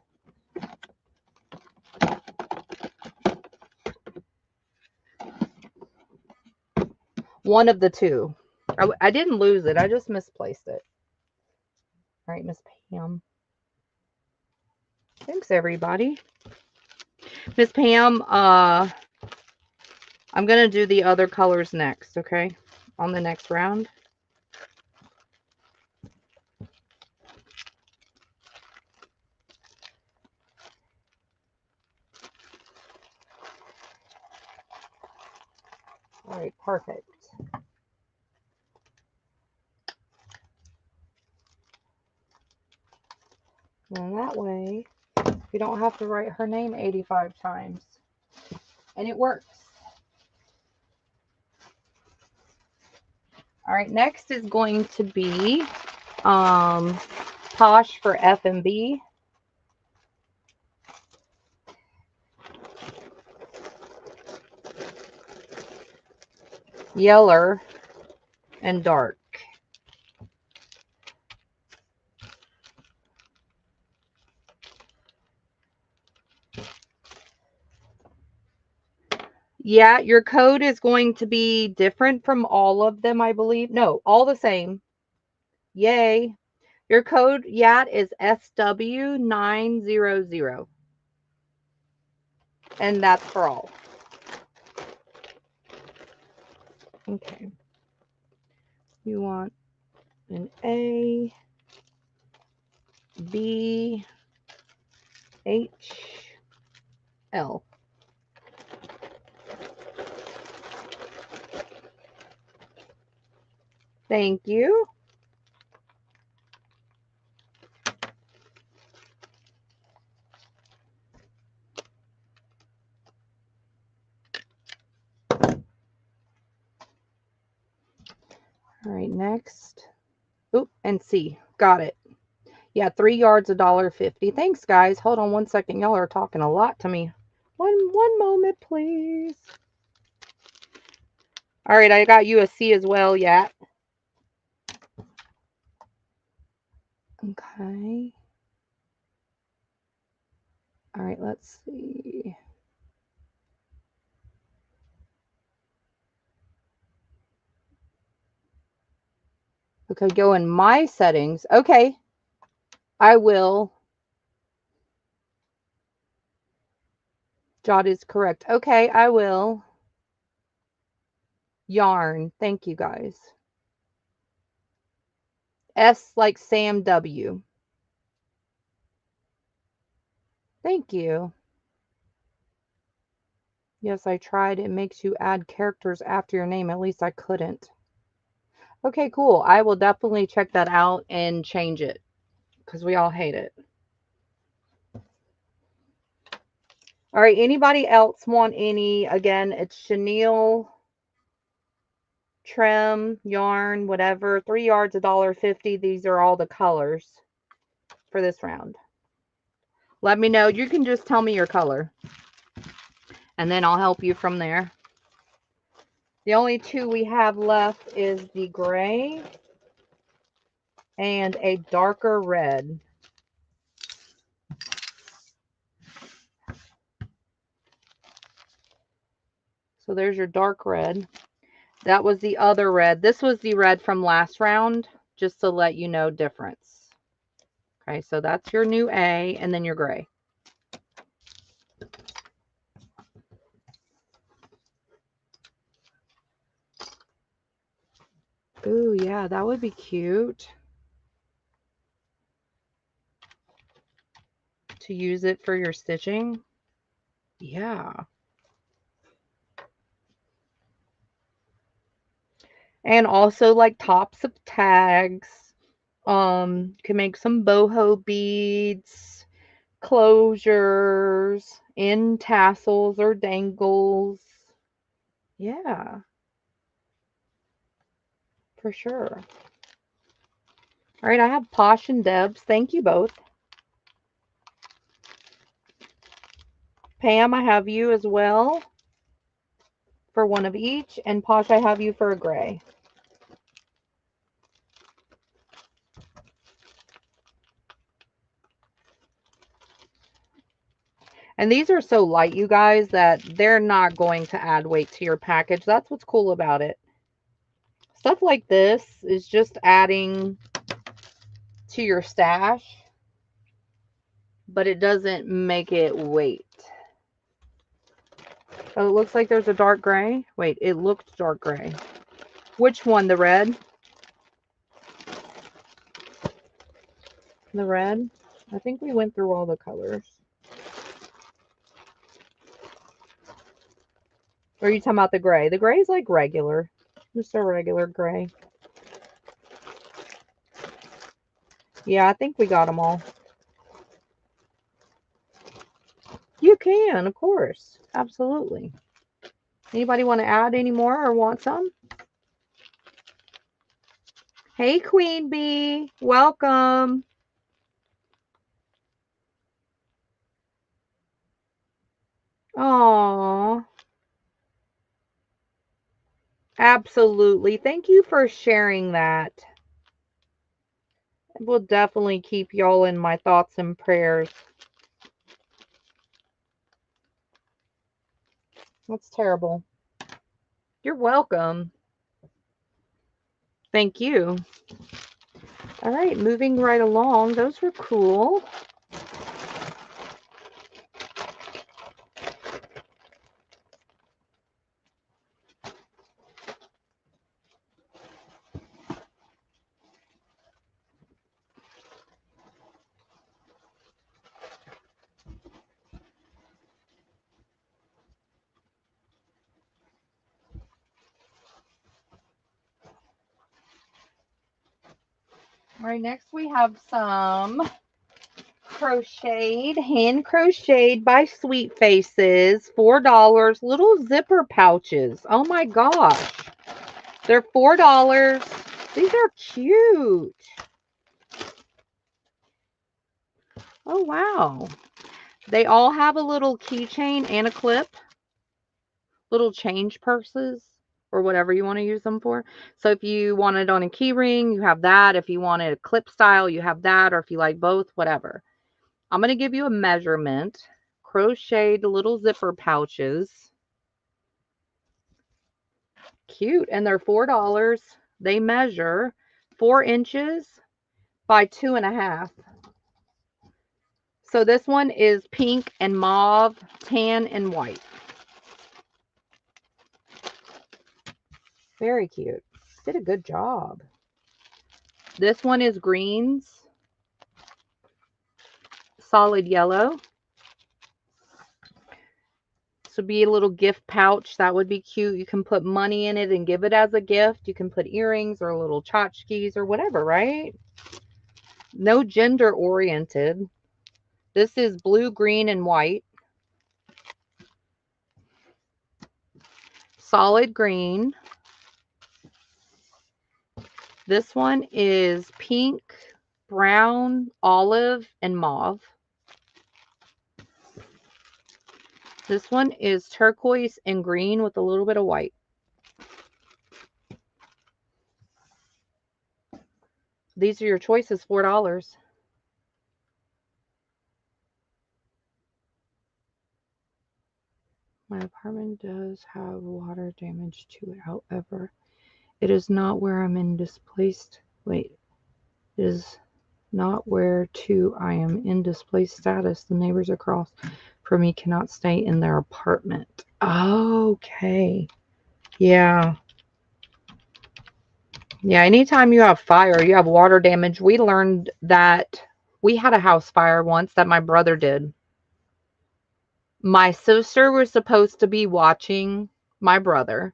One of the 2. I didn't lose it. I just misplaced it. All right, Miss Pam. Thanks, everybody. Miss Pam, I'm going to do the other colors next, okay? On the next round. Perfect. And that way, you don't have to write her name 85 times. And it works. All right, next is going to be Posh for F&B. Yeller and dark. Yeah, your code is going to be different from all of them, I believe. No, all the same. Yay. Your code, YAT, is SW900. And that's for all. Okay. You want an A, B, H, L. Thank you. All right, next. Oop, and C. Got it. Yeah, 3 yards, $1.50. Thanks, guys. Hold on one second. Y'all are talking a lot to me. One moment, please. All right, I got you a C as well, yeah. Okay. All right, let's see. Okay, go in my settings. Okay. I will. Jot is correct. Okay, I will. Yarn. Thank you, guys. S like Sam W. Thank you. Yes, I tried. It makes you add characters after your name. At least I couldn't. Okay, cool. I will definitely check that out and change it because we all hate it. All right, anybody else want any? Again, it's chenille, trim, yarn, whatever. 3 yards, $1.50. These are all the colors for this round. Let me know. You can just tell me your color, and then I'll help you from there. The only two we have left is the gray and a darker red. So there's your dark red. That was the other red. This was the red from last round, just to let you know difference. Okay, so that's your new A, and then your gray. Ooh, yeah, that would be cute. To use it for your stitching. Yeah. And also like tops of tags. Can make some boho beads, closures, end tassels or dangles. Yeah. For sure. All right, I have Posh and Debs. Thank you both. Pam, I have you as well for one of each. And Posh, I have you for a gray. And these are so light, you guys, that they're not going to add weight to your package. That's what's cool about it. Stuff like this is just adding to your stash, but it doesn't make it weight. Oh, it looks like there's a dark gray. Wait, it looked dark gray. Which one? The red? The red? I think we went through all the colors. Or are you talking about the gray? The gray is like regular. Just a regular gray. Yeah, I think we got them all. You can, of course. Absolutely. Anybody want to add any more or want some? Hey, Queen Bee. Welcome. Aww. Absolutely. Thank you for sharing that. We'll definitely keep y'all in my thoughts and prayers. That's terrible. You're welcome. Thank you. All right, moving right along. Those were cool. All right, next we have some hand crocheted by Sweet Faces, $4, little zipper pouches. Oh my gosh. They're $4. These are cute. Oh wow. They all have a little keychain and a clip. Little change purses or whatever you want to use them for. So if you want it on a key ring, you have that. If you want it a clip style, you have that. Or if you like both, whatever. I'm going to give you a measurement. Crocheted little zipper pouches. Cute. And they're $4. They measure 4 inches by 2.5. So this one is pink and mauve, tan and white. Very cute. Did a good job. This one is greens, solid yellow. This would be a little gift pouch. That would be cute. You can put money in it and give it as a gift. You can put earrings or little tchotchkes or whatever, right? No gender oriented. This is blue, green, and white. Solid green. This one is pink, brown, olive, and mauve. This one is turquoise and green with a little bit of white. These are your choices, $4. My apartment does have water damage to it. However, it is not where I'm in displaced. Wait, it is not where to I am in displaced status. The neighbors across from me cannot stay in their apartment. Okay. Yeah. Yeah, anytime you have fire, you have water damage. We learned that we had a house fire once that my brother did. My sister was supposed to be watching my brother,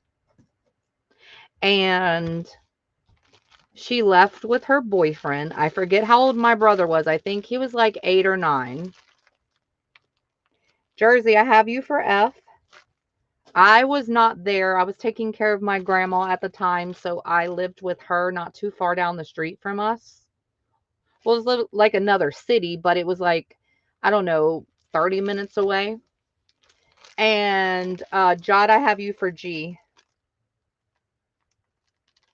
and she left with her boyfriend. I forget how old my brother was. I think he was like 8 or 9. Jersey, I have you for F. I was not there. I was taking care of my grandma at the time, so I lived with her not too far down the street from us. Well, it was like another city, but it was like, I don't know, 30 minutes away. And Jod, I have you for G.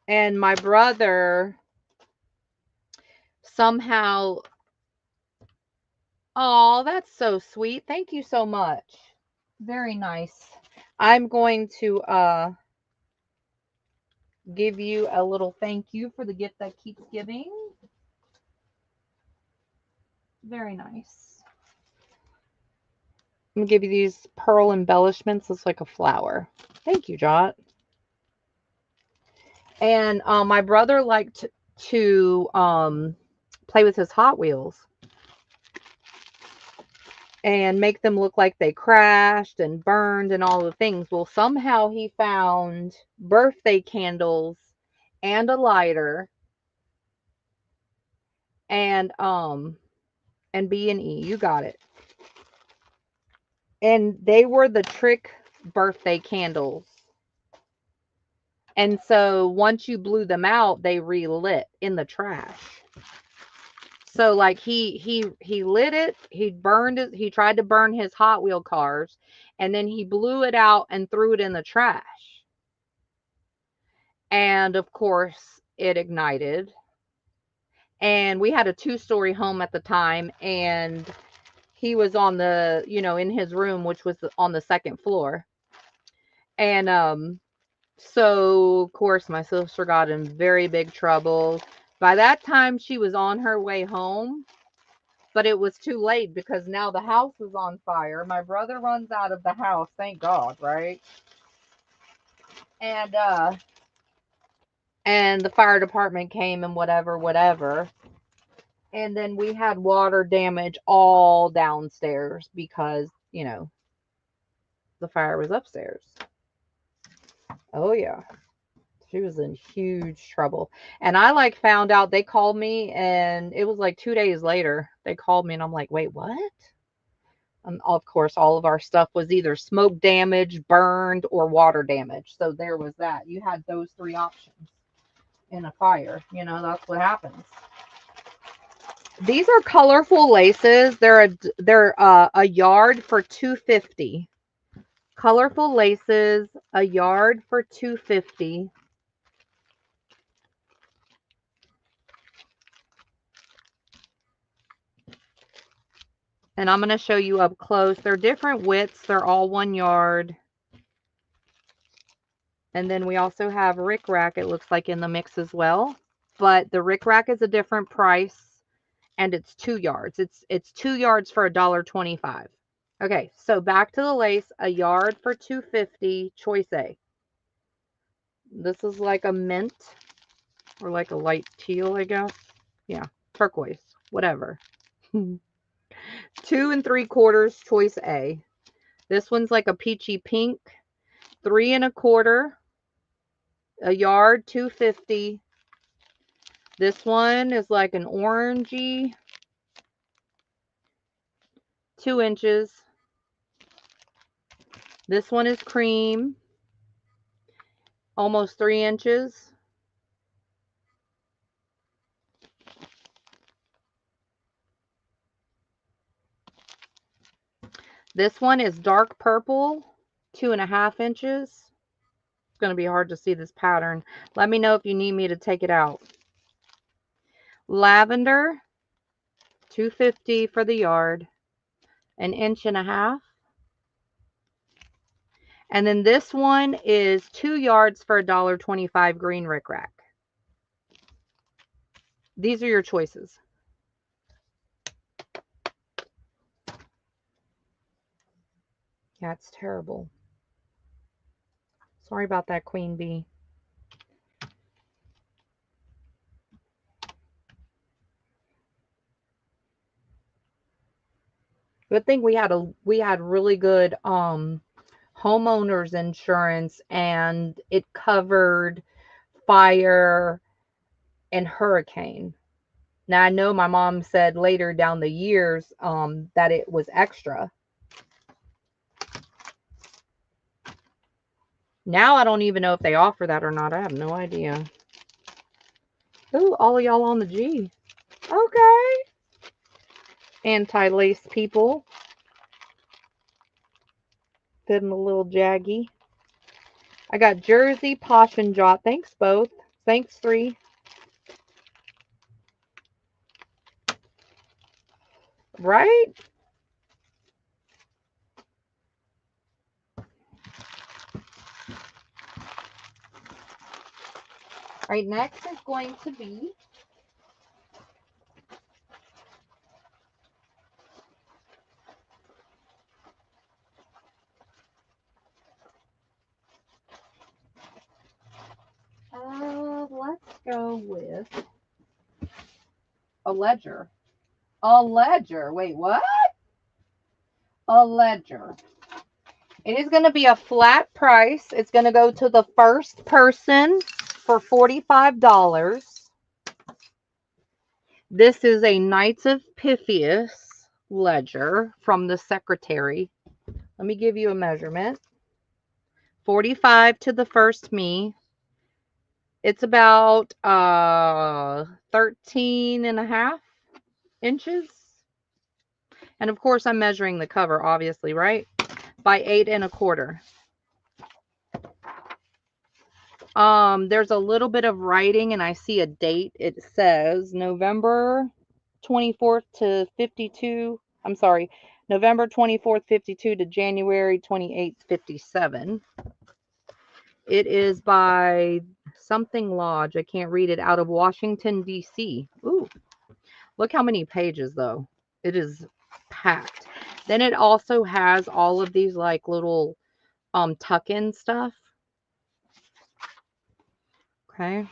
And my brother somehow, oh, that's so sweet. Thank you so much. Very nice. I'm going to give you a little thank you for the gift that keeps giving. Very nice. I'm going to give you these pearl embellishments. It's like a flower. Thank you, Jot. And my brother liked to play with his Hot Wheels. and make them look like they crashed and burned and all the things. Well, somehow he found birthday candles and a lighter and B&E. You got it. And they were the trick birthday candles. And so once you blew them out, they relit in the trash. So like he lit it, he burned it, he tried to burn his Hot Wheel cars, and then he blew it out and threw it in the trash. And of course, it ignited. And we had a 2-story home at the time, and he was on the, in his room, which was on the second floor. And so of course my sister got in very big trouble. By that time she was on her way home, but it was too late because now the house was on fire. My brother runs out of the house, thank God, right? And the fire department came and whatever. And then we had water damage all downstairs because, the fire was upstairs. Oh yeah. She was in huge trouble. And I like found out, they called me and it was like 2 days later. They called me and I'm like, "Wait, what?" Of course, all of our stuff was either smoke damage, burned, or water damage. So there was that. You had those 3 options in a fire. That's what happens. These are colorful laces. They're a yard for $2.50. Colorful laces, a yard for $2.50. And I'm going to show you up close. They're different widths. They're all 1 yard. And then we also have rickrack, it looks like, in the mix as well. But the rickrack is a different price, and it's 2 yards. It's 2 yards for $1.25. Okay, so back to the lace, a yard for $2.50, choice A. This is like a mint or like a light teal, I guess. Yeah, turquoise, whatever. 2 3/4, choice A. This one's like a peachy pink, 3 1/4, a yard, $2.50. This one is like an orangey, 2 inches. This one is cream, almost 3 inches. This one is dark purple, 2.5 inches. It's going to be hard to see this pattern. Let me know if you need me to take it out. Lavender, $2.50 for the yard, 1.5 inches. And then this one is 2 yards for $1.25, green rickrack. These are your choices. Yeah, it's terrible. Sorry about that, Queen Bee. Good thing we had really good homeowners insurance, and it covered fire and hurricane. Now I know my mom said later down the years that it was extra. Now I don't even know if they offer that or not. I have no idea. Ooh, all of y'all on the G. Okay. Anti-lace people. Fitting a little jaggy. I got Jersey, Posh, and Jot. Thanks both. Thanks 3. Right? All right, next is going to be let's go with a ledger. A ledger. Wait, what? a ledger. It is going to be a flat price. It's going to go to the first person for $45. This is a Knights of Pythias ledger from the secretary. Let me give you a measurement. 45 to the first me. It's about 13.5 inches. And of course, I'm measuring the cover, obviously, right? By 8.25. There's a little bit of writing, and I see a date. It says November 24th to 52. I'm sorry, November 24th, 52 to January 28th, 57. It is by something lodge. I can't read it. Out of Washington, D.C. Ooh, look how many pages, though. It is packed. Then it also has all of these like little tuck-in stuff. Okay.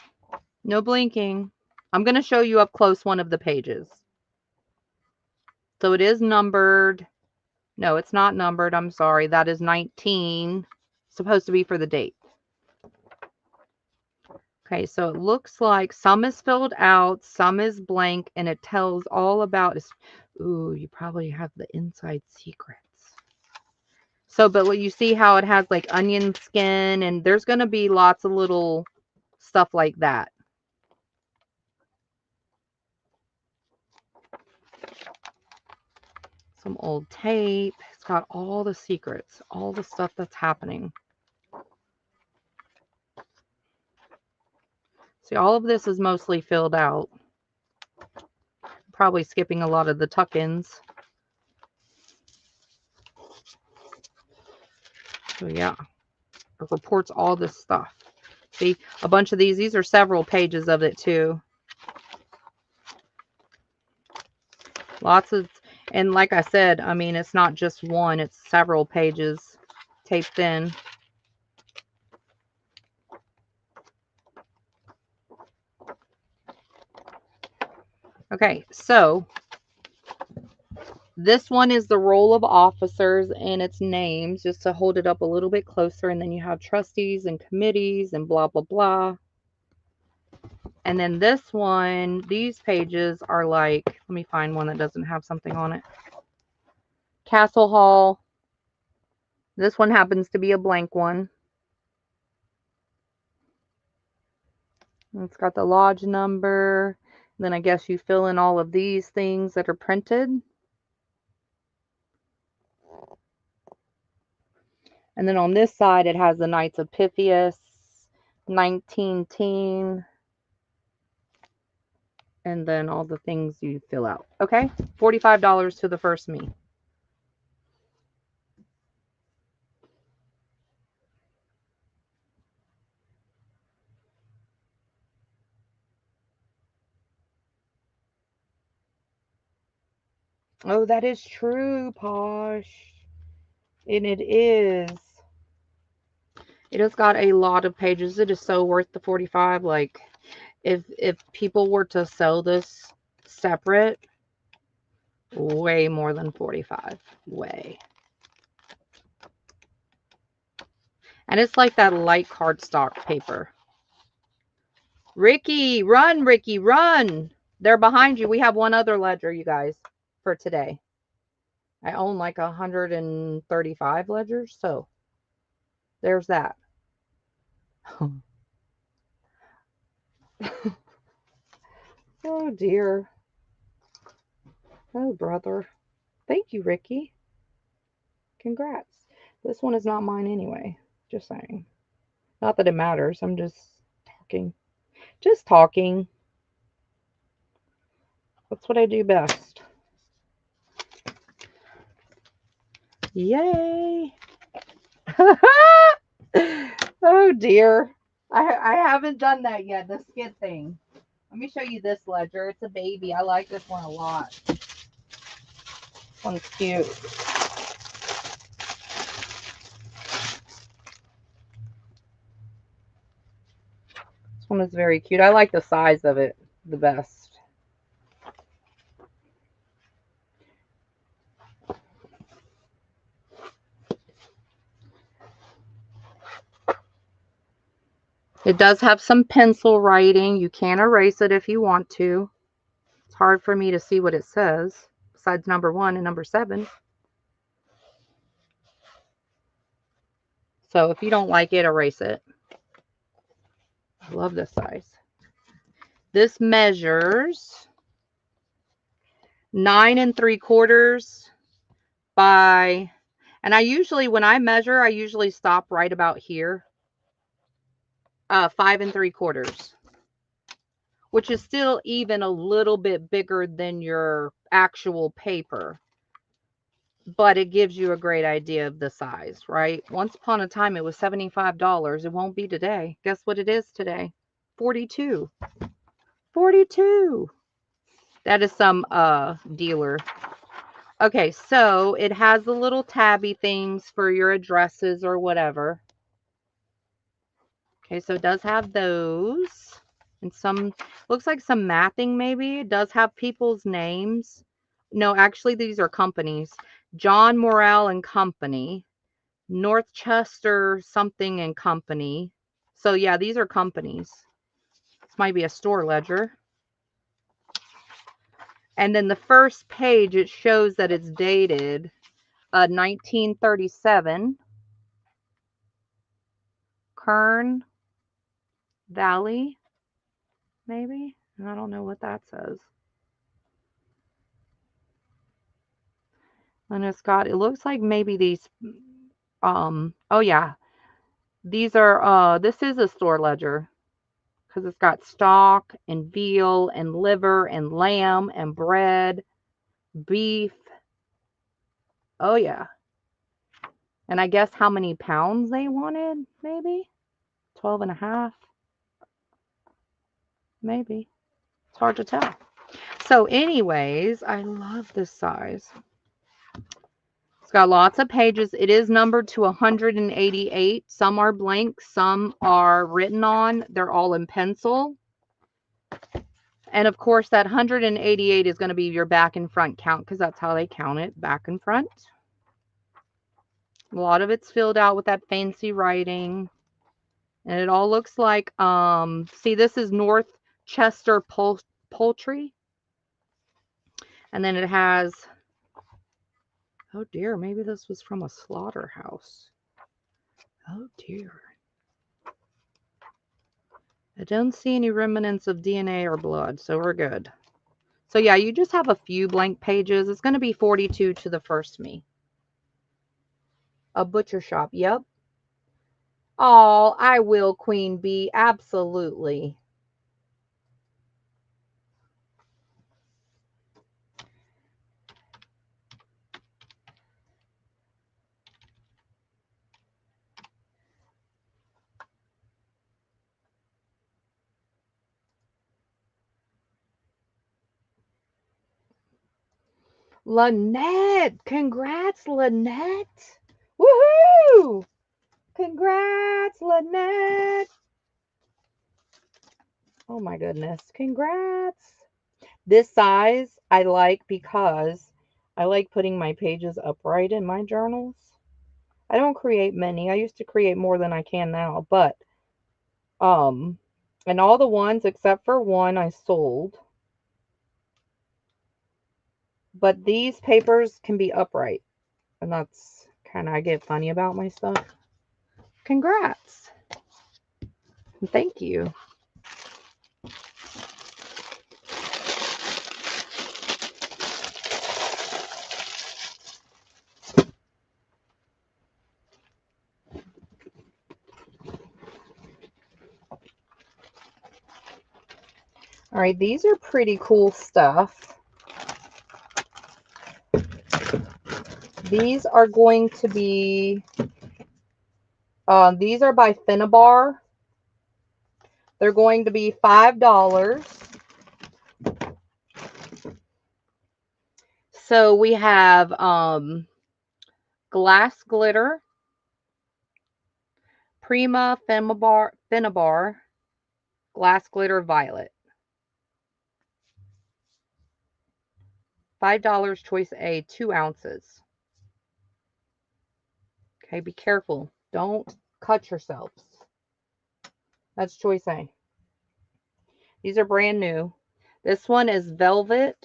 No blinking. I'm going to show you up close one of the pages. So it is numbered. No, it's not numbered. I'm sorry. That is 19. Supposed to be for the date. Okay, so it looks like some is filled out, some is blank, and it tells all about. Ooh, you probably have the inside secrets. So, but what you see how it has like onion skin, and there's going to be lots of little stuff like that. Some old tape. It's got all the secrets, all the stuff that's happening. See, all of this is mostly filled out. Probably skipping a lot of the tuck-ins. So yeah, it reports all this stuff. See, a bunch of these are several pages of it too. Lots of, and like I said, I mean, it's not just one, it's several pages taped in. Okay, so this one is the roll of officers and its names, just to hold it up a little bit closer. And then you have trustees and committees and blah, blah, blah. And then this one, these pages are like, let me find one that doesn't have something on it. Castle Hall. This one happens to be a blank one. It's got the lodge number. Then I guess you fill in all of these things that are printed. And then on this side, it has the Knights of Pythias, 19 and then all the things you fill out. Okay, $45 to the first me. Oh, that is true, Posh. And it is. It has got a lot of pages. It is so worth the 45. Like, if people were to sell this separate, way more than 45. Way. And it's like that light cardstock paper. Ricky, run, Ricky, run. They're behind you. We have one other ledger, you guys, for today. I own like 135 ledgers, so there's that. Oh, dear. Oh, brother. Thank you, Ricky. Congrats. This one is not mine anyway. Just saying. Not that it matters. I'm just talking. Just talking. That's what I do best. Yay. Oh, dear. I haven't done that yet, the skid thing. Let me show you this ledger. It's a baby. I like this one a lot. This one's cute. This one is very cute. I like the size of it the best. It does have some pencil writing. You can erase it if you want to. It's hard for me to see what it says besides number 1 and number 7. So if you don't like it, erase it. I love this size. This measures 9 3/4 by, and I usually, when I measure, I usually stop right about here. 5 3/4, which is still even a little bit bigger than your actual paper. But it gives you a great idea of the size, right? Once upon a time, it was $75. It won't be today. Guess what it is today? 42. 42. That is some dealer. Okay, so it has the little tabby things for your addresses or whatever. Okay, so it does have those. And some, looks like some mathing maybe. It does have people's names. No, actually, these are companies. John Morrell and Company. Northchester something and Company. So yeah, these are companies. This might be a store ledger. And then the first page, it shows that it's dated 1937. Kern Valley, maybe? I don't know what that says. And it's got, it looks like maybe these, oh yeah, these are, this is a store ledger because it's got stock and veal and liver and lamb and bread, beef. Oh yeah. And I guess how many pounds they wanted, maybe 12 and a half, maybe. It's hard to tell. So anyways, I love this size. It's got lots of pages. It is numbered to 188. Some are blank, some are written on. They're all in pencil. And of course, that 188 is going to be your back and front count because that's how they count it, back and front. A lot of it's filled out with that fancy writing. And it all looks like, see, this is Northchester Poultry. And then it has, oh dear, maybe this was from a slaughterhouse. Oh dear. I don't see any remnants of DNA or blood, so we're good. So yeah, you just have a few blank pages. It's going to be 42 to the first me. A butcher shop, yep. Oh, I will, Queen Bee, absolutely. Lynette, congrats, Lynette. Woohoo! Congrats, Lynette. Oh my goodness, congrats. This size I like because I like putting my pages upright in my journals. I don't create many. I used to create more than I can now, but and all the ones except for one I sold. But these papers can be upright. And that's kind of, I get funny about my stuff. Congrats. And thank you. All right, these are pretty cool stuff. These are going to be, these are by Finnabar. They're going to be $5. So we have glass glitter, Prima Finnabar, glass glitter violet. $5 choice A, 2 ounces. Okay, be careful. Don't cut yourselves. That's choice A. These are brand new. This one is velvet,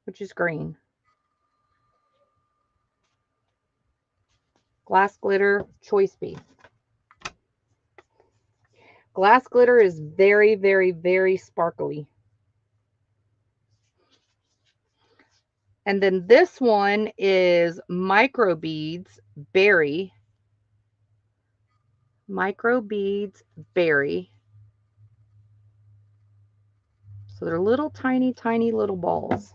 which is green. Glass glitter, choice B. Glass glitter is very, very, very sparkly. And then this one is micro beads, berry. Micro beads, berry. So they're little tiny, tiny little balls.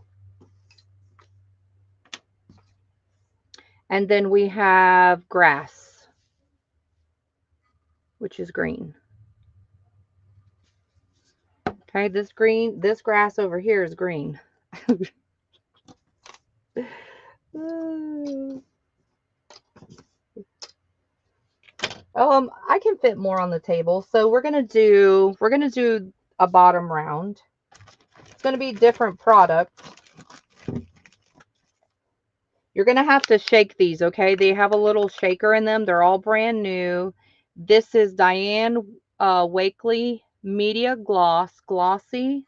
And then we have grass, which is green. Okay, this grass over here is green. I can fit more on the table. So we're gonna do a bottom round. It's gonna be different product. You're gonna have to shake these, okay? They have a little shaker in them. They're all brand new. This is Diane Wakely Media Glossy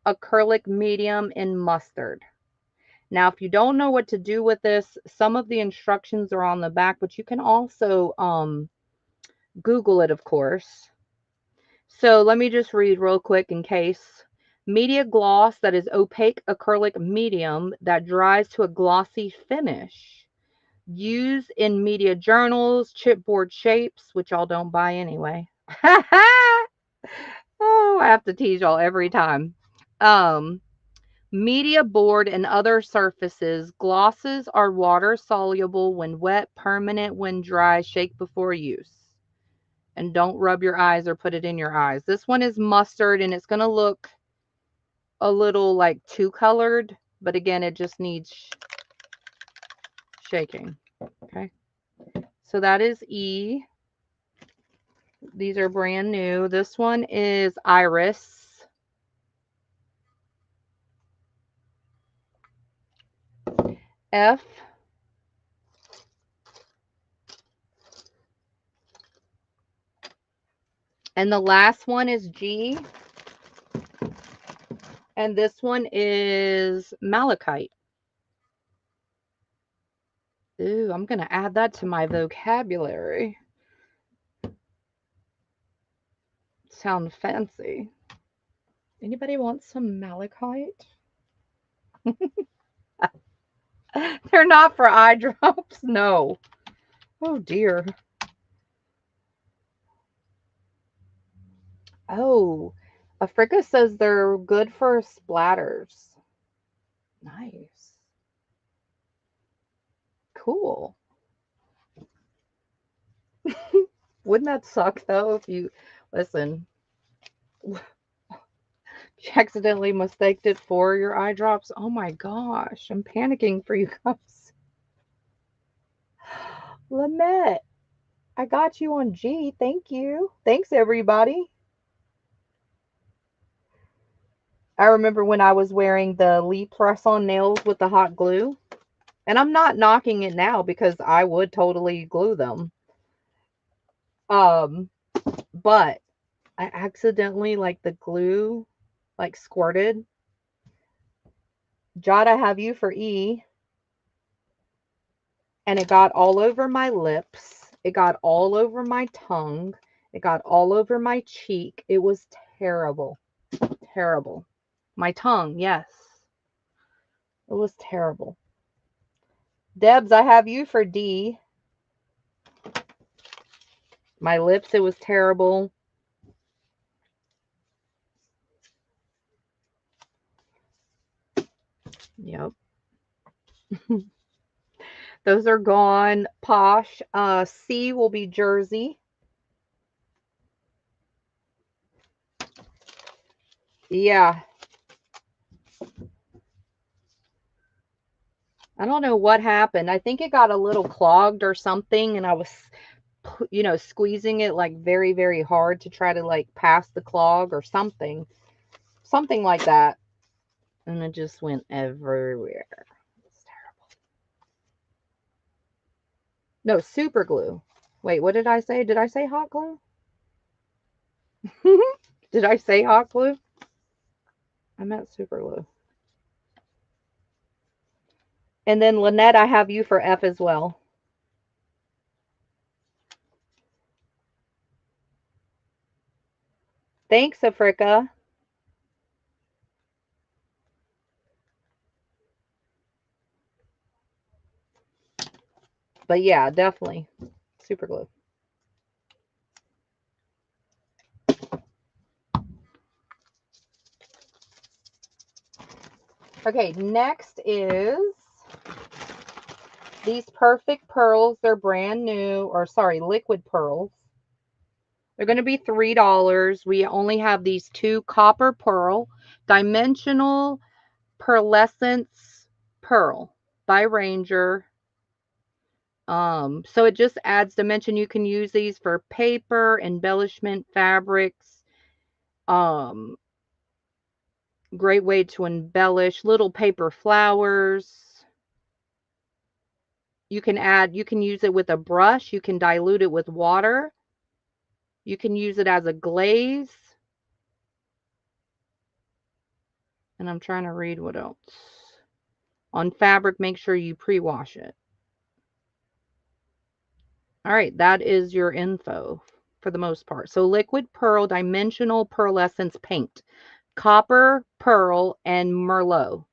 Acrylic Medium in Mustard. Now, if you don't know what to do with this, some of the instructions are on the back, but you can also Google it, of course. So let me just read real quick in case. Media gloss that is opaque acrylic medium that dries to a glossy finish. Used in media journals, chipboard shapes, which y'all don't buy anyway. Oh, I have to tease y'all every time. Media board and other surfaces. Glosses are water soluble when wet, permanent when dry. Shake before use. And don't rub your eyes or put it in your eyes. This one is mustard and it's going to look a little like two colored, but again, it just needs shaking. Okay. So that is E. These are brand new. This one is Iris. F. And the last one is G. And this one is Malachite. Ooh, I'm going to add that to my vocabulary. Sound fancy. Anybody want some malachite? They're not for eye drops. No. Oh, dear. Oh, Africa says they're good for splatters. Nice. Cool. Wouldn't that suck, though, if you... Listen. You accidentally mistaked it for your eye drops. Oh, my gosh. I'm panicking for you guys. Lynette, I got you on G. Thank you. Thanks, everybody. I remember when I was wearing the Lee press-on nails with the hot glue. And I'm not knocking it now because I would totally glue them. But I accidentally, like, the glue, like, squirted. Jot, I have you for E. And it got all over my lips. It got all over my tongue. It got all over my cheek. It was terrible. Terrible. My tongue, yes. It was terrible. Debs, I have you for D. My lips, it was terrible. Yep. Those are gone. Posh. C will be Jersey. Yeah. I don't know what happened. I think it got a little clogged or something, and I was, you know, squeezing it like very, very hard to try to like pass the clog or something. Something like that. And it just went everywhere. It's terrible. No, super glue. Wait, what did I say? Did I say hot glue? Did I say hot glue? I meant super glue. And then Lynette, I have you for F as well. Thanks, Africa. But yeah, definitely super glue. Okay, next is these perfect pearls. They're brand new, or sorry, liquid pearls. They're going to be $3. We only have these 2 copper pearl, dimensional pearlescence pearl by Ranger. So it just adds dimension. You can use these for paper, embellishment, fabrics. Great way to embellish little paper flowers. You can use it with a brush. You can dilute it with water. You can use it as a glaze. And I'm trying to read what else. On fabric, make sure you pre-wash it. All right, that is your info for the most part. So liquid pearl, dimensional pearlescence paint, copper, pearl, and merlot.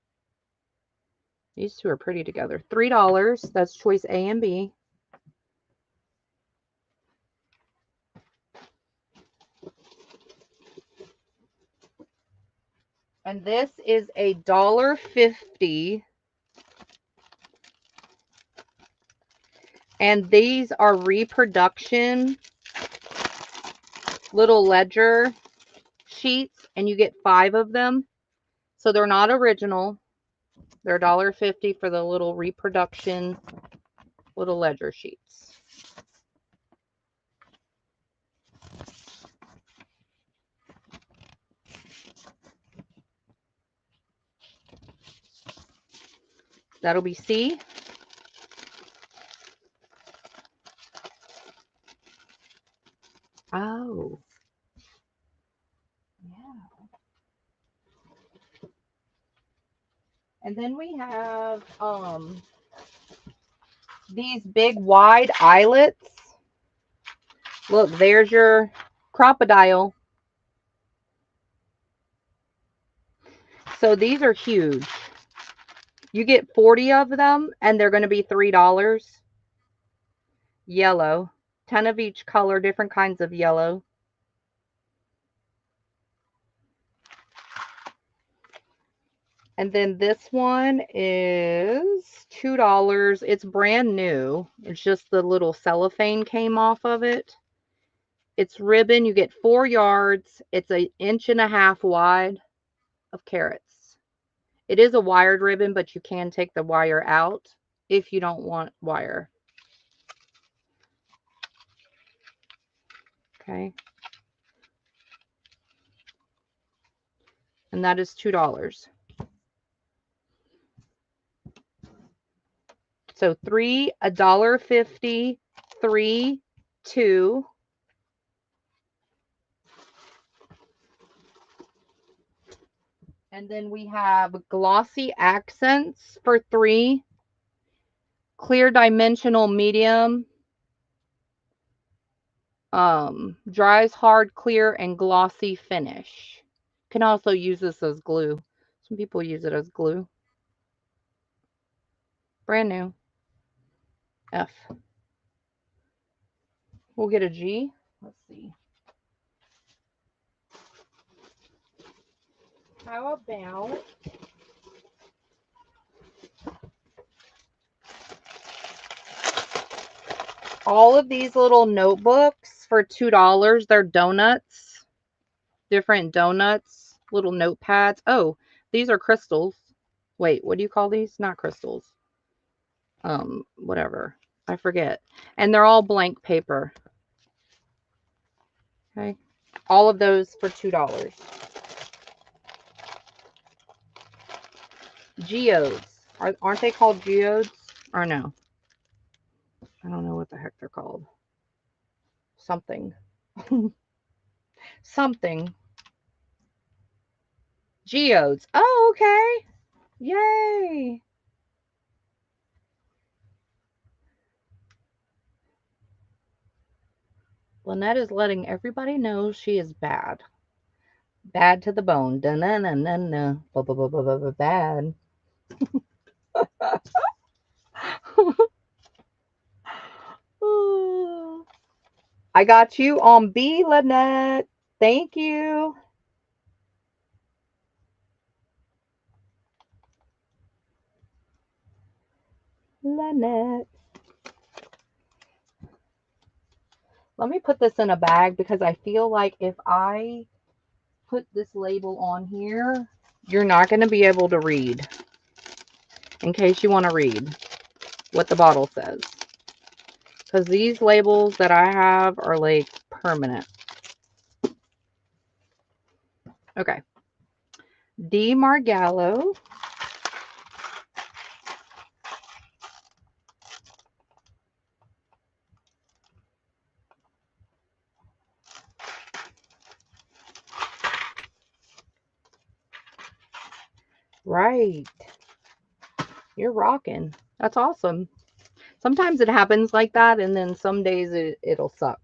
These 2 are pretty together. $3. That's choice A and B. And this is a $1.50. And these are reproduction little ledger sheets, and you get 5 of them. So they're not original. They're $1.50 for the little reproduction little ledger sheets. That'll be C. Oh. Yeah. And then we have these big wide eyelets. Look, there's your crocodile. So these are huge. You get 40 of them, and they're going to be $3. Yellow. 10 of each color, different kinds of yellow. And then this one is $2. It's brand new. It's just the little cellophane came off of it. It's ribbon. You get 4 yards. It's 1.5 inches wide of carrots. It is a wired ribbon, but you can take the wire out if you don't want wire. Okay. And that is $2. So 3, $1.50, 3, 2. And then we have glossy accents for 3. Clear dimensional medium. Dries hard, clear, and glossy finish. Can also use this as glue. Some people use it as glue. Brand new. F. We'll get a G. Let's see. How about all of these little notebooks for $2? They're donuts. Different donuts. Little notepads. Oh, these are crystals. Wait, what do you call these? Not crystals. Whatever. I forget. And they're all blank paper. Okay. All of those for $2. Geodes. Aren't they called geodes? Or no? I don't know what the heck they're called. something. Something. Geodes. Oh, okay. Yay. Lynette is letting everybody know she is bad. Bad to the bone. Da-na-na-na-na. Bad. I got you on B, Lynette. Thank you. Lynette. Let me put this in a bag because I feel like if I put this label on here, you're not going to be able to read. In case you want to read what the bottle says. Because these labels that I have are like permanent. Okay. D. Margallo. Right. You're rocking. That's awesome. Sometimes it happens like that, and then some days it'll suck.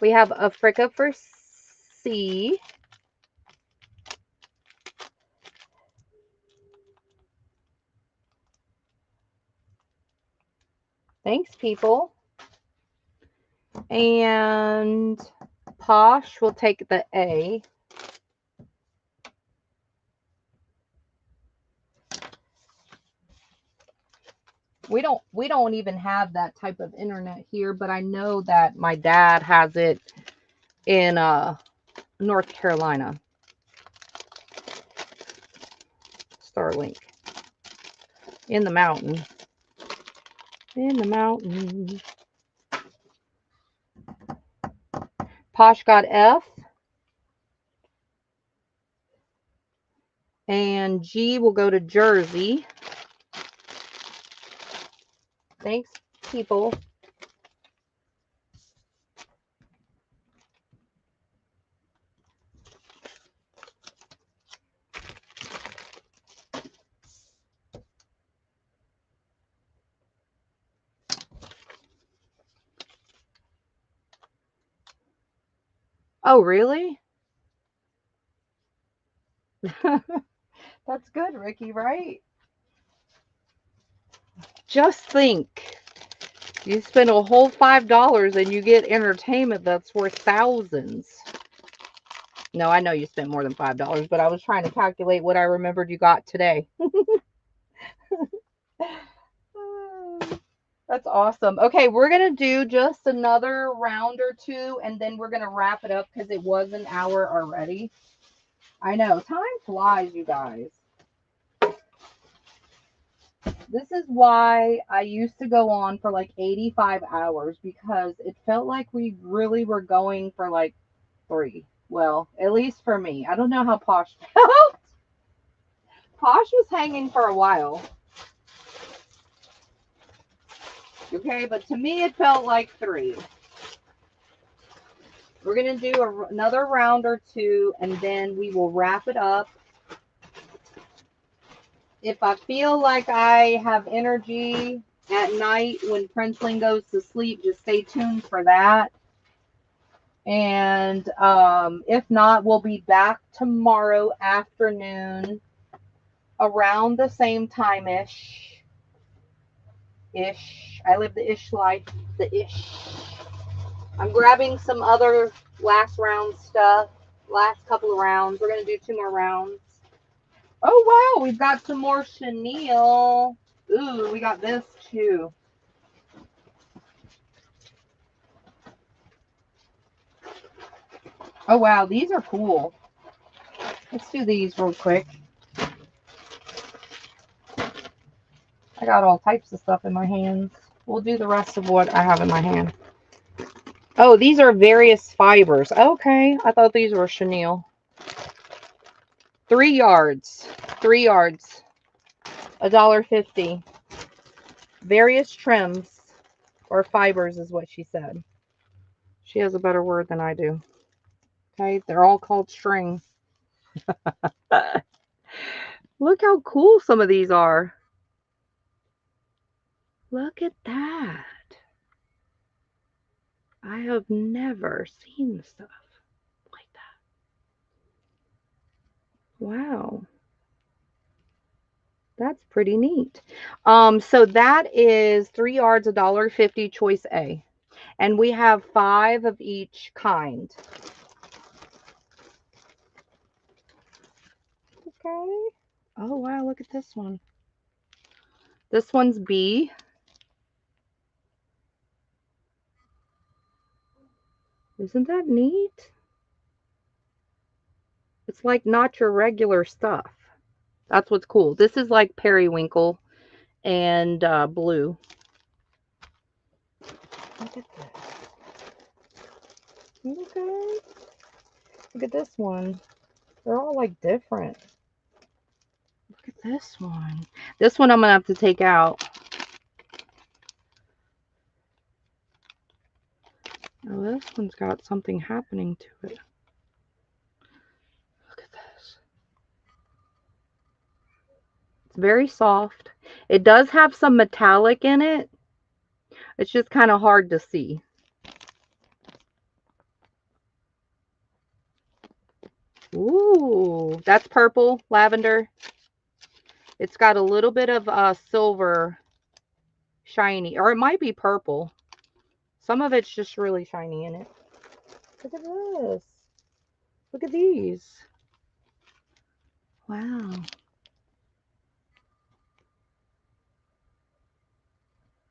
We have Africa for C. Thanks, people. And Posh will take the A. We don't even have that type of internet here, but I know that my dad has it in North Carolina. Starlink. In the mountain. In the mountain. Posh got F. And G will go to Jersey. Thanks, people. Oh, really? That's good, Ricky, right? Just think. You spend a whole $5 and you get entertainment that's worth thousands. No, I know you spent more than $5, but I was trying to calculate what I remembered you got today. That's awesome. Okay, we're going to do just another round or two, and then we're going to wrap it up because it was an hour already. I know. Time flies, you guys. This is why I used to go on for like 85 hours because it felt like we really were going for like 3. Well, at least for me. I don't know how Posh felt. Posh was hanging for a while. Okay, but to me it felt like 3. We're going to do another round or two, and then we will wrap it up. If I feel like I have energy at night when Princeling goes to sleep, just stay tuned for that. And if not, we'll be back tomorrow afternoon around the same time-ish. I live the ish life. The ish. I'm grabbing some other last round stuff. Last couple of rounds. We're going to do 2 more rounds. Oh, wow. We've got some more chenille. Ooh, we got this too. Oh, wow. These are cool. Let's do these real quick. I got all types of stuff in my hands. We'll do the rest of what I have in my hand. Oh, these are various fibers. Okay. I thought these were chenille. 3 yards. 3 yards. $1.50. Various trims or fibers is what she said. She has a better word than I do. Okay, they're all called string. Look how cool some of these are. Look at that. I have never seen stuff like that. Wow. That's pretty neat. So that is 3 yards, $1.50, choice A. And we have 5 of each kind. Okay. Oh, wow, look at this one. This one's B. Isn't that neat? It's like not your regular stuff. That's what's cool. This is like periwinkle and blue. Look at this. Okay. Look at this one. They're all like different. Look at this one. This one I'm going to have to take out. Oh, this one's got something happening to it. Look at this. It's very soft. It does have some metallic in it. It's just kind of hard to see. Ooh, that's purple, lavender. It's got a little bit of silver shiny, or it might be purple. Some of it's just really shiny in it. Look at this. Look at these. Wow.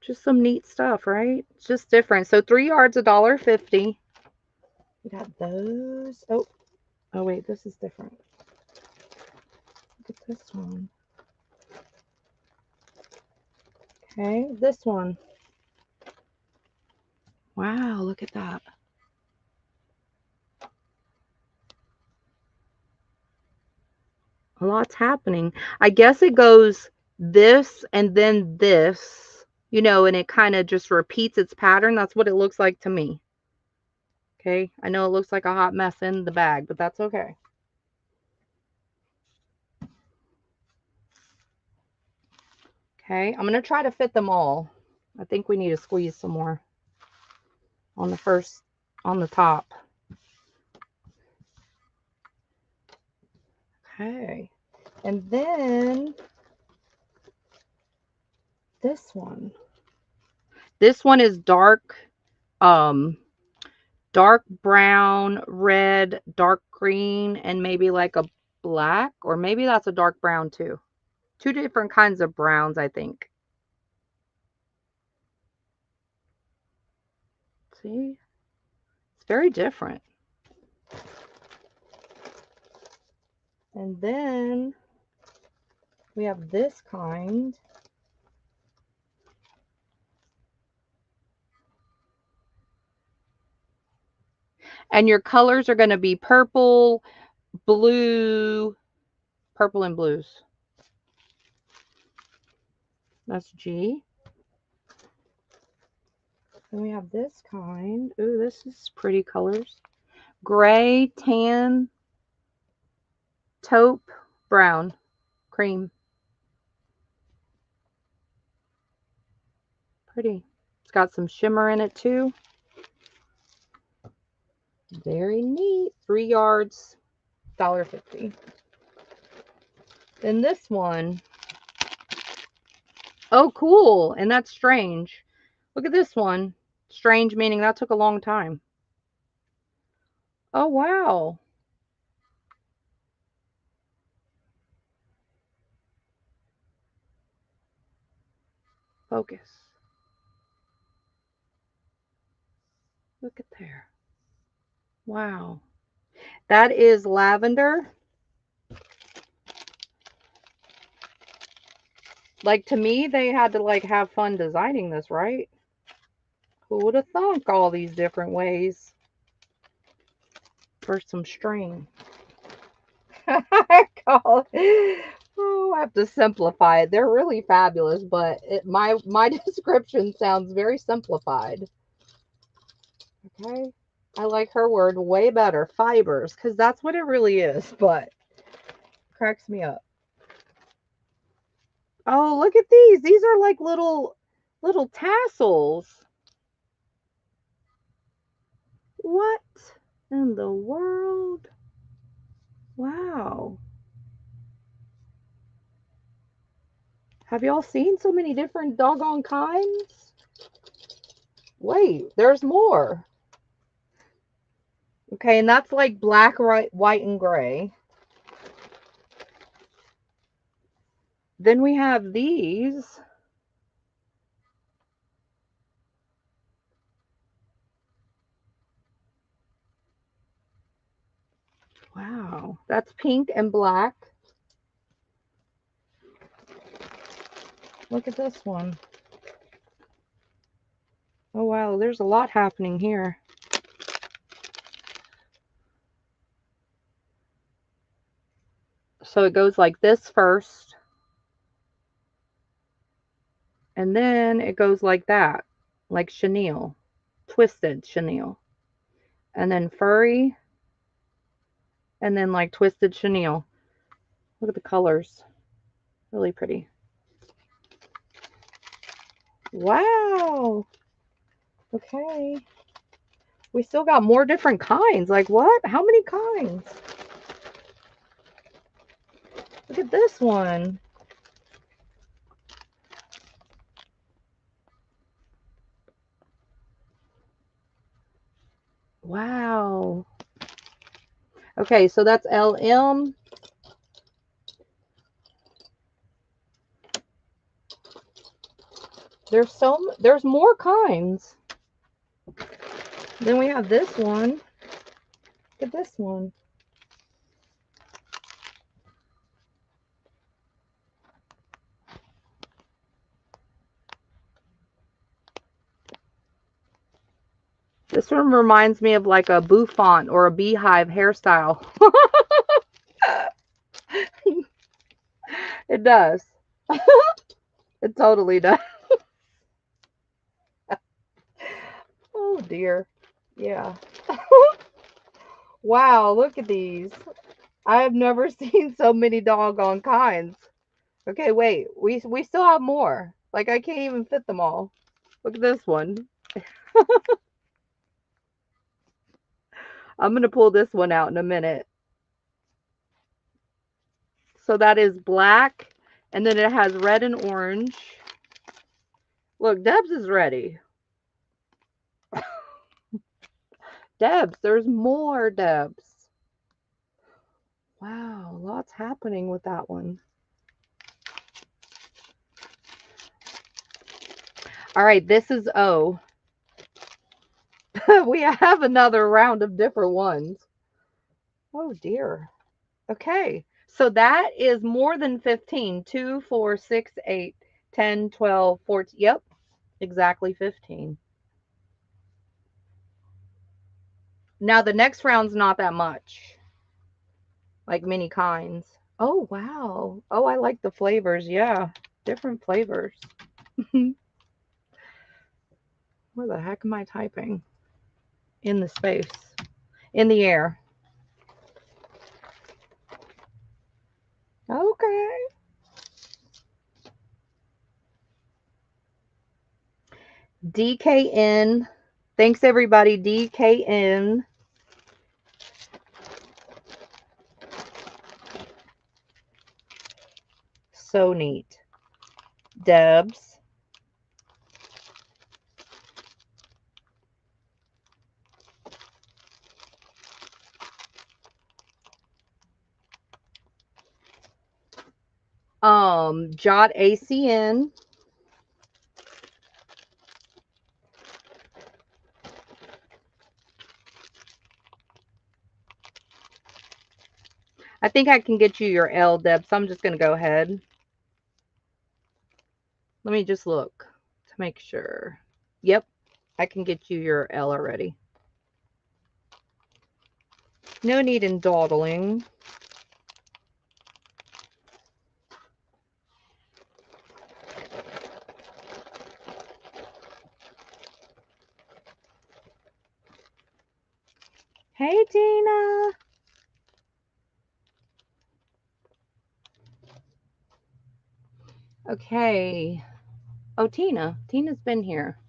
Just some neat stuff, right? It's just different. So 3 yards, $1.50. We got those. Oh wait, this is different. Look at this one. Okay, this one. Wow, look at that. A lot's happening. I guess it goes this and then this, you know, and it kind of just repeats its pattern. That's what it looks like to me. Okay, I know it looks like a hot mess in the bag, but that's okay. Okay, I'm going to try to fit them all. I think we need to squeeze some more on the top. Okay, and then this one. This one is dark brown, red, dark green, and maybe like a black, or maybe that's a dark brown too. 2 different kinds of browns, I think. See? It's very different. And then we have this kind. And your colors are going to be purple, blue, purple and blues. That's G. Then we have this kind. Ooh, this is pretty colors. Gray, tan, taupe, brown, cream. Pretty. It's got some shimmer in it too. Very neat. 3 yards, $1.50. Then this one. Oh, cool. And that's strange. Look at this one. Strange meaning that took a long time. Oh, wow. Focus. Look at there. Wow. That is lavender. Like, to me, they had to, like, have fun designing this, right? Who would have thunk all these different ways for some string? Oh, have to simplify it. They're really fabulous, but my description sounds very simplified. Okay. I like her word way better, fibers, because that's what it really is, but cracks me up. Oh, look at these. These are like little tassels. What in the world? Wow. Have y'all seen so many different doggone kinds? Wait, there's more. Okay, and that's like black, white, and gray. Then we have these. Wow, that's pink and black. Look at this one. Oh, wow, there's a lot happening here. So it goes like this first. And then it goes like that, like chenille, twisted chenille. And then furry, and then like twisted chenille. Look at the colors. Really pretty. Wow. Okay. We still got more different kinds. Like what? How many kinds? Look at this one. Wow. Okay, so that's LM. There's more kinds. Then we have this one. Look at this one. This one reminds me of like a bouffant or a beehive hairstyle. It does. It totally does. Oh dear. Yeah. Wow, look at these. I have never seen so many doggone kinds. Okay, wait. We still have more. Like I can't even fit them all. Look at this one. I'm going to pull this one out in a minute. So that is black, and then it has red and orange. Look, Debs is ready. Debs, there's more Debs. Wow, lots happening with that one. All right, this is O. We have another round of different ones. Oh dear. Okay, so that is more than 15. 2, 4, 6, 8, 10, 12, 14. Yep, exactly 15. Now the next round's not that much. Like many kinds. Oh, wow. Oh, I like the flavors. Yeah, different flavors. Where the heck am I typing? In the space. In the air. Okay. DKN. Thanks, everybody. DKN. So neat. Debs. Jot ACN. I think I can get you your L, Deb, so I'm just going to go ahead. Let me just look to make sure. Yep, I can get you your L already. No need in dawdling. Hey, Tina. Okay. Oh, Tina. Tina's been here.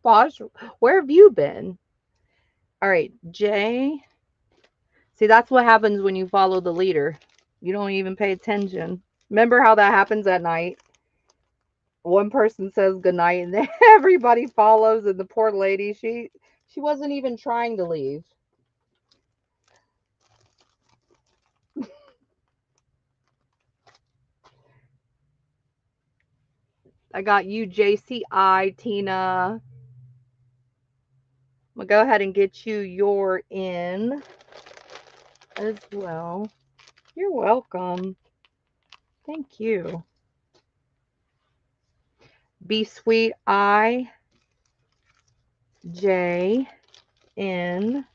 Bosh, where have you been? All right, Jay. See, that's what happens when you follow the leader. You don't even pay attention. Remember how that happens at night? One person says goodnight and then everybody follows, and the poor lady, she wasn't even trying to leave. I got you, JCI, Tina. I'm gonna go ahead and get you your in as well. You're welcome. Thank you. Be sweet, I, J, N,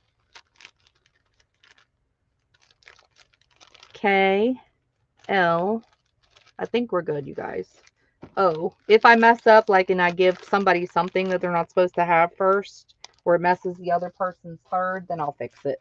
K, L. I think we're good, you guys. Oh, if I mess up, like, and I give somebody something that they're not supposed to have first, or it messes the other person's third, then I'll fix it.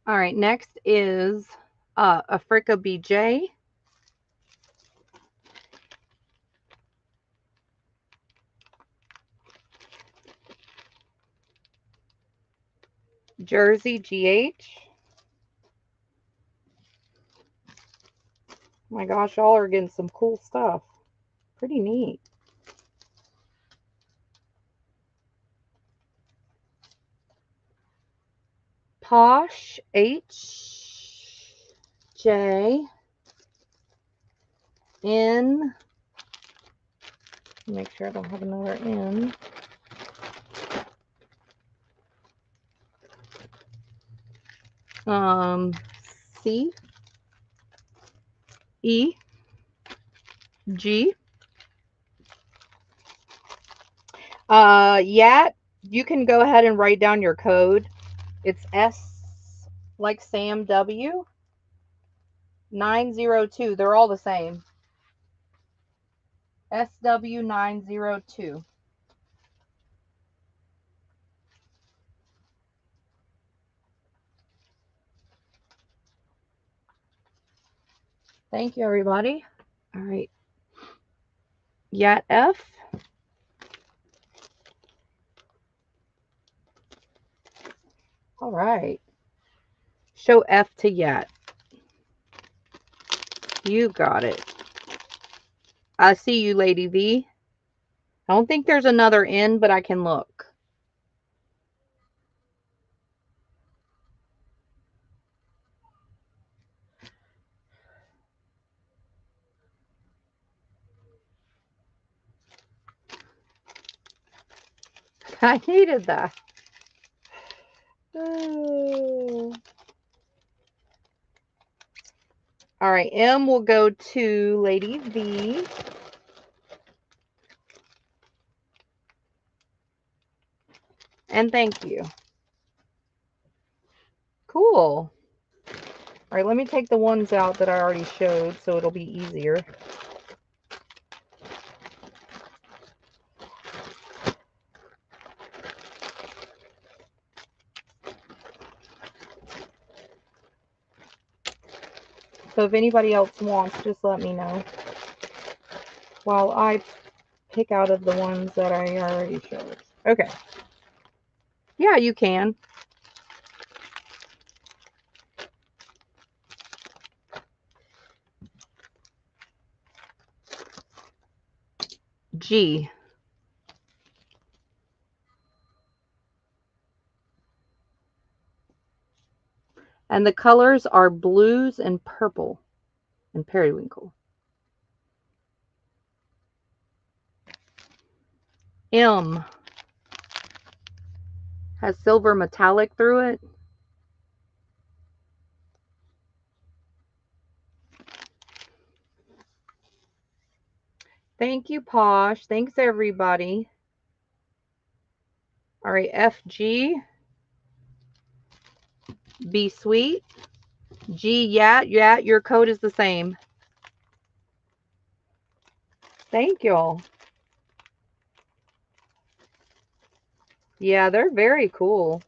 All right, next is Africa BJ. Jersey GH. Oh my gosh, y'all are getting some cool stuff. Pretty neat. Posh H, J, N. Make sure I don't have another N. C, E, G. Yat, you can go ahead and write down your code. It's S like Sam W 902. They're all the same. SW 902. Thank you, everybody. All right. Yat F. All right. Show F to Yat. You got it. I see you, Lady V. I don't think there's another N, but I can look. I needed that. Oh. All right, M will go to Lady V. And thank you. Cool. All right, let me take the ones out that I already showed so it'll be easier. So if anybody else wants, just let me know while I pick out of the ones that I already showed. Okay. Yeah, you can. G. And the colors are blues and purple and periwinkle. M has silver metallic through it. Thank you, Posh. Thanks, everybody. All right, FG, be sweet. G, yeah, your code is the same. Thank y'all. Yeah, they're very cool.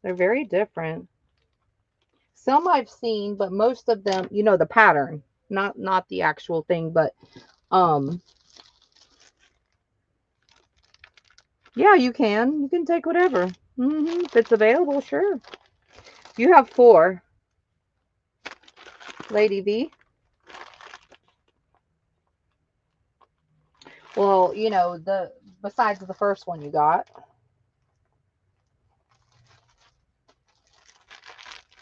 They're very different. Some I've seen, but most of them, you know, the pattern, not the actual thing, but yeah, you can take whatever. If it's available, sure. You have 4, Lady V. Well, you know, besides the first one you got.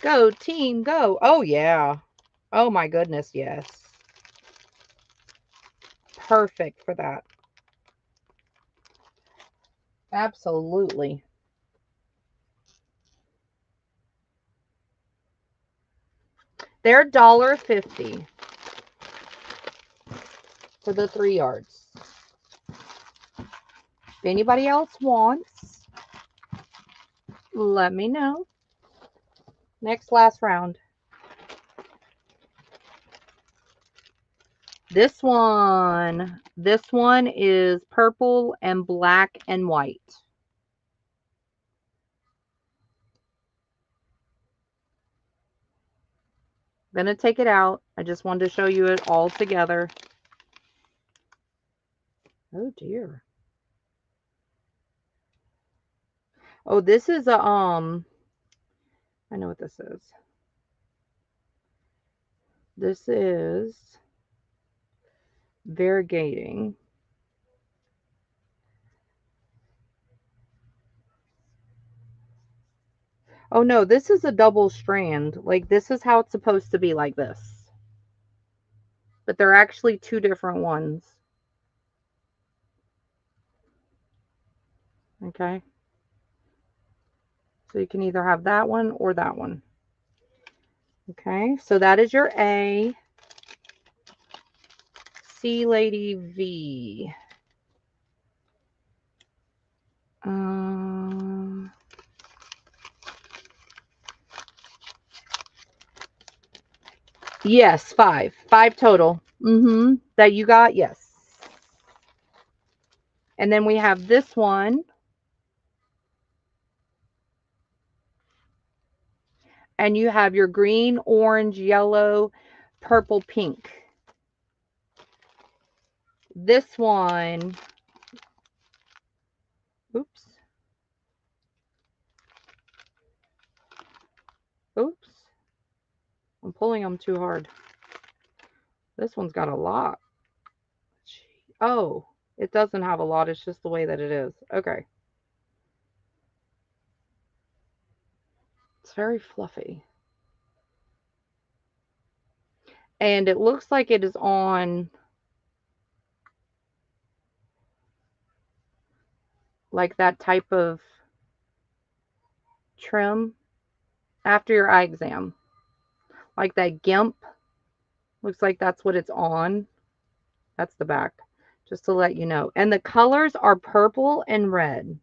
Go team, go. Oh yeah. Oh my goodness, yes. Perfect for that. Absolutely. They're $1.50 for the 3 yards. If anybody else wants, let me know. Last round. This one is purple and black and white. I'm gonna take it out. I just wanted to show you it all together. Oh dear. Oh, this is a I know what this is. This is variegating. Oh no, this is a double strand. Like this is how it's supposed to be, like this. But they're actually 2 different ones. Okay. So you can either have that one or that one. Okay, so that is your A. C Lady V. Yes, 5. 5 total. That you got, yes. And then we have this one. And you have your green, orange, yellow, purple, pink. This one. Oops. Oops. I'm pulling them too hard. This one's got a lot. Oh, it doesn't have a lot. It's just the way that it is. Okay. It's very fluffy. And it looks like it is on like that type of trim after your eye exam. Like that GIMP. Looks like that's what it's on. That's the back. Just to let you know. And the colors are purple and red.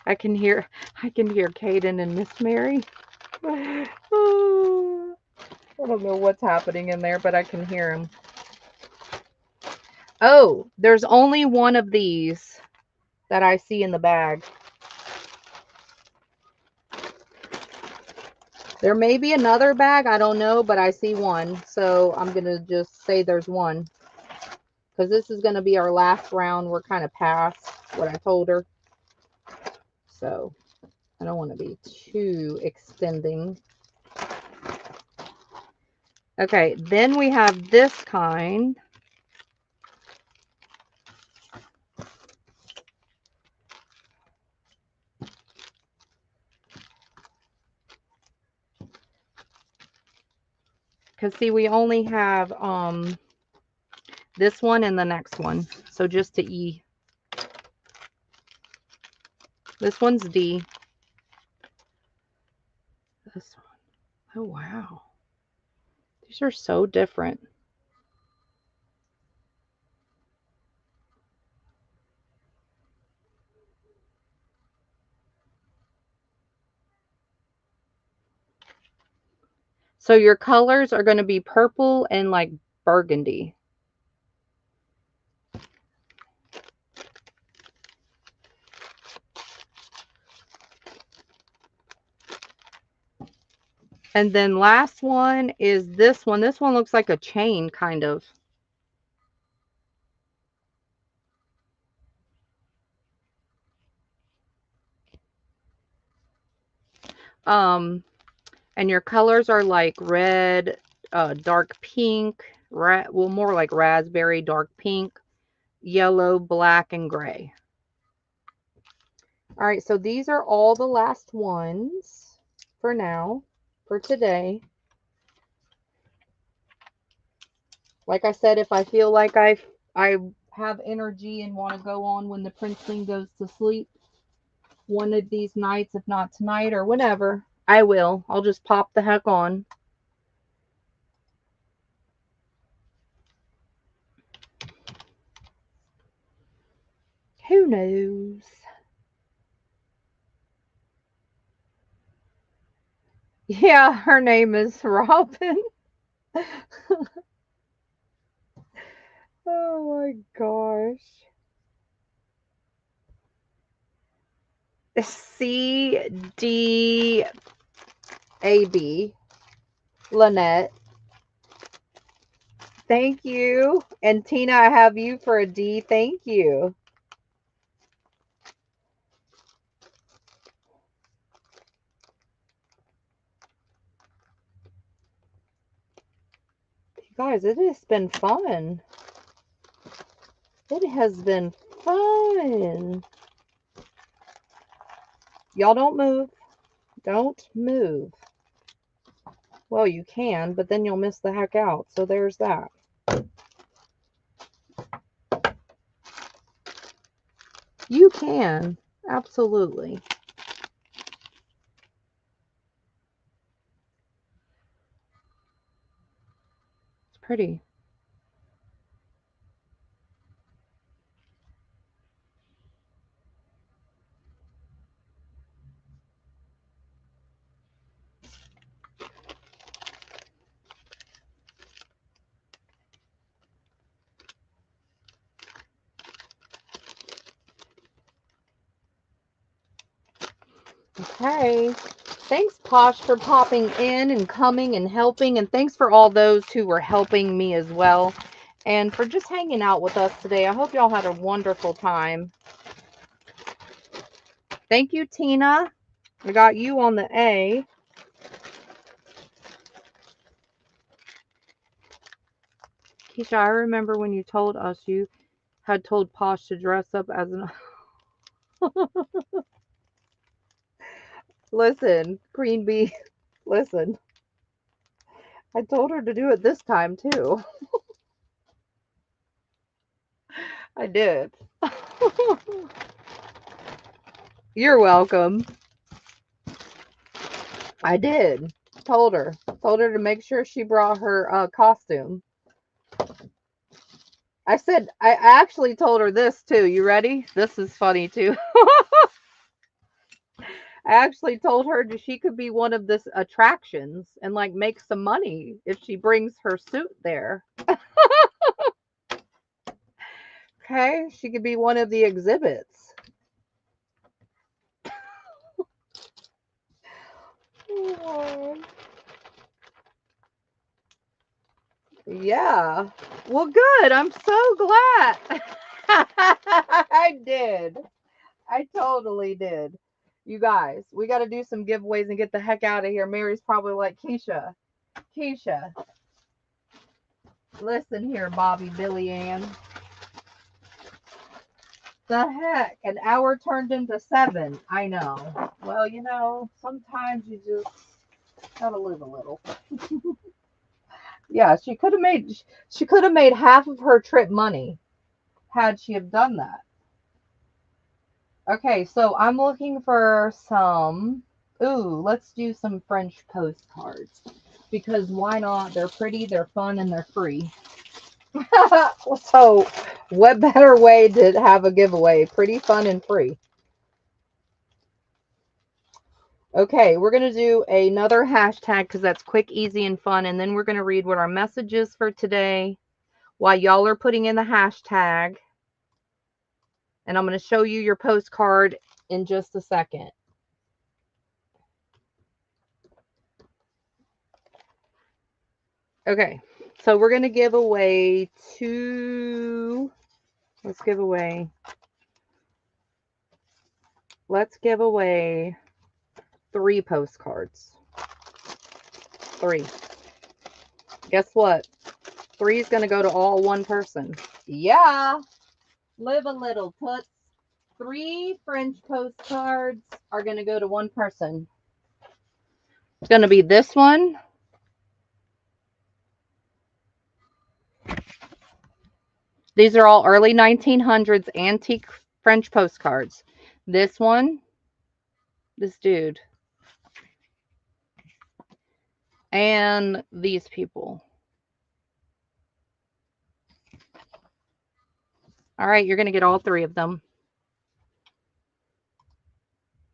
I can hear Caden and Miss Mary. Oh, I don't know what's happening in there, but I can hear him. Oh, there's only one of these that I see in the bag. There may be another bag, I don't know, but I see one. So I'm going to just say there's one. Because this is going to be our last round. We're kind of past what I told her. So I don't want to be too extending. Okay, then we have this kind. Because see, we only have this one and the next one. So just to E. This one's D. This one. Oh, wow. These are so different. So your colors are going to be purple and like burgundy. And then last one is this one. This one looks like a chain kind of. And your colors are like red, dark pink, well, more like raspberry, dark pink, yellow, black, and gray. All right, so these are all the last ones for now, for today. Like I said, if I feel like I have energy and want to go on when the princeling goes to sleep one of these nights, if not tonight or whenever, I will. I'll just pop the heck on. Who knows? Yeah, her name is Robin. Oh my gosh. CDAB. Lynette. Thank you. And Tina, I have you for a D. Thank you. You guys, it has been fun. It has been fun. Y'all don't move. Don't move. Well, you can, but then you'll miss the heck out. So there's that. You can. Absolutely. It's pretty. Okay. Thanks, Posh, for popping in and coming and helping. And thanks for all those who were helping me as well. And for just hanging out with us today. I hope y'all had a wonderful time. Thank you, Tina. I got you on the A. Keisha, I remember when you told us you had told Posh to dress up as an... Listen, Queen Bee, listen. I told her to do it this time, too. I did. You're welcome. I did. Told her. Told her to make sure she brought her costume. I actually told her this, too. You ready? This is funny, too. I actually told her that she could be one of the attractions and like make some money if she brings her suit there. Okay, she could be one of the exhibits. Yeah. Well, good. I'm so glad. I did. I totally did. You guys, we got to do some giveaways and get the heck out of here. Mary's probably like, Keisha, listen here, Bobby, Billy Ann. The heck? An hour turned into 7. I know. Well, you know, sometimes you just gotta live a little. Yeah, she could have made half of her trip money had she have done that. Okay, so I'm looking for some. Ooh, let's do some French postcards because why not? They're pretty, they're fun, and they're free. So, what better way to have a giveaway? Pretty, fun, and free. Okay, we're going to do another hashtag because that's quick, easy, and fun. And then we're going to read what our message is for today while y'all are putting in the hashtag. And I'm going to show you your postcard in just a second. Okay, so we're going to give away let's give away 3 postcards. 3. Guess what? 3 is going to go to all one person. Yeah. Live a little, toots. 3 French postcards are going to go to one person. It's going to be this one. These are all early 1900s antique French postcards. This one, this dude, and these people. All right, you're going to get all 3 of them.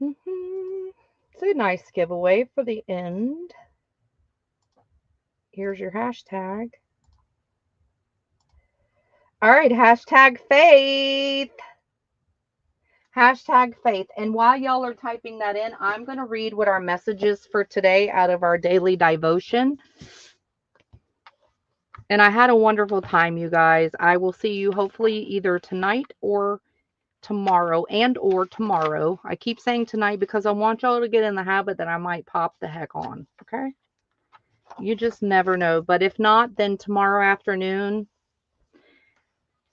It's a nice giveaway for the end. Here's your hashtag. All right, hashtag faith. Hashtag faith. And while y'all are typing that in, I'm going to read what our message is for today out of our daily devotion. And I had a wonderful time, you guys. I will see you hopefully either tonight or tomorrow or tomorrow. I keep saying tonight because I want y'all to get in the habit that I might pop the heck on. Okay? You just never know. But if not, then tomorrow afternoon.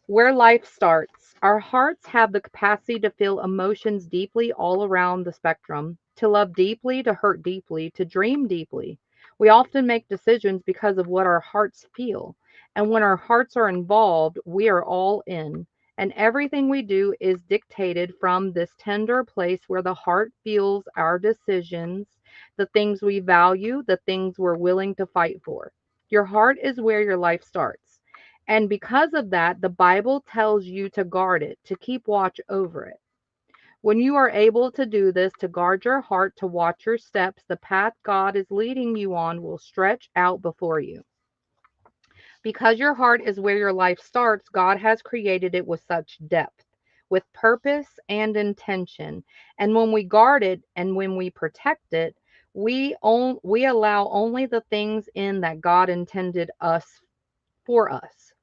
Where life starts. Our hearts have the capacity to feel emotions deeply all around the spectrum, to love deeply, to hurt deeply, to dream deeply. We often make decisions because of what our hearts feel. And when our hearts are involved, we are all in. And everything we do is dictated from this tender place where the heart feels our decisions, the things we value, the things we're willing to fight for. Your heart is where your life starts. And because of that, the Bible tells you to guard it, to keep watch over it. When you are able to do this, to guard your heart, to watch your steps, the path God is leading you on will stretch out before you. Because your heart is where your life starts, God has created it with such depth, with purpose and intention. And when we guard it and when we protect it, we allow only the things in that God intended for us.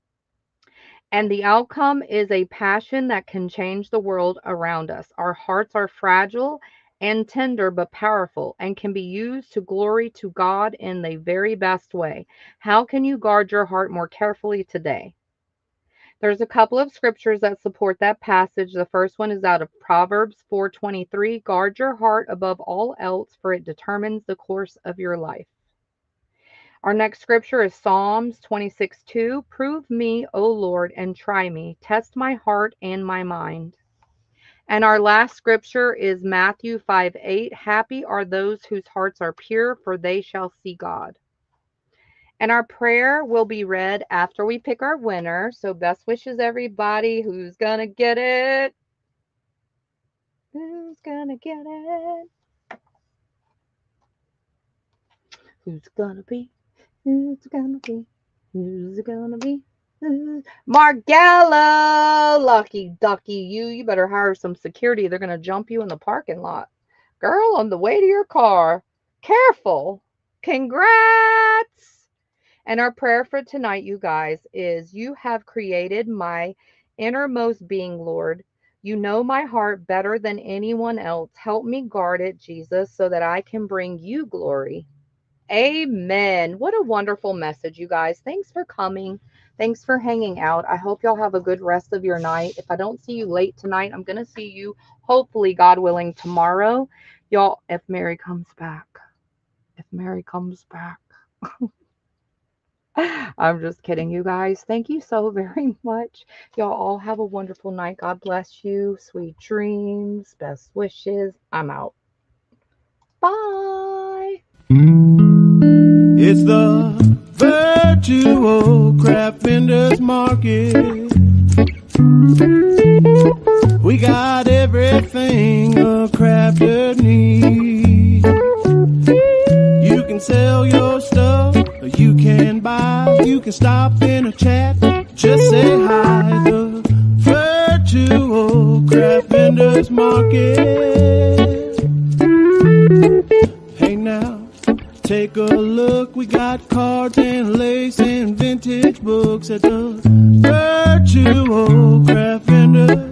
And the outcome is a passion that can change the world around us. Our hearts are fragile and tender but powerful and can be used to glory to God in the very best way. How can you guard your heart more carefully today? There's a couple of scriptures that support that passage. The first one is out of Proverbs 4:23. Guard your heart above all else, for it determines the course of your life. Our next scripture is Psalms 26:2. Prove me, O Lord, and try me. Test my heart and my mind. And our last scripture is Matthew 5:8. Happy are those whose hearts are pure, for they shall see God. And our prayer will be read after we pick our winner. So best wishes, everybody. Who's going to get it? Who's going to get it? Who's going to be? Who's it gonna be? Who's it gonna be? Margella! Lucky ducky, you better hire some security. They're gonna jump you in the parking lot. Girl, on the way to your car. Careful. Congrats! And our prayer for tonight, you guys, is you have created my innermost being, Lord. You know my heart better than anyone else. Help me guard it, Jesus, so that I can bring you glory. Amen. What a wonderful message, you guys. Thanks for coming. Thanks for hanging out. I hope y'all have a good rest of your night. If I don't see you late tonight, I'm going to see you, hopefully, God willing, tomorrow. Y'all, if Mary comes back. If Mary comes back. I'm just kidding, you guys. Thank you so very much. Y'all all have a wonderful night. God bless you. Sweet dreams. Best wishes. I'm out. Bye. It's the Virtual Craft Vendors Market. We got everything a crafter needs. sell your stuff, or you can buy. You can stop in a chat, just say hi. The virtual craft vendors market. Hey now, take a look. We got cards and lace and vintage books at the virtual craft vendors.